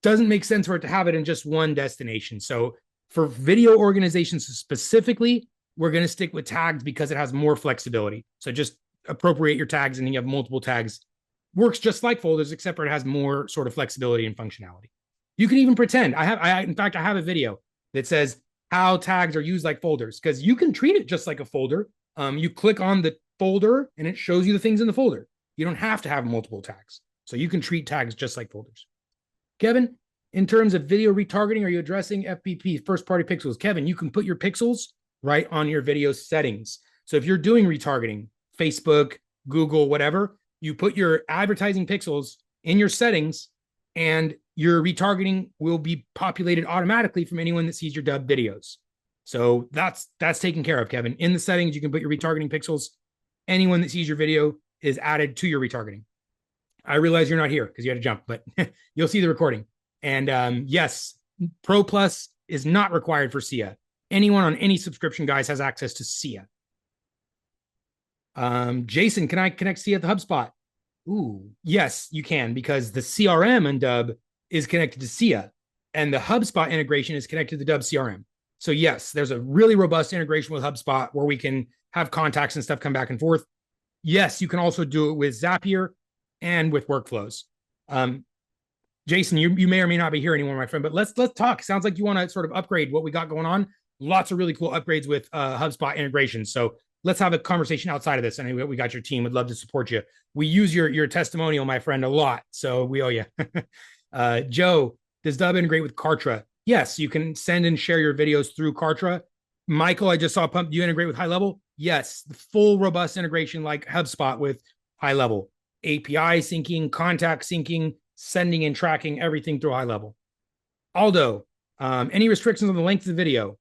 Doesn't make sense for it to have it in just one destination. So for video organizations specifically, we're going to stick with tags because it has more flexibility. So just appropriate your tags and then you have multiple tags. Works just like folders, except for it has more sort of flexibility and functionality. You can even pretend. In fact, I have a video that says how tags are used like folders, because you can treat it just like a folder. You click on the folder and it shows you the things in the folder. You don't have to have multiple tags. So you can treat tags just like folders. Kevin, in terms of video retargeting, are you addressing FPP, first-party pixels? Kevin, you can put your pixels right on your video settings. So if you're doing retargeting, Facebook, Google, whatever, you put your advertising pixels in your settings and your retargeting will be populated automatically from anyone that sees your Dubb videos. So that's taken care of, Kevin. In the settings, you can put your retargeting pixels. Anyone that sees your video is added to your retargeting. I realize you're not here because you had to jump, but you'll see the recording. And yes, Pro Plus is not required for SIA. Anyone on any subscription, guys, has access to SIA. Jason, can I connect SIA to HubSpot? Ooh, yes, you can, because the CRM in Dubb is connected to SIA, and the HubSpot integration is connected to the Dubb CRM. So yes, there's a really robust integration with HubSpot where we can have contacts and stuff come back and forth. Yes, you can also do it with Zapier and with workflows. Jason, you may or may not be here anymore, my friend, but let's talk. Sounds like you want to sort of upgrade what we got going on. Lots of really cool upgrades with HubSpot integration. So let's have a conversation outside of this. Anyway, we got your team. Would love to support you. We use your testimonial, my friend, a lot. So we owe you. Joe, does Dubb integrate with Kartra? Yes, you can send and share your videos through Kartra. Michael, I just saw pump. Do you integrate with High Level? Yes, the full robust integration like HubSpot with High Level. API syncing, contact syncing, sending and tracking, everything through High Level. Aldo, any restrictions on the length of the video?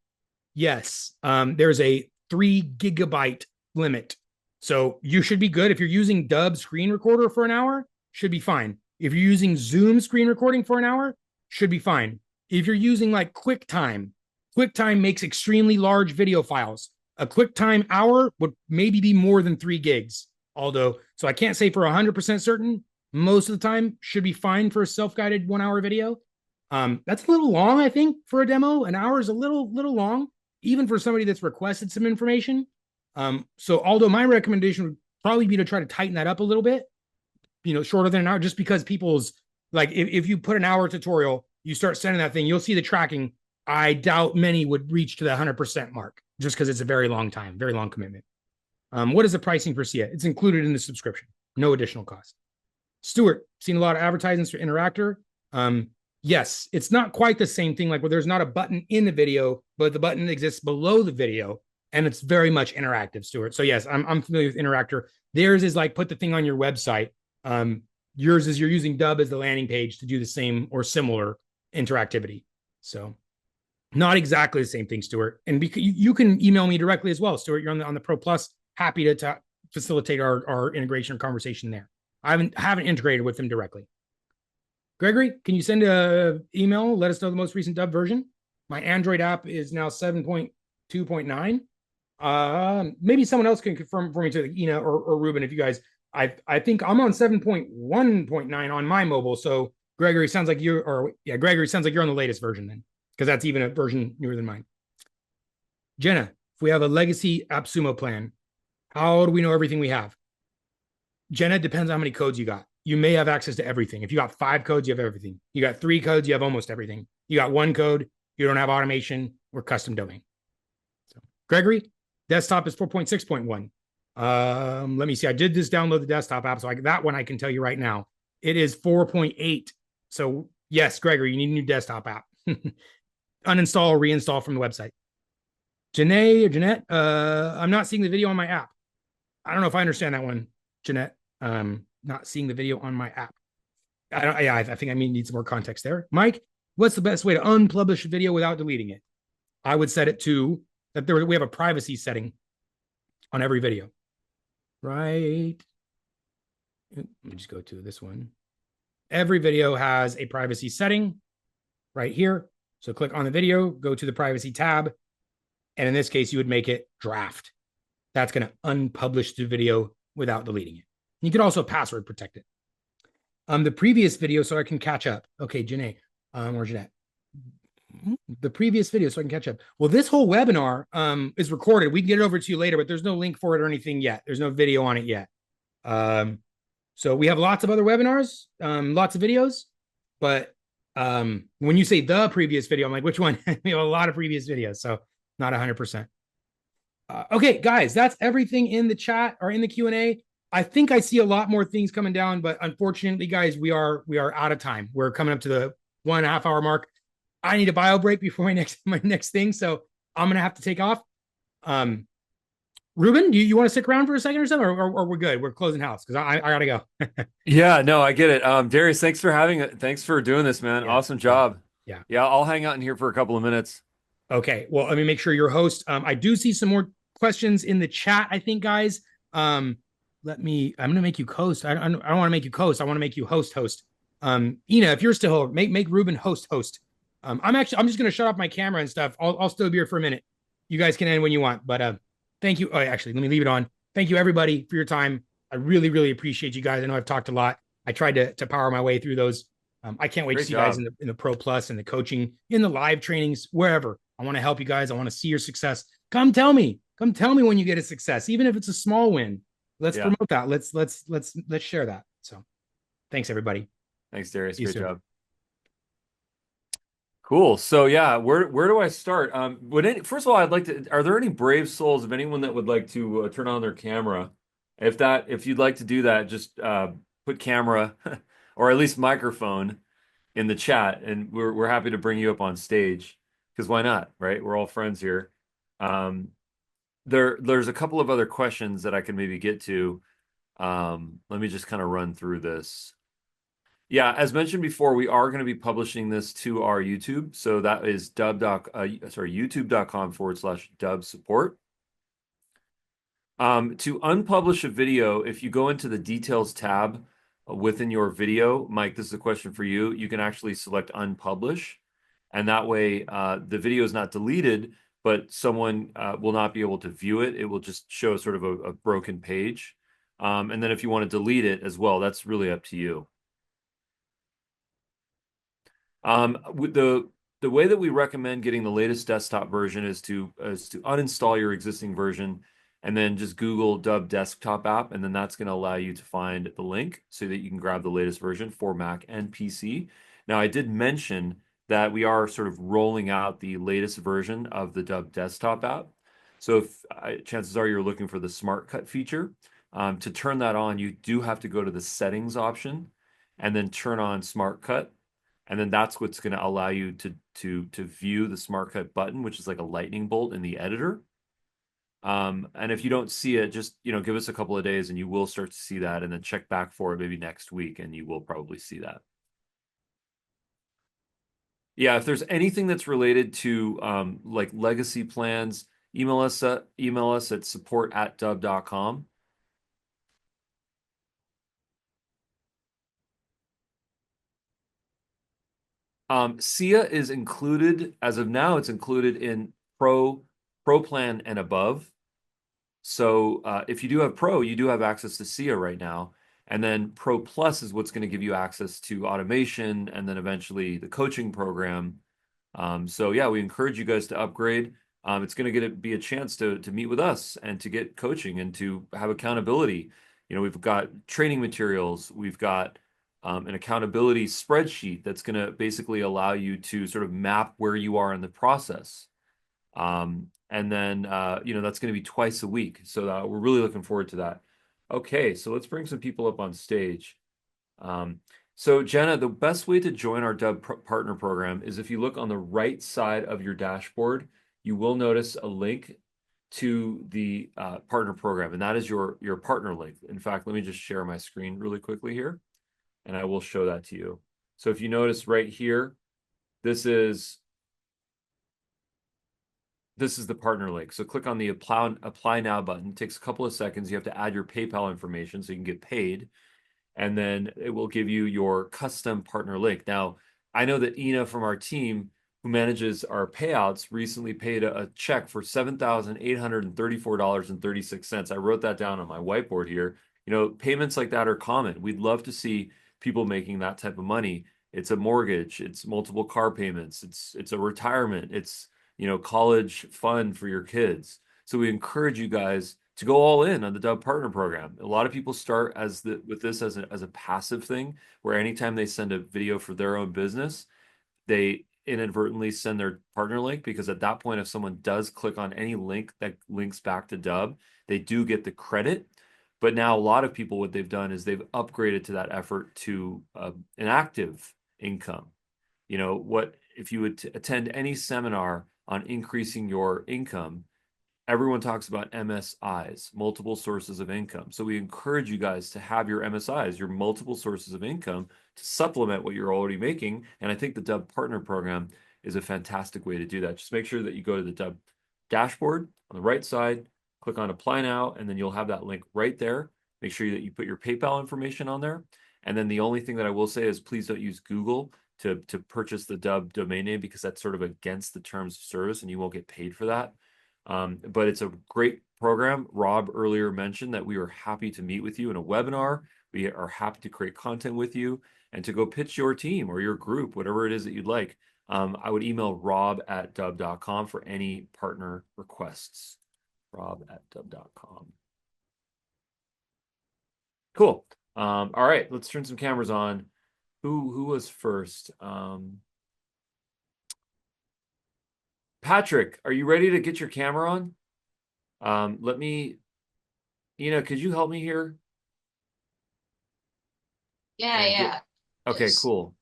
Yes, there's a 3 gigabyte limit. So you should be good. If you're using Dubb screen recorder for an hour, should be fine. If you're using Zoom screen recording for an hour, should be fine. If you're using like QuickTime makes extremely large video files. A QuickTime hour would maybe be more than 3 gigs. Although, so I can't say for 100% certain. Most of the time should be fine for a self-guided 1 hour video. That's a little long, I think, for a demo. An hour is a little long, even for somebody that's requested some information. So although my recommendation would probably be to try to tighten that up a little bit, shorter than an hour, just because people's, like, if you put an hour tutorial, you start sending that thing, you'll see the tracking. I doubt many would reach to the 100% mark just because it's a very long time, very long commitment. What is the pricing for SIA? It's included in the subscription, no additional cost. Stuart, seen a lot of advertisements for Interactor. Yes, it's not quite the same thing, like where there's not a button in the video, but the button exists below the video, and it's very much interactive, Stuart. So yes, I'm familiar with Interactor. Theirs is like put the thing on your website. Yours is you're using Dubb as the landing page to do the same or similar interactivity. So not exactly the same thing, Stuart. And because you can email me directly as well, Stuart. You're on the Pro Plus. Happy to facilitate our integration or conversation there. I haven't integrated with them directly. Gregory, can you send an email? Let us know the most recent Dubb version. My Android app is now 7.2.9. Maybe someone else can confirm for me to or Ruben, if you guys. I think I'm on 7.1.9 on my mobile. So Gregory, sounds like you're on the latest version then, because that's even a version newer than mine. Jenna, if we have a legacy AppSumo plan, how do we know everything we have? Jenna, depends on how many codes you got. You may have access to everything. If you got 5 codes, you have everything. You got 3 codes, you have almost everything. You got 1 code, you don't have automation or custom domain. So, Gregory, desktop is 4.6.1. Let me see. I did just download the desktop app, so that one I can tell you right now. It is 4.8. So yes, Gregory, you need a new desktop app. Uninstall or reinstall from the website. Jeanette, I'm not seeing the video on my app. I don't know if I understand that one, Jeanette. Not seeing the video on my app. I think I need some more context there. Mike, what's the best way to unpublish a video without deleting it? I would set it to that we have a privacy setting on every video. Right. Let me just go to this one. Every video has a privacy setting right here. So click on the video, go to the privacy tab. And in this case, you would make it draft. That's going to unpublish the video without deleting it. You can also password protect it. The previous video, so I can catch up. Okay, Jeanette, or Jeanette. The previous video, so I can catch up. Well, this whole webinar is recorded. We can get it over to you later, but there's no link for it or anything yet. There's no video on it yet. So we have lots of other webinars, lots of videos. But when you say the previous video, I'm like, which one? We have a lot of previous videos, so not 100%. Okay, guys, that's everything in the chat or in the Q&A. I think I see a lot more things coming down, but unfortunately, guys, we are out of time. We're coming up to the 1.5 hour mark. I need a bio break before my next thing, so I'm gonna have to take off. Ruben, do you want to stick around for a second or something, or we're good? We're closing house because I gotta go. Yeah, no, I get it. Darius, thanks for doing this, man. Yeah. Awesome job. Yeah. I'll hang out in here for a couple of minutes. Okay, well, let me make sure your host. I do see some more questions in the chat, I think, guys. I'm gonna make you host. I don't want to make you host. I want to make you host. Ina, if you're still make Ruben host. I'm just gonna shut off my camera and stuff. I'll still be here for a minute. You guys can end when you want, but thank you. Oh, actually, let me leave it on. Thank you everybody for your time. I really, really appreciate you guys. I know I've talked a lot. I tried to power my way through those. I can't wait to Great see you guys job. in the Pro Plus and the coaching, in the live trainings, wherever. I want to help you guys. I want to see your success. Come tell me. Come tell me when you get a success, even if it's a small win. Let's Yeah. promote that. Let's share that. So, thanks everybody. Thanks, Darius. See you Great soon. job. Cool. So yeah, where do I start? First of all, I'd like to. Are there any brave souls of anyone that would like to turn on their camera? If you'd like to do that, just put camera or at least microphone in the chat, and we're happy to bring you up on stage because why not, right? We're all friends here. Um, there's a couple of other questions that I can maybe get to. Let me just kind of run through this. Yeah, as mentioned before, we are going to be publishing this to our YouTube. So that is youtube.com/Dubb support. To unpublish a video, if you go into the details tab within your video, Mike, this is a question for you. You can actually select unpublish, and that way the video is not deleted, but someone will not be able to view it. It will just show sort of a broken page. And then if you want to delete it as well, that's really up to you. With the way that we recommend getting the latest desktop version is to uninstall your existing version and then just Google Dubb desktop app, and then that's going to allow you to find the link so that you can grab the latest version for Mac and PC. Now, I did mention that we are sort of rolling out the latest version of the Dubb desktop app. So if chances are you're looking for the Smart Cut feature, to turn that on, you do have to go to the settings option and then turn on Smart Cut. And then that's what's going to allow you to view the Smart Cut button, which is like a lightning bolt in the editor. And if you don't see it, just give us a couple of days and you will start to see that, and then check back for it maybe next week and you will probably see that. Yeah, if there's anything that's related to like legacy plans, email us at support@dubb.com. SIA is included as of now. It's included in Pro plan and above. So if you do have Pro, you do have access to SIA right now. And then Pro Plus is what's going to give you access to automation and then eventually the coaching program. So yeah, we encourage you guys to upgrade. It's going to be a chance to meet with us and to get coaching and to have accountability. We've got training materials. We've got an accountability spreadsheet that's going to basically allow you to sort of map where you are in the process. And then, that's going to be twice a week. So we're really looking forward to that. Okay, so let's bring some people up on stage. So Jenna, the best way to join our Dubb Partner Program is if you look on the right side of your dashboard, you will notice a link to the Partner Program, and that is your partner link. In fact, let me just share my screen really quickly here, and I will show that to you. So if you notice right here, this is the partner link. So click on the apply now button. It takes a couple of seconds. You have to add your PayPal information so you can get paid. And then it will give you your custom partner link. Now, I know that Ina from our team, who manages our payouts, recently paid a check for $7,834.36. I wrote that down on my whiteboard here. Payments like that are common. We'd love to see people making that type of money. It's a mortgage, it's multiple car payments, it's a retirement, it's college fund for your kids. So we encourage you guys to go all in on the Dubb Partner Program. A lot of people start with this as a passive thing, where anytime they send a video for their own business, they inadvertently send their partner link, because at that point, if someone does click on any link that links back to Dubb, they do get the credit. But now a lot of people, what they've done is they've upgraded to that effort to an active income. What if you would attend any seminar on increasing your income? Everyone talks about MSIs, multiple sources of income. So we encourage you guys to have your MSIs, your multiple sources of income, to supplement what you're already making. And I think the Dubb Partner Program is a fantastic way to do that. Just make sure that you go to the Dubb dashboard on the right side, click on Apply Now, and then you'll have that link right there. Make sure that you put your PayPal information on there. And then the only thing that I will say is please don't use Google to purchase the Dubb domain name, because that's sort of against the terms of service and you won't get paid for that. But it's a great program. Rob earlier mentioned that we were happy to meet with you in a webinar. We are happy to create content with you and to go pitch your team or your group, whatever it is that you'd like. I would email rob@dubb.com for any partner requests. rob@dubb.com. Cool. All right, let's turn some cameras on. Who was first? Patrick, are you ready to get your camera on? Let me, could you help me here? Yeah. Okay, Yes. cool.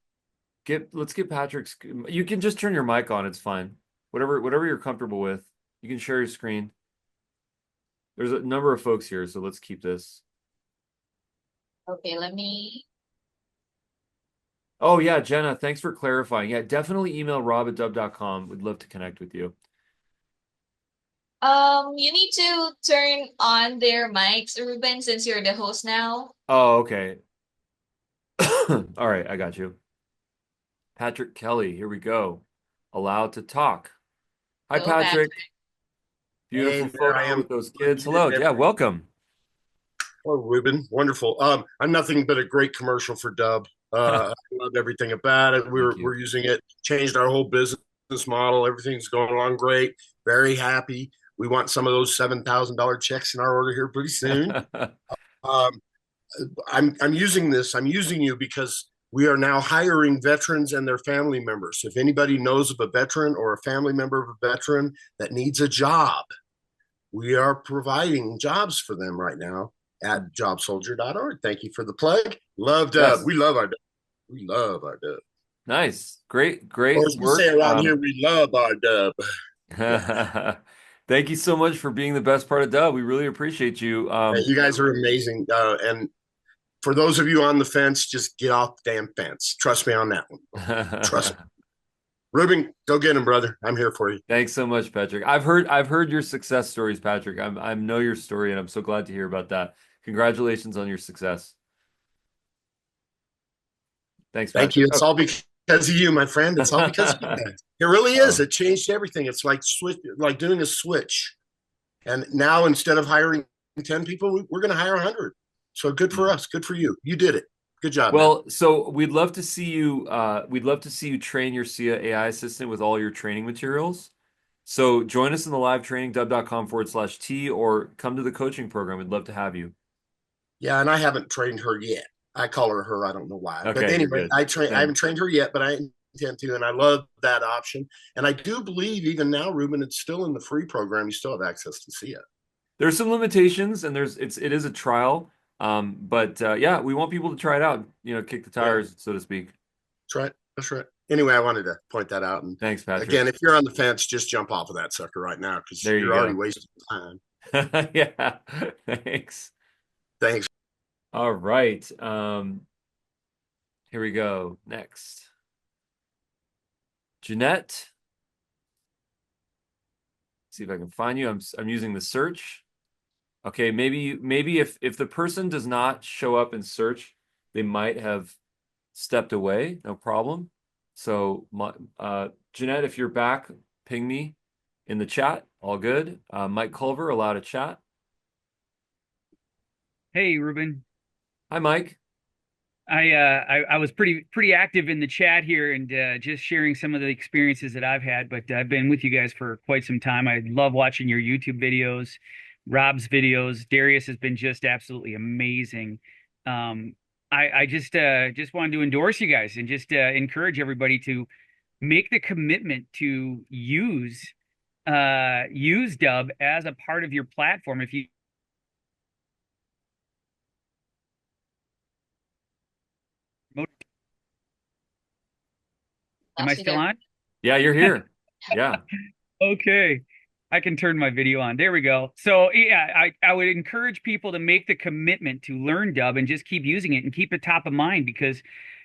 Let's get Patrick's. You can just turn your mic on. It's fine. Whatever you're comfortable with. You can share your screen. There's a number of folks here, so let's keep this. Okay, let me. Oh yeah, Jenna, thanks for clarifying. Yeah, definitely email rob@dubb.com. We'd love to connect with you. You need to turn on their mics, Ruben, since you're the host now. Oh, okay. All right, I got you. Patrick Kelly, here we go. Allowed to talk. Hi, Go, Patrick. Beautiful Hey, there I photo am. with those kids. Hello. Yeah, welcome. Oh, Ruben, wonderful. I'm nothing but a great commercial for Dubb. I love everything about it. We're using it, changed our whole business model. Everything's going along great. Very happy. We want some of those $7,000 checks in our order here pretty soon. um, I'm using this. I'm using you because we are now hiring veterans and their family members. If anybody knows of a veteran or a family member of a veteran that needs a job, we are providing jobs for them right now at jobsoldier.org. Thank you for the plug. Love Dubb. Yes. We love our Dubb. We love our Dubb. Nice. Great Or as we work. say around here, we love our Dubb. Thank you so much for being the best part of Dubb. We really appreciate you. Hey, you guys are amazing. And for those of you on the fence, just get off the damn fence. Trust me on that one. Trust me. Ruben, go get him, brother. I'm here for you. Thanks so much, Patrick. I've heard your success stories, Patrick. I know your story, and I'm so glad to hear about that. Congratulations on your success. Thanks, Patrick. Thank you. It's all because of you, my friend. It's all because of you guys. It really is. It changed everything. It's like doing a switch. And now instead of hiring 10 people, we're going to hire 100. So good for us. Good for you. You did it. Good job. Well, man. so we'd love to see you. We'd love to see you train your SIA AI assistant with all your training materials. So join us in the live training, dubb.com/T, or come to the coaching program. We'd love to have you. Yeah, and I haven't trained her yet. I call her her. I don't know why. Okay, but anyway, I haven't trained her yet, but I intend to, and I love that option. And I do believe even now, Ruben, it's still in the free program. You still have access to SIA. There's some limitations, and it is a trial. But yeah, we want people to try it out. Kick the tires, so to speak. That's right. That's right. Anyway, I wanted to point that out. And thanks, Patrick. Again, if you're on the fence, just jump off of that sucker right now because you're already wasting time. Yeah. Thanks. Thanks. All right. Here we go. Next. Jeanette. See if I can find you. I'm using the search. Okay, maybe if the person does not show up in search, they might have stepped away. No problem. So, Jeanette, if you're back, ping me in the chat. All good. Mike Culver, allowed to chat. Hey, Ruben. Hi, Mike. I was pretty active in the chat here and just sharing some of the experiences that I've had, but I've been with you guys for quite some time. I love watching your YouTube videos, Rob's videos. Darius has been just absolutely amazing. I just wanted to endorse you guys and just encourage everybody to make the commitment to use Dubb as a part of your platform. If you Am I still on? Yeah, you're here. Yeah. Okay. I can turn my video on. There we go. So yeah, I would encourage people to make the commitment to learn Dubb and just keep using it and keep it top of mind because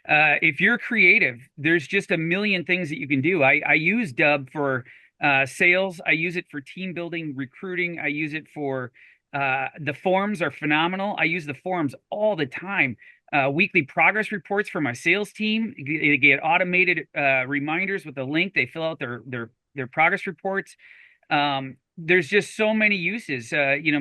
if you're creative, there's just a million things that you can do. I use Dubb for sales. I use it for team building, recruiting. I use it for The forums are phenomenal. I use the forums all the time. Weekly progress reports for my sales team. They get automated reminders with a link. They fill out their progress reports. There's just so many uses.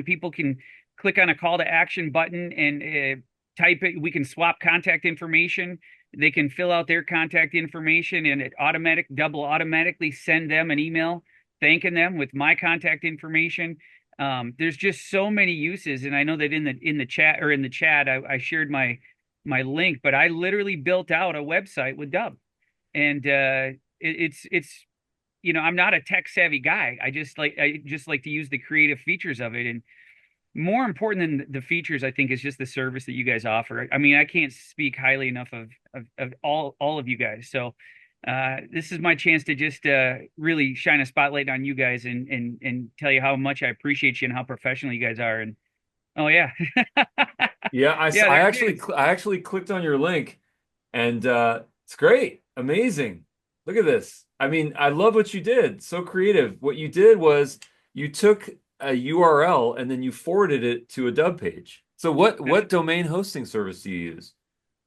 People can click on a call to action button and type it. We can swap contact information. They can fill out their contact information, and Dubb will automatically send them an email thanking them with my contact information. There's just so many uses, and I know that in the chat I shared my link, but I literally built out a website with Dubb, and it's I'm not a tech savvy guy. I just like to use the creative features of it, and more important than the features, I think, is just the service that you guys offer. I mean, I can't speak highly enough of all of you guys. So this is my chance to just really shine a spotlight on you guys and tell you how much I appreciate you and how professional you guys are. And oh yeah, Yeah, yeah, I there it is. actually clicked on your link, and it's great, amazing. Look at this. I mean, I love what you did. So creative. What you did was you took a URL and then you forwarded it to a Dubb page. So what domain hosting service do you use?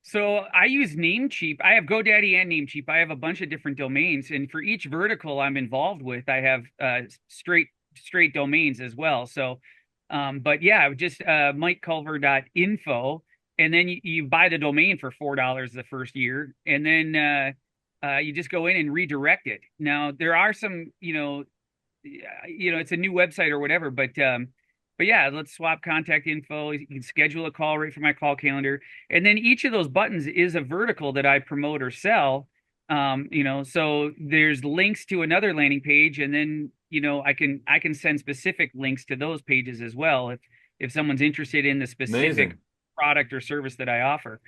So I use Namecheap. I have GoDaddy and Namecheap. I have a bunch of different domains, and for each vertical I'm involved with, I have straight domains as well. So, but yeah, just mikeculver.info, and then you buy the domain for $4 the first year, and then you just go in and redirect it. Now there are some, it's a new website or whatever, but yeah, let's swap contact info. You can schedule a call right from my call calendar. And then each of those buttons is a vertical that I promote or sell. So there's links to another landing page, and then, I can send specific links to those pages as well if someone's interested in the specific Amazing. product or service that I offer.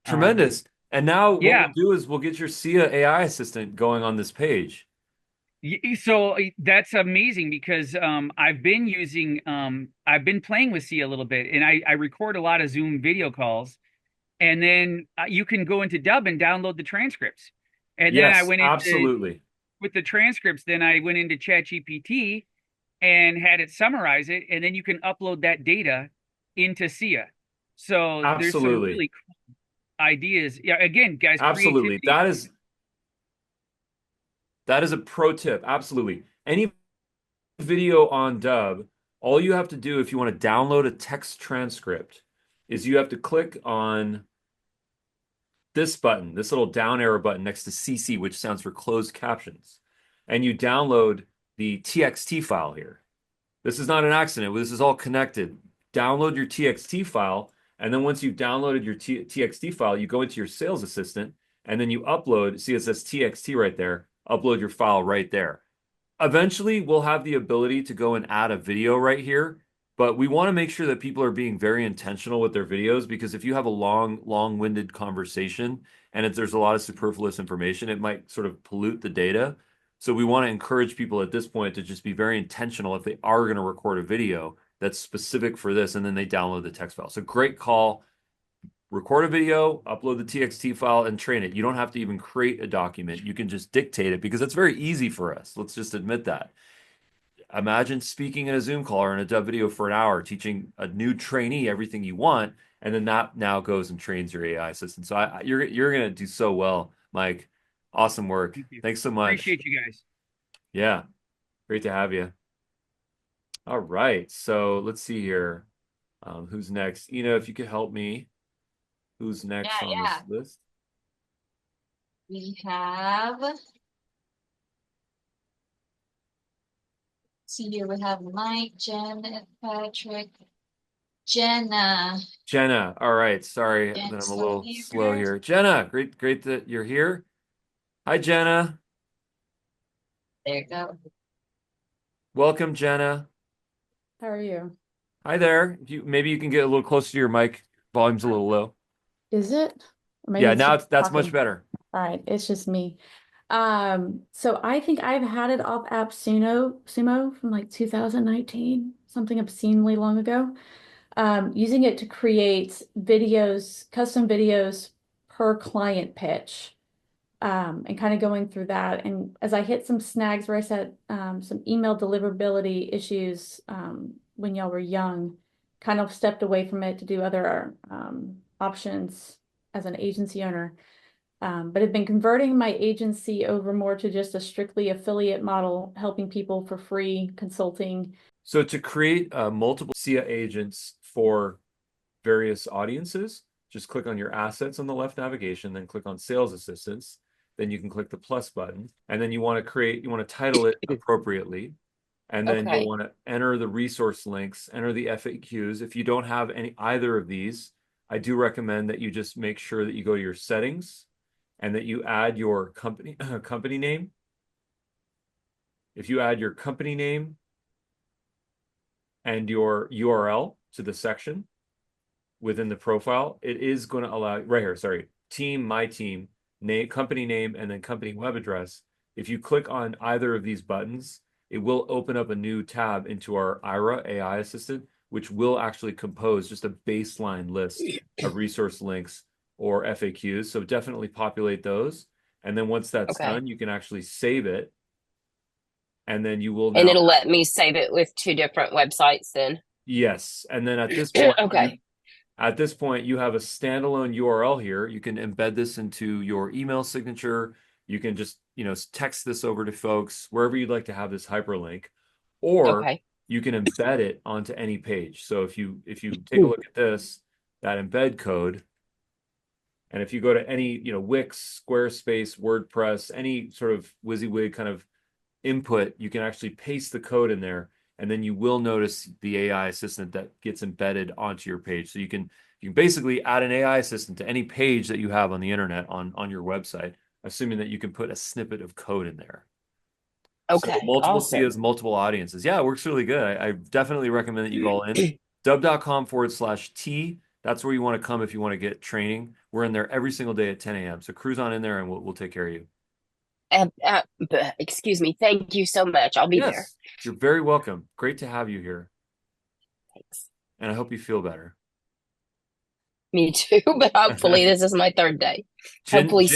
Tremendous. And now what Yeah. we'll do is we'll get your SIA AI assistant going on this page. So that's amazing because I've been playing with C a little bit, and I record a lot of Zoom video calls, and then you can go into Dubb and download the transcripts. And then I Yes, went absolutely. with the transcripts, then I went into ChatGPT and had it summarize it, and then you can upload that data into SIA. So there's some Absolutely. really cool ideas. Yeah, again, guys, Absolutely. creativity. That is a pro tip. Absolutely. Any video on Dubb, all you have to do if you want to download a text transcript is you have to click on this button, this little down arrow button next to CC, which stands for closed captions. And you download the TXT file here. This is not an accident. This is all connected. Download your TXT file. And then once you've downloaded your TXT file, you go into your sales assistant and then you upload. See, it says TXT right there. Upload your file right there. Eventually, we'll have the ability to go and add a video right here, but we want to make sure that people are being very intentional with their videos, because if you have a long-winded conversation and if there's a lot of superfluous information, it might sort of pollute the data. So we want to encourage people at this point to just be very intentional if they are going to record a video that's specific for this, and then they download the text file. So great call. Record a video, upload the TXT file, and train it. You don't have to even create a document. You can just dictate it because it's very easy for us. Let's just admit that. Imagine speaking in a Zoom call or in a Dubb video for an hour, teaching a new trainee everything you want, and then that now goes and trains your AI assistant. So you're going to do so well, Mike. Awesome work. Thank you. Thanks so much. Appreciate you guys. Yeah, great to have you. All right, so let's see here. Who's next? If you could help me. Who's next on this list? We have, see here, we have Mike, Jen, Patrick, Jenna. Jenna. All right. Sorry that I'm Jenna's a little here. slow here. Jenna, great that you're here. Hi, Jenna. There you go. Welcome, Jenna. How are you? Hi there. Maybe you can get a little closer to your mic. Volume's a little low. Is it? Or maybe Yeah, it's now just that's much talking. better. All right, it's just me. So I think I've had it off app Sumo from like 2019, something obscenely long ago. Using it to create videos, custom videos per client pitch, and kind of going through that. And as I hit some snags where I said some email deliverability issues when y'all were young, kind of stepped away from it to do other options as an agency owner. But I've been converting my agency over more to just a strictly affiliate model, helping people for free consulting. So to create multiple SIA agents for various audiences, just click on your assets on the left navigation, then click on sales assistants. Then you can click the plus button, and then you want to title it appropriately. And then you'll want to enter the resource links, enter the FAQs. If you don't have either of these, I do recommend that you just make sure that you go to your settings and that you add your company name. If you add your company name and your URL to the section within the profile, it is going to allow right here, sorry, team, my team, name, company name, and then company web address. If you click on either of these buttons, it will open up a new tab into our Ira AI assistant, which will actually compose just a baseline list of resource links or FAQs. So definitely populate those. And then once that's done, you can actually save it. And then you will and it'll let me save it with 2 different websites then. Yes. And then at this point, at this point, you have a standalone URL here. You can embed this into your email signature. You can just, text this over to folks wherever you'd like to have this hyperlink, or you can embed it onto any page. So if you take a look at this, that embed code, and if you go to any, Wix, Squarespace, WordPress, any sort of WYSIWYG kind of input, you can actually paste the code in there. And then you will notice the AI assistant that gets embedded onto your page. So you can basically add an AI assistant to any page that you have on the internet on your website, assuming that you can put a snippet of code in there. Okay. So multiple SIAs, multiple audiences. Yeah, it works really good. I definitely recommend that you go all in. Dubb.com/T. That's where you want to come if you want to get training. We're in there every single day at 10 a.m. So cruise on in there and we'll take care of you. Excuse me. Thank you so much. I'll be there. You're very welcome. Great to have you here. Thanks. And I hope you feel better. Me too, but hopefully this is my 3rd day. Hopefully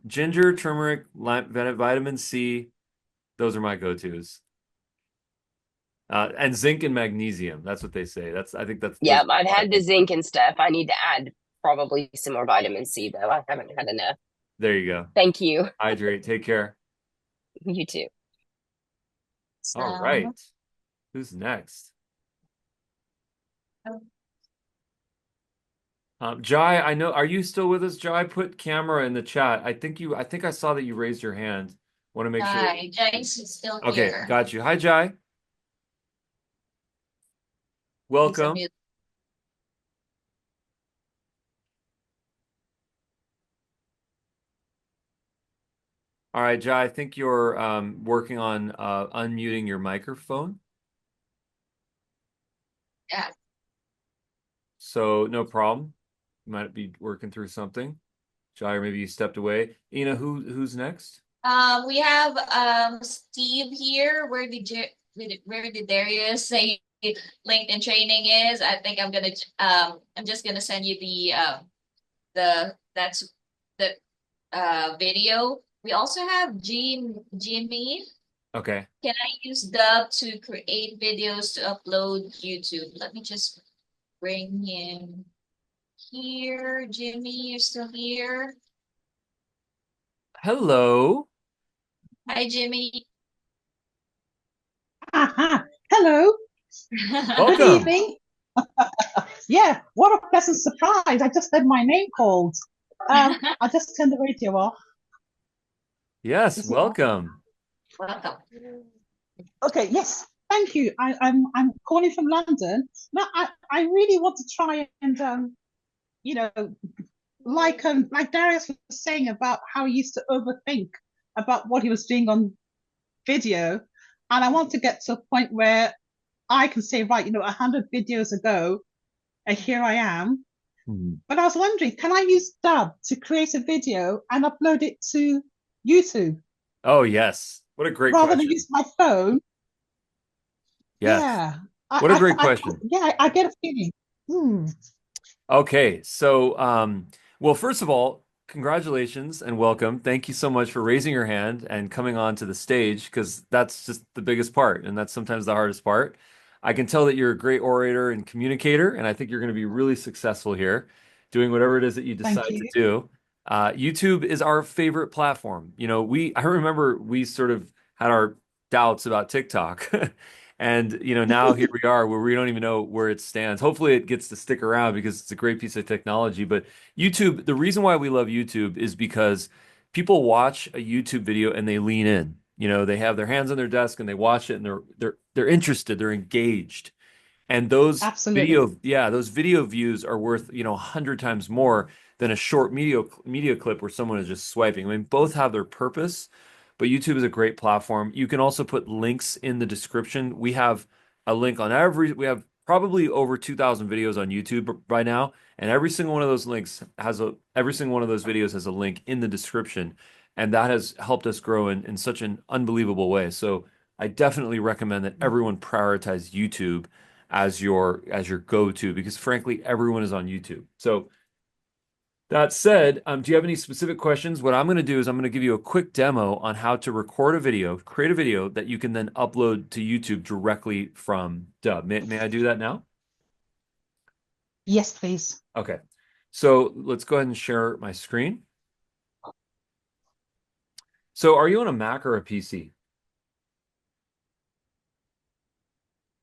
ginger, turmeric, vitamin C. Those are my go-tos. And zinc and magnesium. That's what they say. I think that's. Yeah, I've had the zinc and stuff. I need to add probably some more vitamin C though. I haven't had enough. There you go. Thank you. Hydrate. Take care. You too. All right. Who's next? Jai, I know. Are you still with us, Jai? Put camera in the chat. I think I saw that you raised your hand. Want to make sure. Hi, Jai's still here. Okay, got you. Hi, Jai. Welcome. All right, Jai, I think you're working on unmuting your microphone. Yeah. So no problem. You might be working through something. Jai, or maybe you stepped away. Ina, who's next? We have Steve here. Where did Darius say LinkedIn training is? I think I'm just gonna send you the video. We also have Jimmy. Okay. Can I use Dubb to create videos to upload YouTube? Let me just bring him here. Jimmy, you're still here? Hello. Hi, Jimmy. Hello. Welcome. Good evening. Yeah, what a pleasant surprise. I just heard my name called. I just turned the radio off. Yes, welcome. Welcome. Okay, yes, thank you. I'm calling from London. Now, I really want to try and like Darius was saying about how he used to overthink about what he was doing on video, and I want to get to a point where I can say, right, 100 videos ago, and here I am. But I was wondering, can I use Dubb to create a video and upload it to YouTube? Oh, yes. What a great rather question. than use my phone. Yes. Yeah. What a great question. I get a feeling. Okay. So, well, first of all, congratulations and welcome. Thank you so much for raising your hand and coming on to the stage, because that's just the biggest part, and that's sometimes the hardest part. I can tell that you're a great orator and communicator, and I think you're going to be really successful here, doing whatever it is that you Thank decide to you. do. YouTube is our favorite platform. I remember we sort of had our doubts about TikTok. And now here we are where we don't even know where it stands. Hopefully it gets to stick around because it's a great piece of technology. But YouTube, the reason why we love YouTube is because people watch a YouTube video and they lean in. They have their hands on their desk and they watch it and they're interested, they're engaged. And Absolutely. those video views are worth, 100 times more than a short media clip where someone is just swiping. I mean, both have their purpose, but YouTube is a great platform. You can also put links in the description. We have a link on we have probably over 2,000 videos on YouTube by now, and every single one of those every single one of those videos has a link in the description, and that has helped us grow in such an unbelievable way. So I definitely recommend that everyone prioritize YouTube as your go-to because frankly, everyone is on YouTube. So that said, do you have any specific questions? What I'm going to do is I'm going to give you a quick demo on how to record a video, create a video that you can then upload to YouTube directly from Dubb. May I do that now? Yes, please. Okay. So let's go ahead and share my screen. So are you on a Mac or a PC?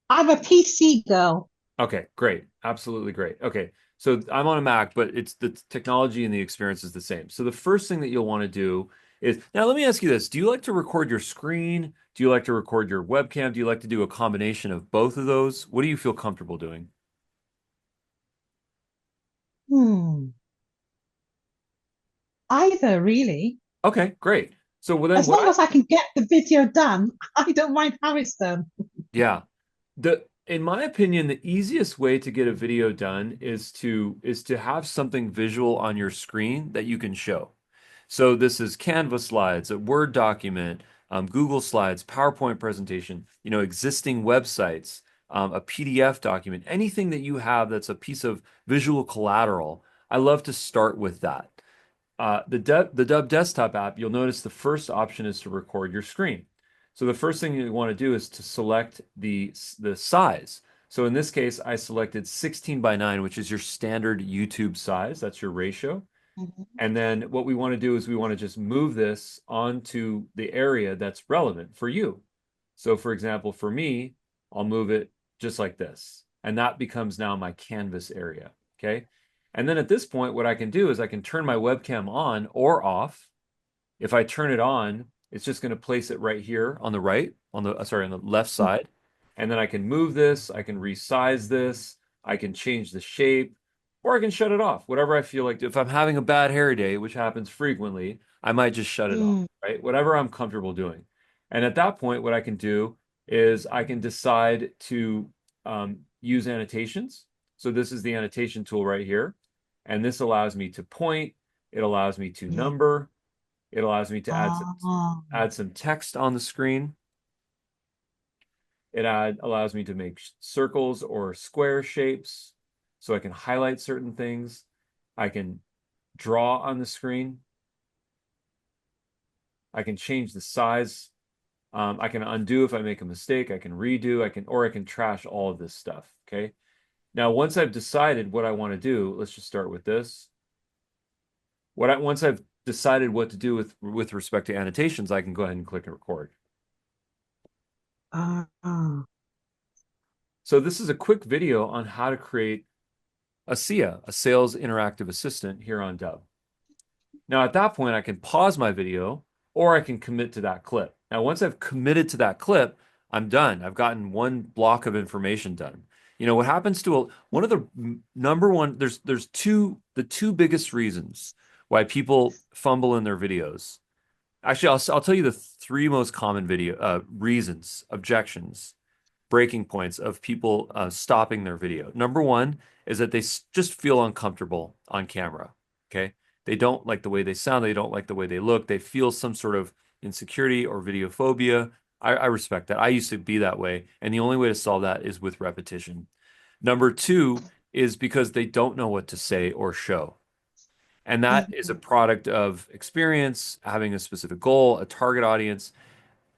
I'm a PC girl. Okay, great. Absolutely great. Okay. So I'm on a Mac, but it's the technology and the experience is the same. So the first thing that you'll want to do is now let me ask you this. Do you like to record your screen? Do you like to record your webcam? Do you like to do a combination of both of those? What do you feel comfortable doing? Either, really. Okay, great. So well then As long as I can get the video done, I don't mind how it's done. yeah. In my opinion, the easiest way to get a video done is to have something visual on your screen that you can show. So this is Canva slides, a Word document, Google Slides, PowerPoint presentation, existing websites, a PDF document, anything that you have that's a piece of visual collateral. I love to start with that. The Dubb desktop app, you'll notice the first option is to record your screen. So the first thing you want to do is to select the size. So in this case, I selected 16 by 9, which is your standard YouTube size. That's your ratio. And then what we want to do is we want to just move this onto the area that's relevant for you. So for example, for me, I'll move it just like this. And that becomes now my canvas area. Okay. And then at this point, what I can do is I can turn my webcam on or off. If I turn it on, it's just going to place it right here on the right, on the left side. And then I can move this, I can resize this, I can change the shape, or I can shut it off. Whatever I feel like. If I'm having a bad hair day, which happens frequently, I might just shut it off, right? Whatever I'm comfortable doing. And at that point, what I can do is I can decide to use annotations. So this is the annotation tool right here. And this allows me to point, it allows me to number, it allows me to add some text on the screen. It allows me to make circles or square shapes so I can highlight certain things. I can draw on the screen. I can change the size. I can undo if I make a mistake. I can redo. I can trash all of this stuff. Okay. Now, once I've decided what I want to do, let's just start with this. Once I've decided what to do with respect to annotations, I can go ahead and click and record. So this is a quick video on how to create a SIA, a Sales Interactive Assistant here on Dubb. Now at that point, I can pause my video or I can commit to that clip. Now, once I've committed to that clip, I'm done. I've gotten one block of information done. What happens to one of the number one, there's the two biggest reasons why people fumble in their videos. Actually, I'll tell you the three most common reasons, objections, breaking points of people stopping their video. Number one is that they just feel uncomfortable on camera. Okay. They don't like the way they sound. They don't like the way they look. They feel some sort of insecurity or video phobia. I respect that. I used to be that way. And the only way to solve that is with repetition. Number two is because they don't know what to say or show. And that is a product of experience, having a specific goal, a target audience.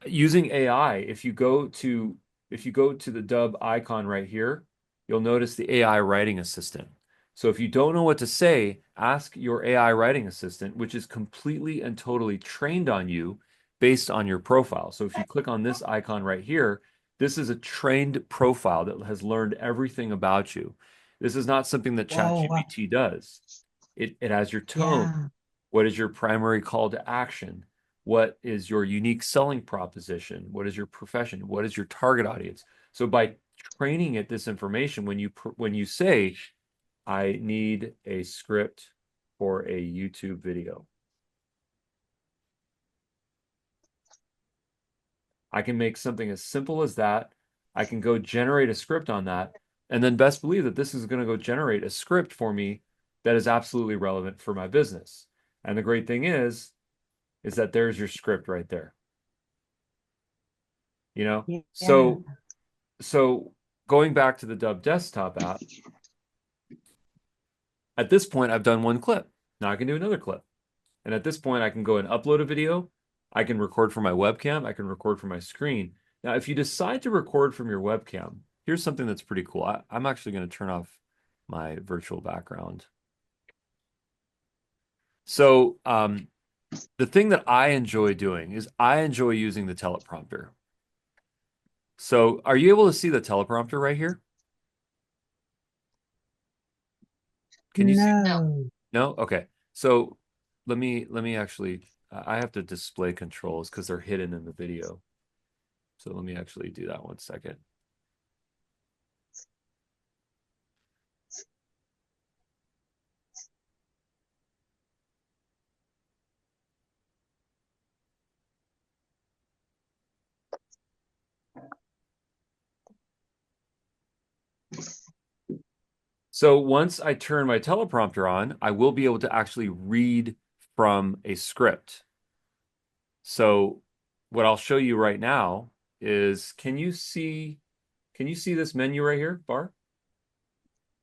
Using AI, if you go to if you go to the Dubb icon right here, you'll notice the AI writing assistant. So if you don't know what to say, ask your AI writing assistant, which is completely and totally trained on you based on your profile. So if you click on this icon right here, this is a trained profile that has learned everything about you. This is not something that ChatGPT does. It has your tone. Yeah. What is your primary call to action? What is your unique selling proposition? What is your profession? What is your target audience? So by training it this information, when you say, I need a script for a YouTube video, I can make something as simple as that. I can go generate a script on that, and then best believe that this is going to go generate a script for me that is absolutely relevant for my business. And the great thing is that there's your script right there. You know, Yeah. so going back to the Dubb desktop app, at this point, I've done one clip. Now I can do another clip. And at this point, I can go and upload a video. I can record from my webcam. I can record from my screen. Now, if you decide to record from your webcam, here's something that's pretty cool. I'm actually going to turn off my virtual background. So the thing that I enjoy doing is I enjoy using the teleprompter. So are you able to see the teleprompter right here? Can you see? No. No? Okay. So let me actually, I have to display controls because they're hidden in the video. So let me actually do that 1 second. So once I turn my teleprompter on, I will be able to actually read from a script. So what I'll show you right now is, can you see this menu right here, Bar?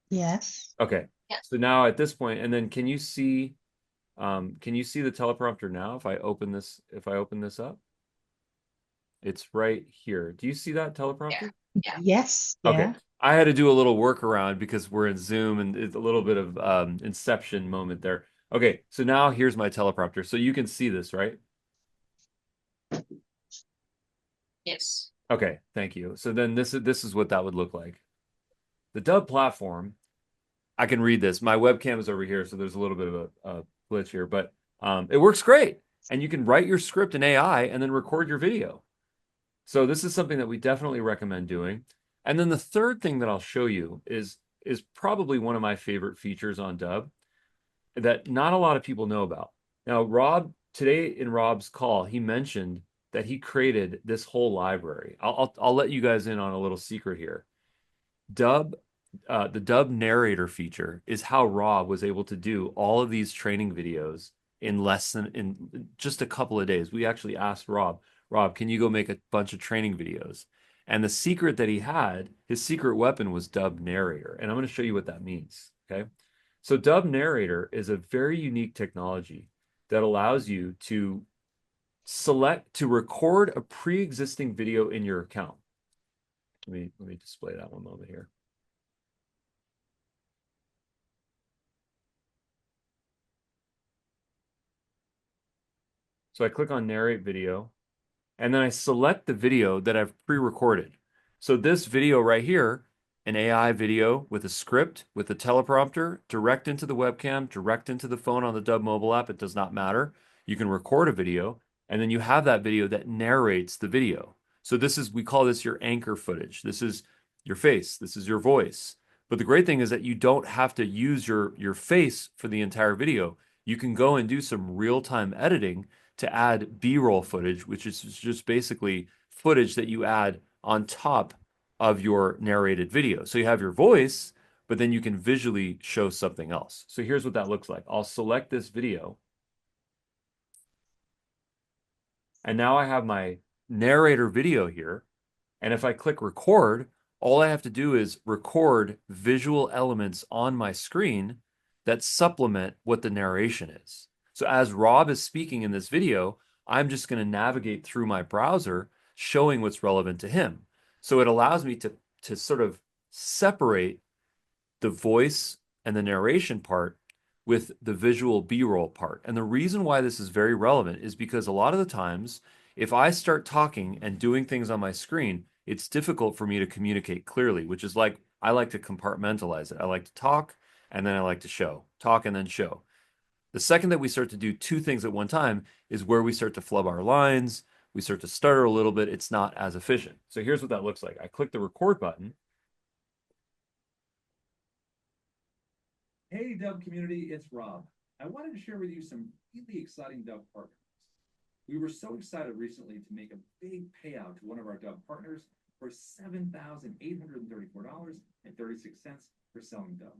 Yes. Okay. Yeah. So now at this point, and then can you see the teleprompter now if I open this up? It's right here. Do you see that teleprompter? Yeah. Yes. Okay. Yeah. I had to do a little workaround because we're in Zoom and it's a little bit of inception moment there. Okay, so now here's my teleprompter. So you can see this, right? Yes. Okay, thank you. So then this is what that would look like. The Dubb platform, I can read this. My webcam is over here, so there's a little bit of a glitch here, but it works great. And you can write your script in AI and then record your video. So this is something that we definitely recommend doing. And then the third thing that I'll show you is probably one of my favorite features on Dubb that not a lot of people know about. Now, Rob, today in Rob's call, he mentioned that he created this whole library. I'll let you guys in on a little secret here. The Dubb narrator feature is how Rob was able to do all of these training videos in just a couple of days. We actually asked Rob, can you go make a bunch of training videos? And the secret that he had, his secret weapon was Dubb narrator. And I'm going to show you what that means. Okay. So Dubb narrator is a very unique technology that allows you to record a pre-existing video in your account. Let me display that one moment here. So I click on narrate video, and then I select the video that I've pre-recorded. So this video right here, an AI video with a script, with a teleprompter, direct into the webcam, direct into the phone on the Dubb mobile app, it does not matter. You can record a video, and then you have that video that narrates the video. So we call this your anchor footage. This is your face, this is your voice. But the great thing is that you don't have to use your face for the entire video. You can go and do some real-time editing to add B-roll footage, which is just basically footage that you add on top of your narrated video. So you have your voice, but then you can visually show something else. So here's what that looks like. I'll select this video. And now I have my narrator video here. And if I click record, all I have to do is record visual elements on my screen that supplement what the narration is. So as Rob is speaking in this video, I'm just going to navigate through my browser showing what's relevant to him. So it allows me to sort of separate the voice and the narration part with the visual B-roll part. And the reason why this is very relevant is because a lot of the times, if I start talking and doing things on my screen, it's difficult for me to communicate clearly, which is like I like to compartmentalize it. I like to talk and then I like to show, talk and then show. The second that we start to do two things at one time is where we start to flub our lines, we start to stutter a little bit. It's not as efficient. So here's what that looks like. I click the record button. Hey, Dubb community, it's Rob. I wanted to share with you some really exciting Dubb partners. We were so excited recently to make a big payout to one of our Dubb partners for $7,834.36 for selling Dubb.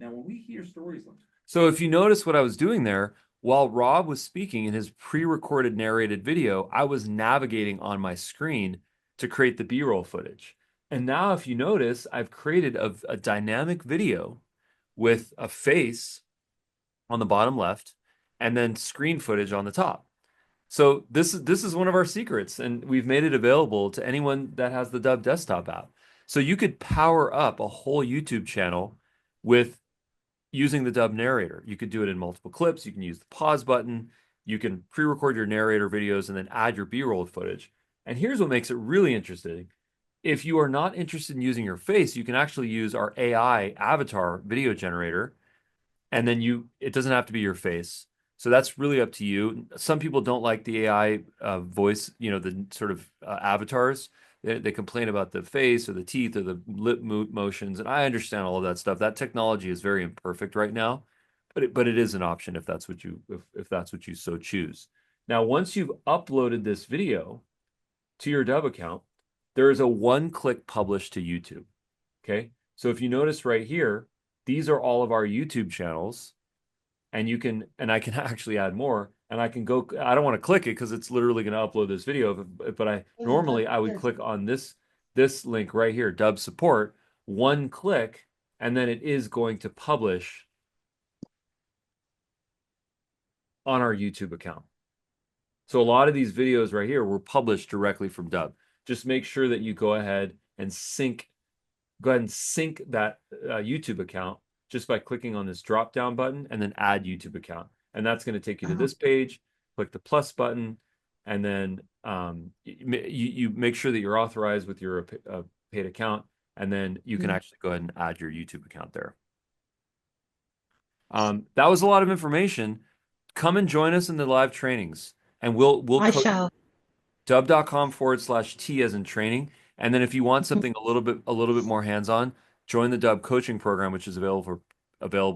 Now, when we hear stories like So if you notice what I was doing there, while Rob was speaking in his pre-recorded narrated video, I was navigating on my screen to create the B-roll footage. And now if you notice, I've created a dynamic video with a face on the bottom left and then screen footage on the top. So this is one of our secrets, and we've made it available to anyone that has the Dubb desktop app. So you could power up a whole YouTube channel with using the Dubb narrator. You could do it in multiple clips. You can use the pause button. You can pre-record your narrator videos and then add your B-roll footage. And here's what makes it really interesting. If you are not interested in using your face, you can actually use our AI avatar video generator, and then it doesn't have to be your face. So that's really up to you. Some people don't like the AI voice, the sort of avatars. They complain about the face or the teeth or the lip motions, and I understand all of that stuff. That technology is very imperfect right now, but it is an option if that's what you so choose. Now, once you've uploaded this video to your Dubb account, there is a one-click publish to YouTube. Okay, so if you notice right here, these are all of our YouTube channels, and I can actually add more. And I can go, I don't want to click it because it's literally going to upload this video, but I would click on this link right here, Dubb support, one click, and then it is going to publish on our YouTube account. So a lot of these videos right here were published directly from Dubb. Just make sure that you go ahead and sync that YouTube account just by clicking on this drop down button and then add YouTube account. And that's going to take you to this page. Click the plus button, and then you make sure that you're authorized with your paid account, and then you can actually go ahead and add your YouTube account there. That was a lot of information. Come and join us in the live trainings, and we'll I shall. Dubb.com/T as in training. And then if you want something a little bit more hands-on, join the Dubb coaching program, which is available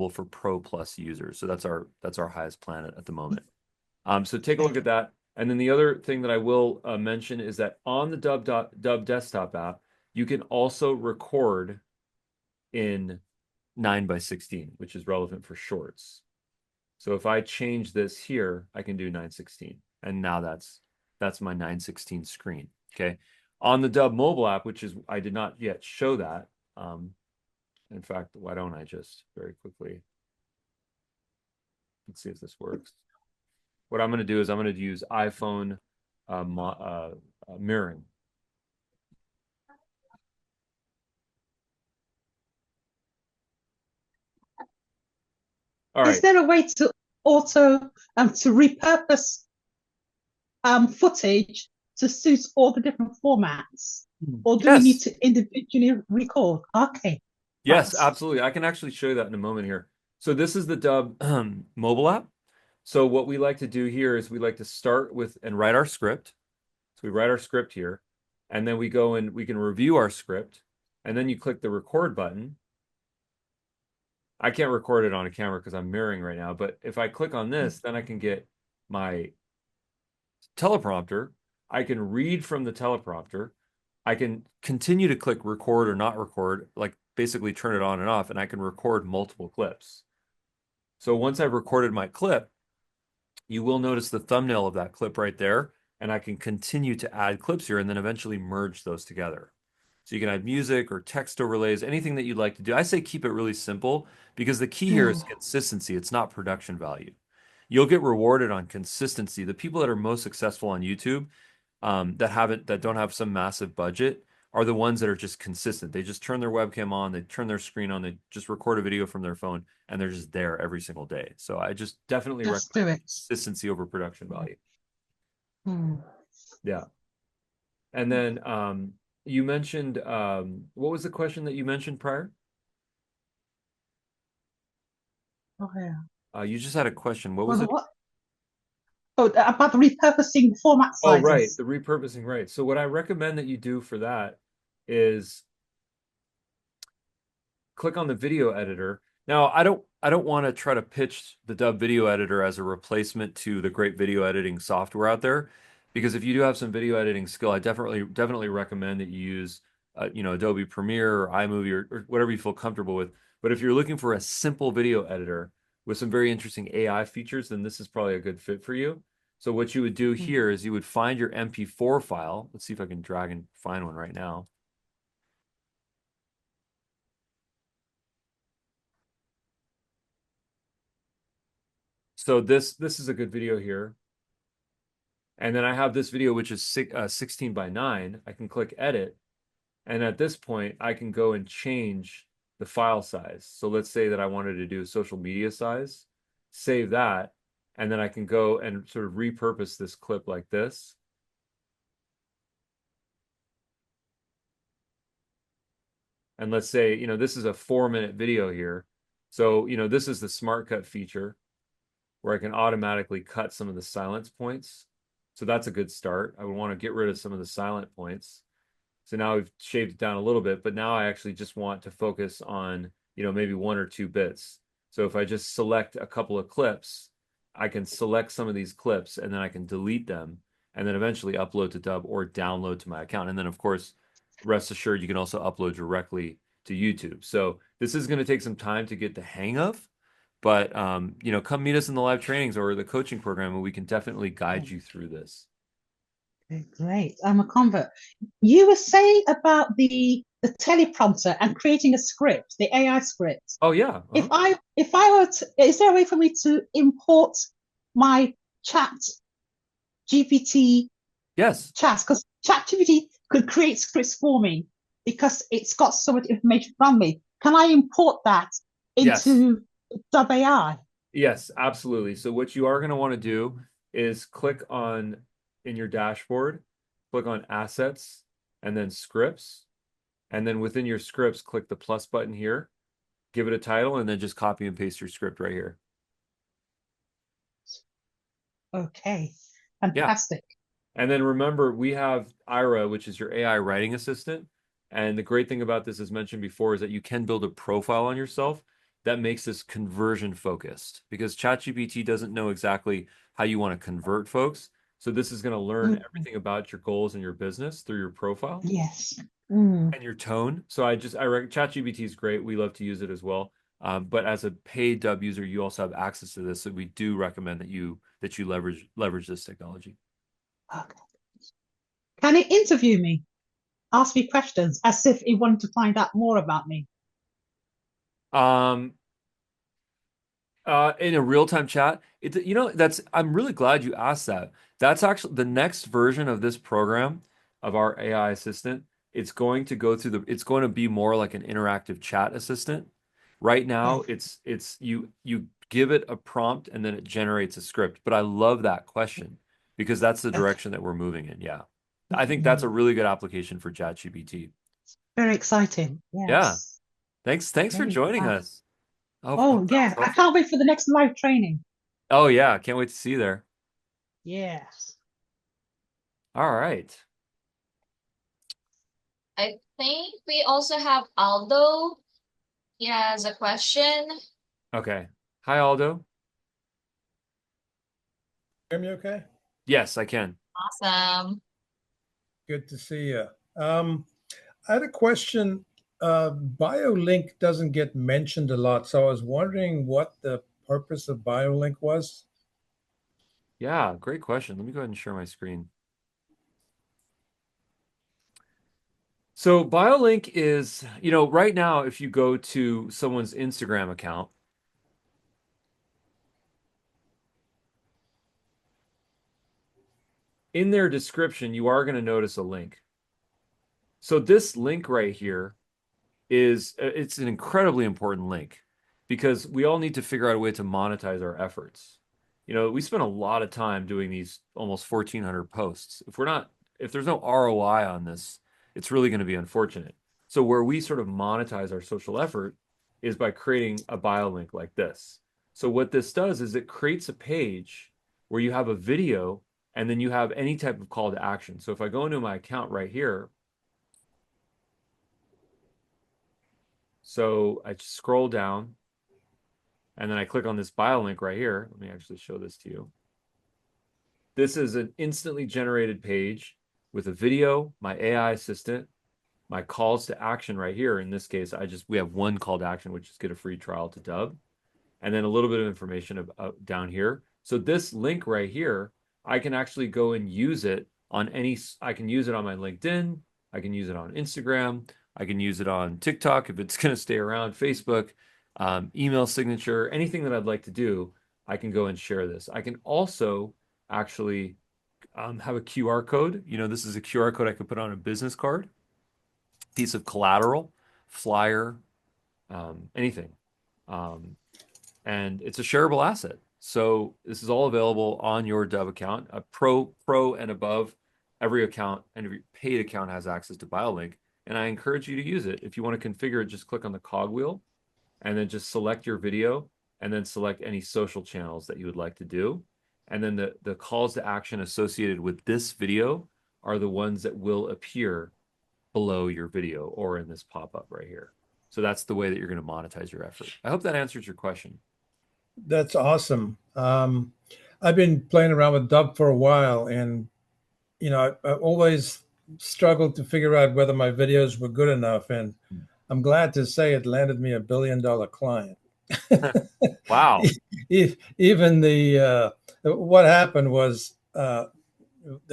for Pro Plus users. So that's our highest plan at the moment. So take a look at that. And then the other thing that I will mention is that on the Dubb desktop app, you can also record in 9:16, which is relevant for shorts. So if I change this here, I can do 9:16, and now that's my 9:16 screen. Okay. On the Dubb mobile app, which is, I did not yet show that. In fact, why don't I just very quickly, let's see if this works. What I'm going to do is I'm going to use iPhone mirroring. All right. Is there a way to repurpose footage to suit all the different formats, or do we need to individually record? Okay. Yes, absolutely. I can actually show you that in a moment here. So this is the Dubb mobile app. So what we like to do here is we like to start with and write our script. So we write our script here, and then we go and we can review our script, and then you click the record button. I can't record it on a camera because I'm mirroring right now, but if I click on this, then I can get my teleprompter. I can read from the teleprompter. I can continue to click record or not record, like basically turn it on and off, and I can record multiple clips. So once I've recorded my clip, you will notice the thumbnail of that clip right there, and I can continue to add clips here and then eventually merge those together. So you can add music or text overlays, anything that you'd like to do. I say keep it really simple because the key here is consistency. It's not production value. You'll get rewarded on consistency. The people that are most successful on YouTube that don't have some massive budget are the ones that are just consistent. They just turn their webcam on, they turn their screen on, they just record a video from their phone, and they're just there every single day. So I just definitely Just do recommend it. consistency over production value. Hmm. Yeah. And then you mentioned what was the question that you mentioned prior? Oh, yeah. You just had a question. What was it? What? Oh, about the repurposing format Oh, right, sizes. the repurposing, right. So what I recommend that you do for that is click on the video editor. Now, I don't want to try to pitch the Dubb video editor as a replacement to the great video editing software out there, because if you do have some video editing skill, I definitely recommend that you use Adobe Premiere or iMovie or whatever you feel comfortable with. But if you're looking for a simple video editor with some very interesting AI features, then this is probably a good fit for you. So what you would do here is you would find your MP4 file. Let's see if I can drag and find one right now. So this is a good video here. And then I have this video, which is 16 by 9. I can click edit. And at this point, I can go and change the file size. So let's say that I wanted to do social media size, save that. And then I can go and sort of repurpose this clip like this. And let's say, this is a 4-minute video here. So, this is the Smart Cut feature where I can automatically cut some of the silence points. So that's a good start. I would want to get rid of some of the silent points. So now we've shaved it down a little bit, but now I actually just want to focus on, maybe 1 or 2 bits. So if I just select a couple of clips, I can select some of these clips and then I can delete them and then eventually upload to Dubb or download to my account. And then of course, rest assured, you can also upload directly to YouTube. So this is going to take some time to get the hang of, but come meet us in the live trainings or the coaching program, and we can definitely guide you through this. Okay, great. I'm a convert. You were saying about the teleprompter and creating a script, the AI script. Oh yeah. If I were to, is there a way for me to import my chat GPT Yes. chats? Because chat GPT could create scripts for me because it's got so much information from me. Can I import that into Dubb AI? Yes, absolutely. So what you are going to want to do is click on in your dashboard, click on assets and then scripts. And then within your scripts, click the plus button here, give it a title, and then just copy and paste your script right here. Okay, fantastic. And then remember, we have Ira, which is your AI writing assistant. And the great thing about this, as mentioned before, is that you can build a profile on yourself that makes this conversion focused, because ChatGPT doesn't know exactly how you want to convert folks. So this is going to learn everything about your goals and your business through your profile. Yes. And your tone. So ChatGPT is great. We love to use it as well. But as a paid Dubb user, you also have access to this. So we do recommend that you leverage this technology. Okay. Can it interview me? Ask me questions as if it wanted to find out more about me. In a real-time chat, I'm really glad you asked that. That's actually the next version of this program of our AI assistant. It's going to be more like an interactive chat assistant. Right now, it's you give it a prompt and then it generates a script. But I love that question because that's the direction that we're moving in. Yeah. I think that's a really good application for ChatGPT. Very exciting. Yes. Yeah. Thanks for joining us. Oh, yeah. I can't wait for the next live training. Oh, yeah. Can't wait to see you there. Yes. All right. I think we also have Aldo. He has a question. Okay. Hi, Aldo. Hear me okay? Yes, I can. Awesome. Good to see you. I had a question. BioLink doesn't get mentioned a lot, so I was wondering what the purpose of BioLink was. Yeah, great question. Let me go ahead and share my screen. So BioLink is, right now, if you go to someone's Instagram account, in their description, you are going to notice a link. So this link right here is it's an incredibly important link because we all need to figure out a way to monetize our efforts. You know, we spend a lot of time doing these almost 1,400 posts. If there's no ROI on this, it's really going to be unfortunate. So where we sort of monetize our social effort is by creating a bio link like this. So what this does is it creates a page where you have a video and then you have any type of call to action. So if I go into my account right here, so I just scroll down and then I click on this bio link right here. Let me actually show this to you. This is an instantly generated page with a video, my AI assistant, my calls to action right here. In this case, we have one call to action, which is get a free trial to Dubb, and then a little bit of information down here. So this link right here, I can actually go and use it on I can use it on my LinkedIn. I can use it on Instagram. I can use it on TikTok if it's going to stay around, Facebook, email signature, anything that I'd like to do, I can go and share this. I can also actually have a QR code. You know, this is a QR code I could put on a business card, piece of collateral, flyer, anything. And it's a shareable asset. So this is all available on your Dubb account. A pro and above, every account and every paid account has access to BioLink. And I encourage you to use it. If you want to configure it, just click on the cogwheel and then just select your video and then select any social channels that you would like to do. And then the calls to action associated with this video are the ones that will appear below your video or in this pop-up right here. So that's the way that you're going to monetize your effort. I hope that answers your question. That's awesome. I've been playing around with Dubb for a while, and you know, I always struggled to figure out whether my videos were good enough. And I'm glad to say it landed me $1 billion client. Wow. Even what happened was the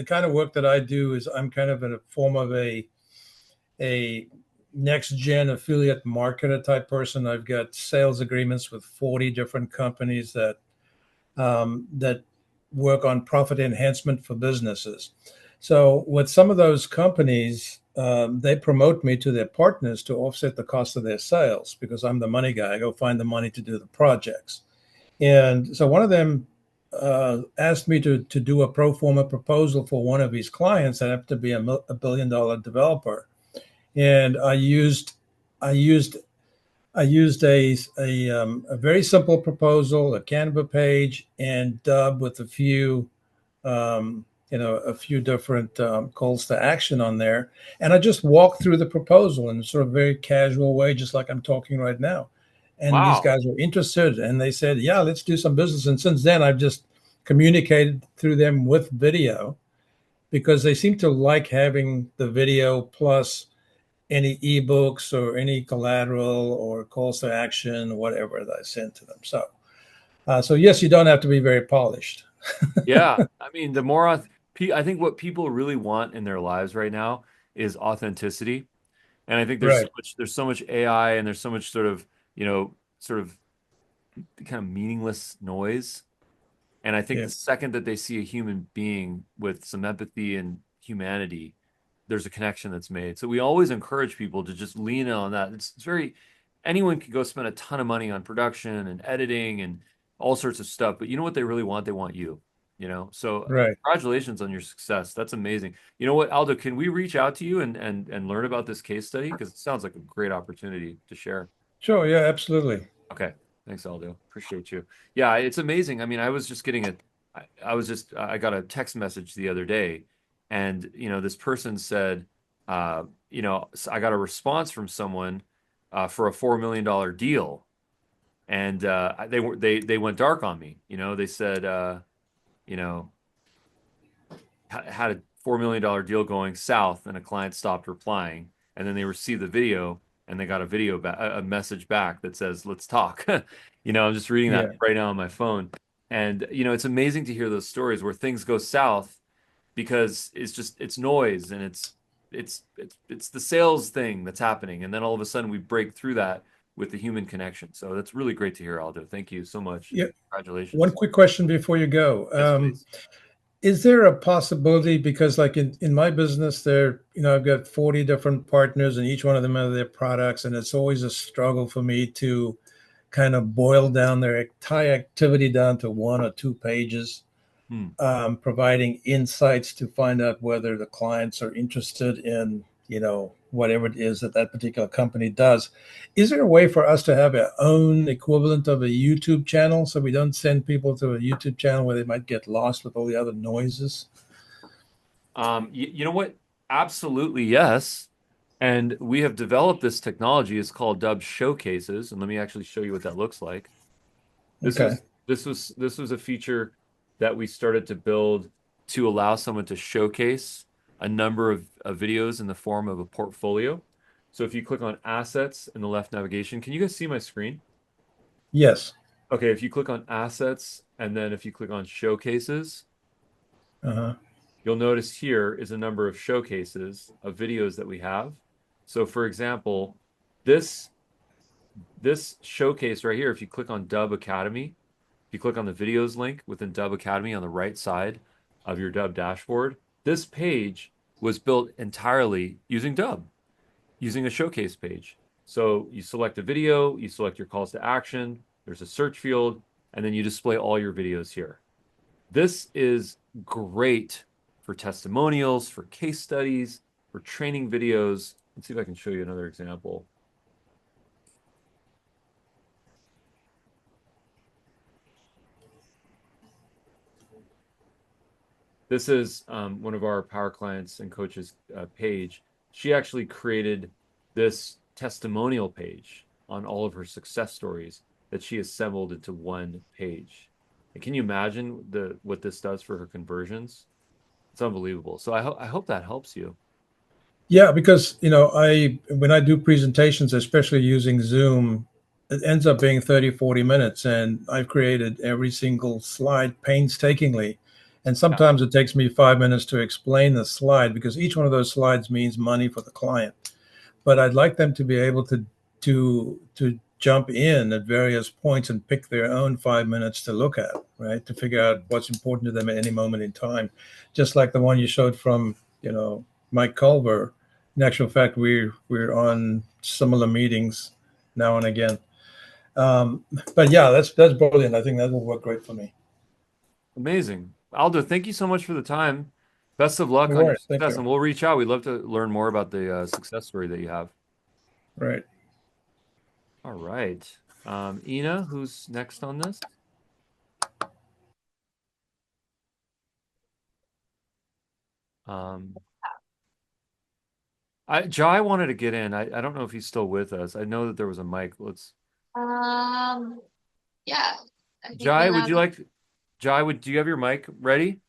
kind of work that I do is I'm kind of in a form of a next gen affiliate marketer type person. I've got sales agreements with 40 different companies that work on profit enhancement for businesses. So with some of those companies, they promote me to their partners to offset the cost of their sales because I'm the money guy. I go find the money to do the projects. And so one of them asked me to do a pro forma proposal for one of his clients that happened to be a $1 billion developer. And I used a very simple proposal, a Canva page, and Dubb with a few different calls to action on there. And I just walked through the proposal in a sort of very casual way, just like I'm talking right now. And Wow. These guys were interested, and they said, "Yeah, let's do some business." And since then, I've just communicated through them with video because they seem to like having the video plus any ebooks or any collateral or calls to action, whatever that I send to them. So yes, you don't have to be very polished. Yeah, I mean, the more I think what people really want in their lives right now is authenticity, and I think Right. there's so much AI and there's so much sort of kind of meaningless noise, and I think the Yes. second that they see a human being with some empathy and humanity, there's a connection that's made. So we always encourage people to just lean in on that. It's very anyone can go spend a ton of money on production and editing and all sorts of stuff, but you know what they really want? They want you. You know, so Right. congratulations on your success. That's amazing. You know what, Aldo, can we reach out to you and learn about this case study? Because it sounds like a great opportunity to share. Sure. Yeah, absolutely. Okay. Thanks, Aldo. Appreciate you. Yeah, it's amazing. I mean, I was just getting I got a text message the other day, and you know, this person said, you know, I got a response from someone for a $4 million deal, and they went dark on me. You know, they said, you know, had a $4 million deal going south, and a client stopped replying, and then they received the video, and they got a message back that says, "Let's talk." You know, I'm just reading that right now on my phone, and you know, it's amazing to hear those stories where things go south because it's noise and it's the sales thing that's happening, and then all of a sudden we break through that with the human connection. So that's really great to hear, Aldo. Thank you so much. Yeah. Congratulations. One quick question before you go. Yes, please. Is there a possibility, because like in my business there, I've got 40 different partners and each one of them have their products, and it's always a struggle for me to kind of boil down their entire activity down to 1 or 2 pages, providing insights to find out whether the clients are interested in, whatever it is that that particular company does. Is there a way for us to have our own equivalent of a YouTube channel so we don't send people to a YouTube channel where they might get lost with all the other noises? You know what? Absolutely, yes. And we have developed this technology. It's called Dubb Showcases, and let me actually show you what that looks like. This Okay. was this was a feature that we started to build to allow someone to showcase a number of videos in the form of a portfolio. So if you click on assets in the left navigation, can you guys see my screen? Yes. Okay, if you click on assets and then if you click on showcases, Uh-huh. you'll notice here is a number of showcases of videos that we have. So for example, this showcase right here, if you click on Dubb Academy, if you click on the videos link within Dubb Academy on the right side of your Dubb dashboard, this page was built entirely using Dubb, using a showcase page. So you select a video, you select your calls to action, there's a search field, and then you display all your videos here. This is great for testimonials, for case studies, for training videos. Let's see if I can show you another example. This is one of our power clients and coaches, Paige. She actually created this testimonial page on all of her success stories that she assembled into one page. And can you imagine what this does for her conversions? It's unbelievable. So I hope that helps you. Yeah, because when I do presentations, especially using Zoom, it ends up being 30, 40 minutes, and I've created every single slide painstakingly. And sometimes it takes me 5 minutes to explain the slide because each one of those slides means money for the client. But I'd like them to be able to jump in at various points and pick their own 5 minutes to look at, right? To figure out what's important to them at any moment in time. Just like the one you showed from, Mike Culver. In actual fact, we're on similar meetings now and again. But yeah, that's brilliant. I think that will work great for me. Amazing. Aldo, thank you so much for the time. Best of luck No on your worries. Thank success, you. and we'll reach out. We'd love to learn more about the success story that you have. Right. All right. Ina, who's next on this? Jai wanted to get in. I don't know if he's still with us. I know that there was a mic. Let's. Yeah. I think Jai, we'll would you have- like? Jai, do you have your mic ready?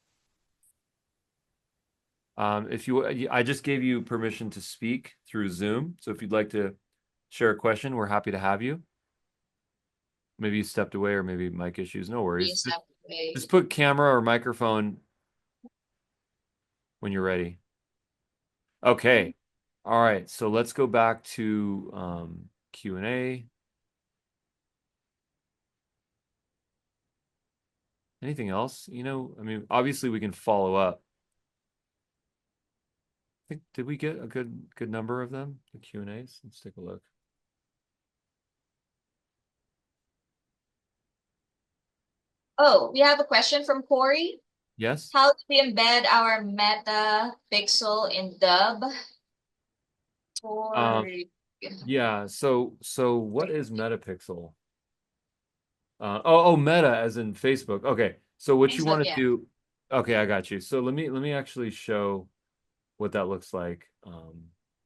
If you, I just gave you permission to speak through Zoom. So if you'd like to share a question, we're happy to have you. Maybe you stepped away, or maybe mic issues. No worries. Just put camera or microphone when you're ready. Okay. All right. So let's go back to Q&A. Anything else? I mean, obviously we can follow up. I think, did we get a good number of them, the Q&As? Let's take a look. Oh, we have a question from Corey. Yes. How do we embed our meta pixel in Dubb? Yeah. So what is metapixel? Oh, meta as in Facebook. Okay. So what you Facebook, want to yeah. do? Okay, I got you. So let me actually show what that looks like.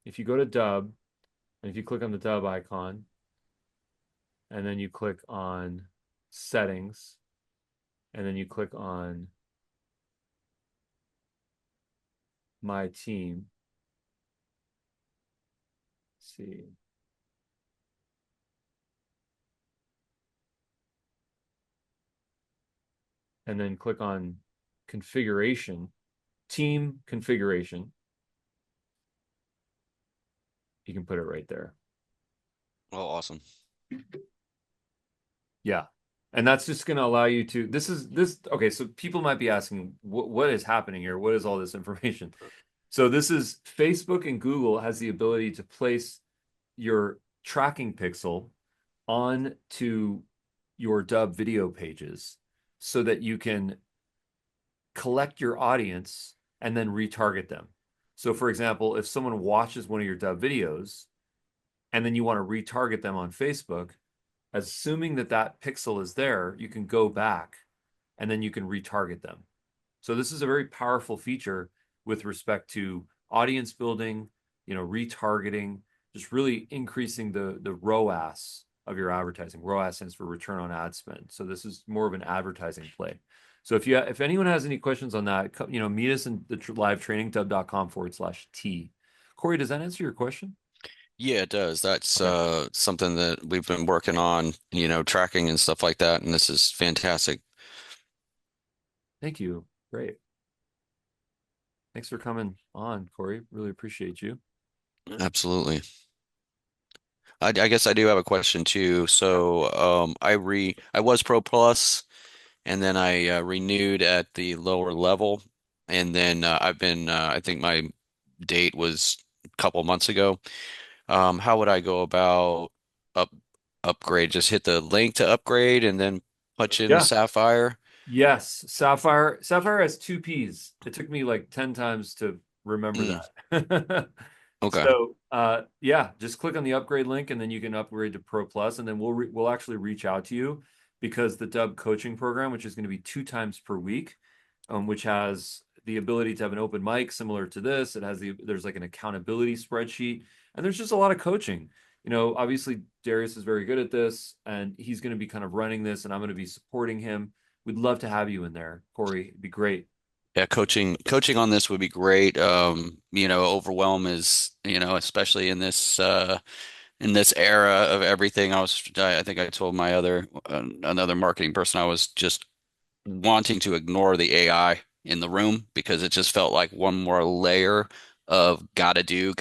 If you go to Dubb, and if you click on the Dubb icon, and then you click on settings, and then you click on my team. Let's see. And then click on configuration, team configuration. You can put it right there. Oh, awesome. Yeah. And that's just going to allow you to, okay, so people might be asking, what is happening here? What is all this information? So this is Facebook and Google has the ability to place your tracking pixel onto your Dubb video pages so that you can collect your audience and then retarget them. So for example, if someone watches one of your Dubb videos and then you want to retarget them on Facebook, assuming that that pixel is there, you can go back and then you can retarget them. So this is a very powerful feature with respect to audience building, retargeting, just really increasing the ROAS of your advertising. ROAS stands for return on ad spend. So this is more of an advertising play. So if anyone has any questions on that, meet us in the live training, dubb.com/T. Corey, does that answer your question? Yeah, it does. That's something that we've been working on, tracking and stuff like that. And this is fantastic. Thank you. Great. Thanks for coming on, Corey. Really appreciate you. Absolutely. I guess I do have a question too. So I was Pro Plus, and then I renewed at the lower level, and then I think my date was a couple months ago. How would I go about up upgrade? Just hit the link to upgrade and then punch in Sapphire. Yes, Sapphire has two P's. It took me like 10 times to remember that. Okay. So, just click on the upgrade link and then you can upgrade to Pro Plus, and then we'll actually reach out to you because the Dubb coaching program, which is going to be 2 times per week, which has the ability to have an open mic similar to this. There's like an accountability spreadsheet, and there's just a lot of coaching. Obviously Darius is very good at this, and he's going to be kind of running this, and I'm going to be supporting him. We'd love to have you in there, Corey. It'd be great. Yeah, coaching on this would be great. Overwhelm is, especially in this era of everything. I think I told my another marketing person I was just wanting to ignore the AI in the room because it just felt like one more layer of gotta do.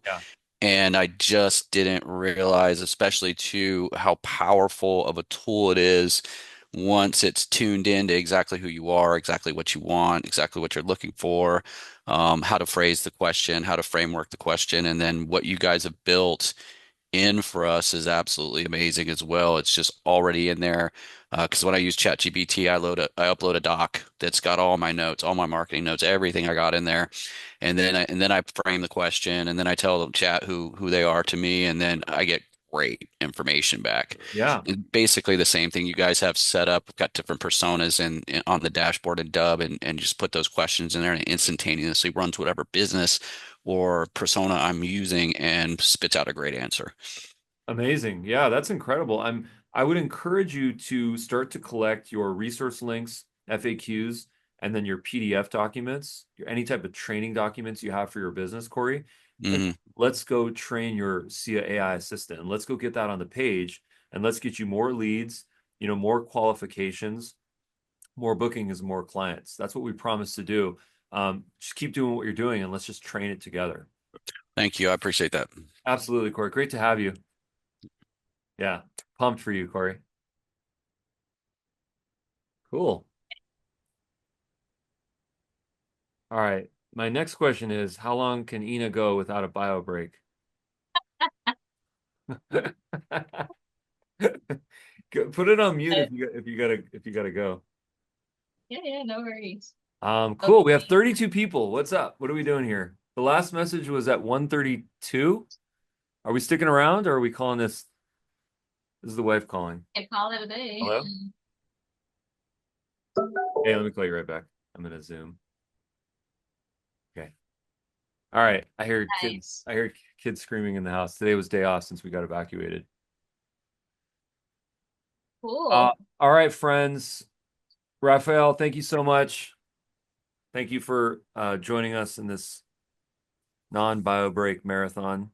Yeah. And I just didn't realize, especially too, how powerful of a tool it is once it's tuned into exactly who you are, exactly what you want, exactly what you're looking for, how to phrase the question, how to framework the question, and then what you guys have built in for us is absolutely amazing as well. It's just already in there. Because when I use ChatGPT, I upload a doc that's got all my notes, all my marketing notes, everything I got in there, and then I frame the question, and then I tell them chat who they are to me, and then I get great information back. Yeah. And basically the same thing you guys have set up. We've got different personas on the dashboard in Dubb, and just put those questions in there, and it instantaneously runs whatever business or persona I'm using and spits out a great answer. Amazing. Yeah, that's incredible. I would encourage you to start to collect your resource links, FAQs, and then your PDF documents, any type of training documents you have for your business, Corey. And let's go train your SIA AI assistant. And let's go get that on the page, and let's get you more leads, more qualifications, more bookings, more clients. That's what we promise to do. Just keep doing what you're doing, and let's just train it together. Thank you. I appreciate that. Absolutely, Corey. Great to have you. Yeah, pumped for you, Corey. Cool. All right. My next question is, how long can Ina go without a bio break? Put it on mute if you gotta go. Yeah, no worries. Cool. We have 32 people. What's up? What are we doing here? The last message was at 1:32. Are we sticking around, or are we calling this? This is the wife calling. I call it a day. Hello? Hey, let me call you right back. I'm gonna Zoom. Okay. All right. I hear kids screaming in the house. Today was day off since we got evacuated. Cool. All right, friends. Raphael, thank you so much. Thank you for joining us in this non-bio break marathon.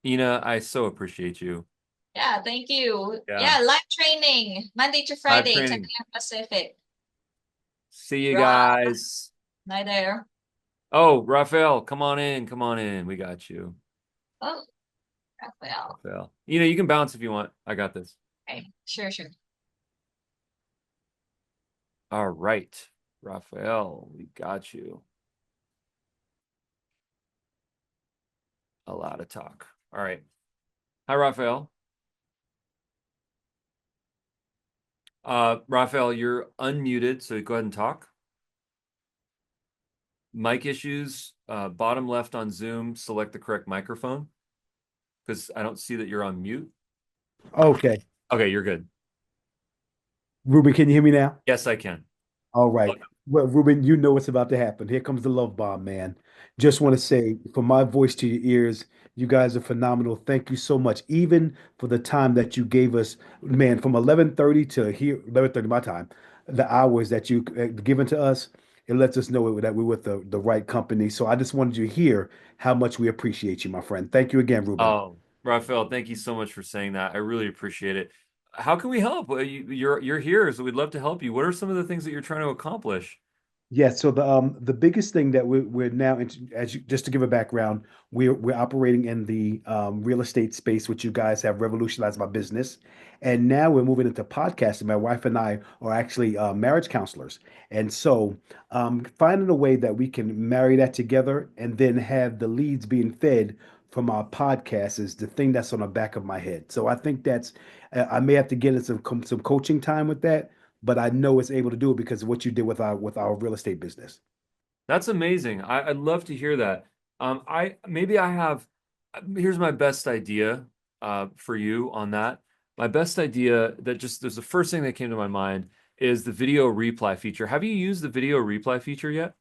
Ina, I so appreciate you. Yeah, thank you. Yeah. Yeah, live training Monday to Friday, 10 training. p.m. Pacific. See you guys. Right there. Oh, Raphael, come on in. Come on in. We got you. Oh, Raphael. You can bounce if you want. I got this. Okay, sure. All right, Raphael, we got you. Allowed to talk. All right. Hi, Raphael. Raphael, you're unmuted, so go ahead and talk. Mic issues, bottom left on Zoom, select the correct microphone because I don't see that you're on mute. Okay. Okay, you're good. Ruben, can you hear me now? Yes, I can. All right. Well, Ruben, you know what's about to happen. Here comes the love bomb, man. Just want to say, from my voice to your ears, you guys are phenomenal. Thank you so much, even for the time that you gave us, man, from 11:30 to here, 11:30 my time, the hours that you given to us. It lets us know that we're with the right company. So I just wanted you to hear how much we appreciate you, my friend. Thank you again, Ruben. Oh, Raphael, thank you so much for saying that. I really appreciate it. How can we help? You're here, so we'd love to help you. What are some of the things that you're trying to accomplish? Yeah, so the biggest thing that we're now as you, just to give a background, we're operating in the real estate space, which you guys have revolutionized my business, and now we're moving into podcasting. My wife and I are actually marriage counselors, and so finding a way that we can marry that together and then have the leads being fed from our podcast is the thing that's on the back of my head. So I think that's I may have to get in some coaching time with that, but I know it's able to do it because of what you did with our real estate business. That's amazing. I'd love to hear that. Here's my best idea for you on that. My best idea that just there's the first thing that came to my mind is the video reply feature. Have you used the video reply feature yet?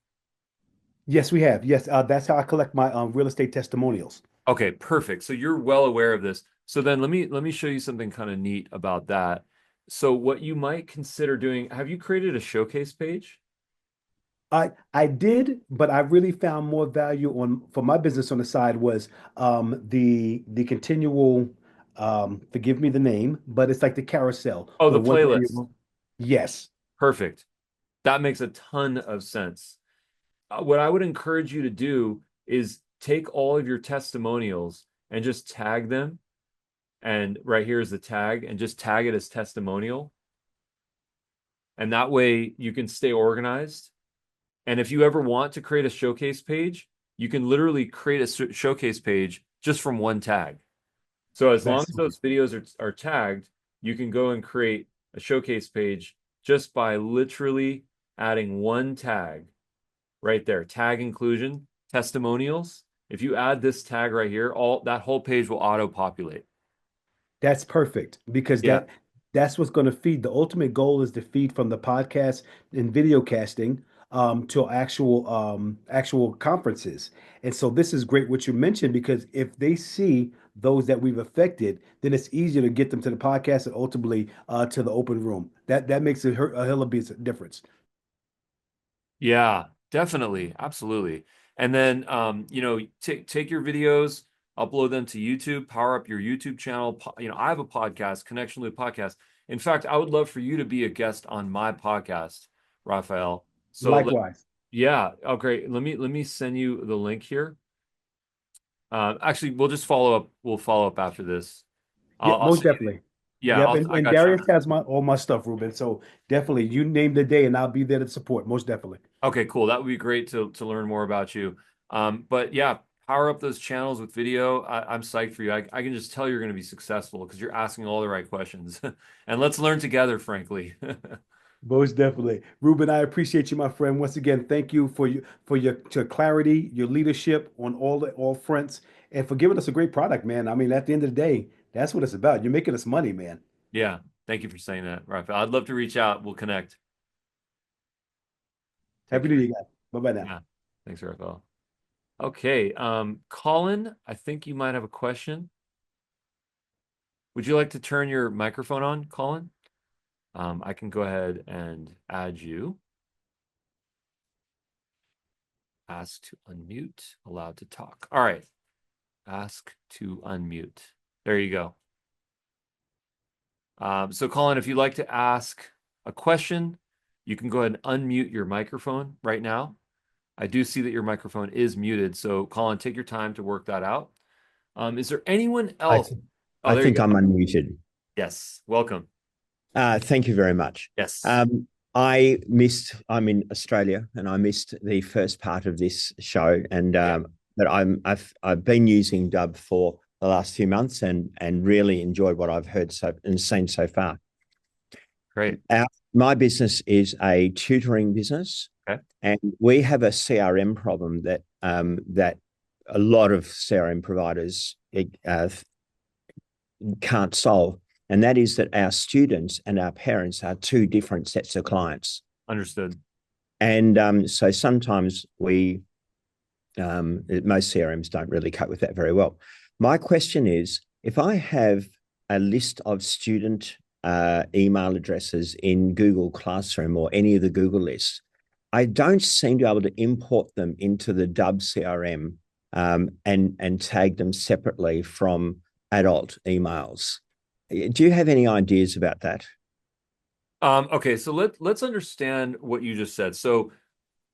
Yes, we have. Yes, that's how I collect my real estate testimonials. Okay, perfect. So you're well aware of this. So then let me show you something kind of neat about that. So what you might consider doing, have you created a showcase page? I did, but I really found more value on for my business on the side was the continual forgive me the name, but it's like the carousel Oh, where the one playlist. video. Yes. Perfect. That makes a ton of sense. What I would encourage you to do is take all of your testimonials and just tag them. And right here is the tag, and just tag it as testimonial. And that way you can stay organized. And if you ever want to create a showcase page, you can literally create a showcase page just from one tag. So as long as those videos are tagged, you can go and create a showcase page just by literally adding one tag right there. Tag inclusion, testimonials. If you add this tag right here, that whole page will auto-populate. That's perfect because Yeah. that's what's going to feed. The ultimate goal is to feed from the podcast and video casting to actual conferences. And so this is great what you mentioned because if they see those that we've affected, then it's easier to get them to the podcast and ultimately to the open room. That makes a hell of a difference. Yeah, definitely. Absolutely. And then take your videos, upload them to YouTube, power up your YouTube channel. I have a podcast, Connection Loop Podcast. In fact, I would love for you to be a guest on my podcast, Raphael. So Likewise. yeah. Oh, great. Let me send you the link here. Actually, we'll follow up after this. Yeah, I'll most send you definitely. yeah, Yep, I and got you. Darius has all my stuff, Ruben. So definitely, you name the day, and I'll be there to support. Most definitely. Okay, cool. That would be great to learn more about you. But yeah, power up those channels with video. I'm psyched for you. I can just tell you're going to be successful because you're asking all the right questions. And let's learn together, frankly. Most definitely, Ruben. I appreciate you, my friend. Once again, thank you for your clarity, your leadership on all fronts, and for giving us a great product, man. I mean, at the end of the day, that's what it's about. You're making us money, man. Yeah, thank you for saying that, Raphael. I'd love to reach out. We'll connect. Take Happy New care. Year, guys. Bye bye now. Yeah, thanks, Raphael. Okay, Colin, I think you might have a question. Would you like to turn your microphone on, Colin? I can go ahead and add you. Ask to unmute, allowed to talk. All right. Ask to unmute. There you go. So Colin, if you'd like to ask a question, you can go ahead and unmute your microphone right now. I do see that your microphone is muted. So Colin, take your time to work that out. Is there anyone else? Oh, I there you think go. I'm unmuted. Yes, welcome. Thank you very much. Yes. I'm in Australia and I missed the first part of this show. But I've been using Dubb for the last few months and really enjoyed what I've heard and seen so far. Great. My business is a tutoring business. Okay. And we have a CRM problem that a lot of CRM providers can't solve. And that is that our students and our parents are two different sets of clients. Understood. And so sometimes most CRMs don't really cope with that very well. My question is, if I have a list of student email addresses in Google Classroom or any of the Google lists, I don't seem to be able to import them into the Dubb CRM and tag them separately from adult emails. Do you have any ideas about that? Okay, so let's understand what you just said. So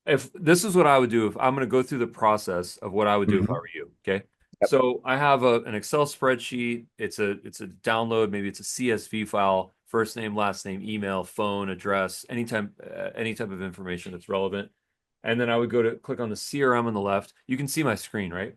if this is what I would do, if I'm going to go through the process of what I would do if I were you, okay? Yep. So I have an Excel spreadsheet. It's a download, maybe it's a CSV file, first name, last name, email, phone, address, any type of information that's relevant. And then I would click on the CRM on the left. You can see my screen, right?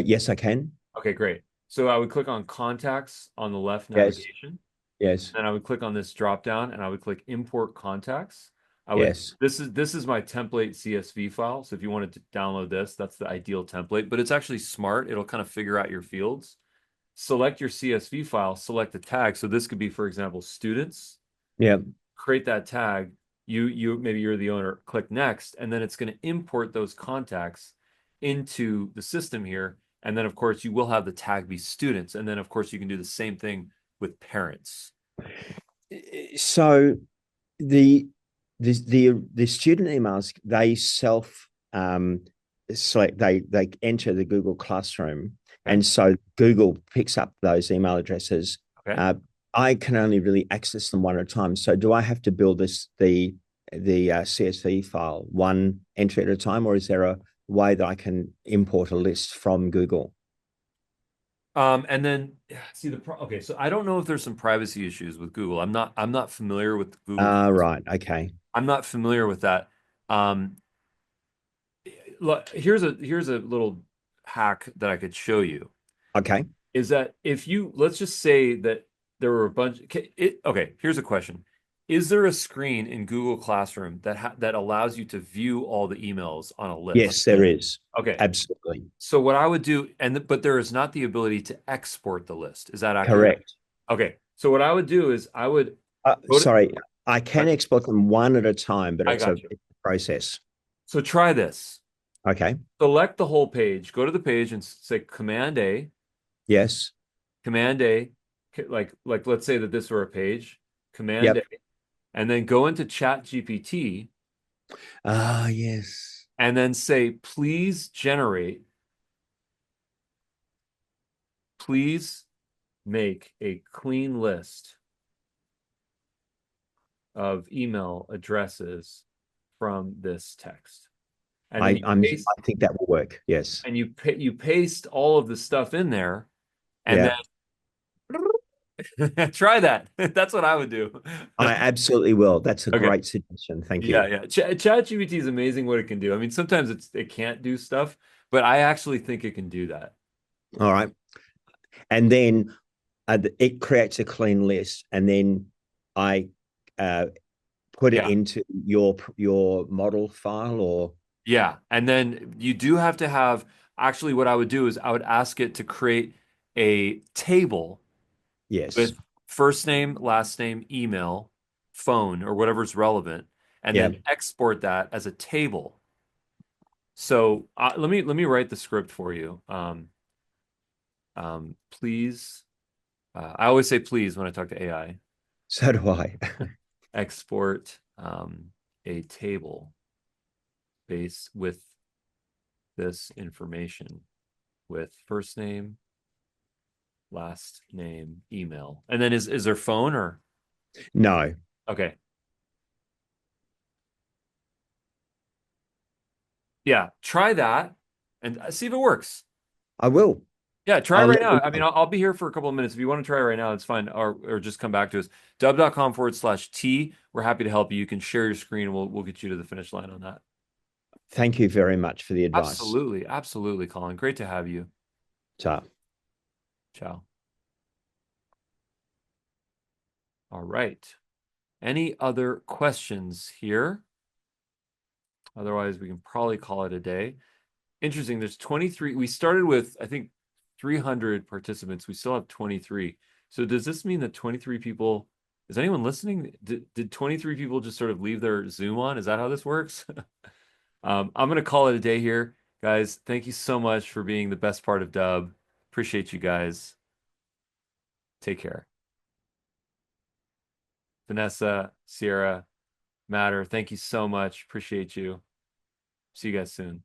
Yes, I can. Okay, great. So I would click on contacts on the left navigation. Yes. And I would click on this drop down and I would click import contacts. Yes. This is my template CSV file. So if you wanted to download this, that's the ideal template, but it's actually smart. It'll kind of figure out your fields. Select your CSV file, select the tag. So this could be, for example, students. Yeah. Create that tag. Maybe you're the owner, click next, and then it's going to import those contacts into the system here. And then of course you will have the tag be students. And then of course you can do the same thing with parents. So the student emails, they self select, they enter the Google Classroom. Okay. And so Google picks up those email addresses. Okay. I can only really access them one at a time. So do I have to build the CSV file one entry at a time, or is there a way that I can import a list from Google? And then see okay, so I don't know if there's some privacy issues with Google. I'm not familiar with Google. Right. Okay. I'm not familiar with that. Look, here's a little hack that I could show you. Okay. Is that if let's just say that there were a bunch. Okay, here's a question. Is there a screen in Google Classroom that allows you to view all the emails on a list? Yes, there is. Okay. Absolutely. So what I would do, but there is not the ability to export the list. Is that accurate? Correct. Okay. So what I would do is I would. Sorry, I can export them one at a time, but it's a process. So try this. Okay. Select the whole page. Go to the page and say Command A. Yes. Command A. Like let's say that this were a page. Command A. And then go into Chat GPT. Ah, yes. And then say, please make a clean list of email addresses from this text. And I think that will work. Yes. And you paste all of the stuff in there, and then try that. That's what I would do. I absolutely will. That's a great suggestion. Thank you. Yeah. ChatGPT is amazing what it can do. I mean, sometimes it can't do stuff, but I actually think it can do that. All right. And then it creates a clean list, and then I put it into your model file, or and then you do have to have. Actually, what I would do is I would ask it to create a table. Yes. With first name, last name, email, phone, or whatever's relevant, and then export that as a table. So let me write the script for you. Please, I always say please when I talk to AI. So do I. Export a table base with this information with first name, last name, email. And then is there phone or? No. Okay. Yeah, try that and see if it works. I will. Yeah, try I'll right let now. you I mean, know. I'll be here for a couple of minutes. If you want to try right now, it's fine. Or just come back to us. Dubb.com/T. We're happy to help you. You can share your screen and we'll get you to the finish line on that. Thank you very much for the advice. Absolutely. Absolutely, Colin. Great to have you. Ciao. Ciao. All right. Any other questions here? Otherwise, we can probably call it a day. Interesting. There's 23. We started with, I think, 300 participants. We still have 23. So does this mean that 23 people, is anyone listening? Did 23 people just sort of leave their Zoom on? Is that how this works? I'm going to call it a day here. Guys, thank you so much for being the best part of Dubb. Appreciate you guys. Take care. Vanessa, Sierra, Matter, thank you so much. Appreciate you. See you guys soon.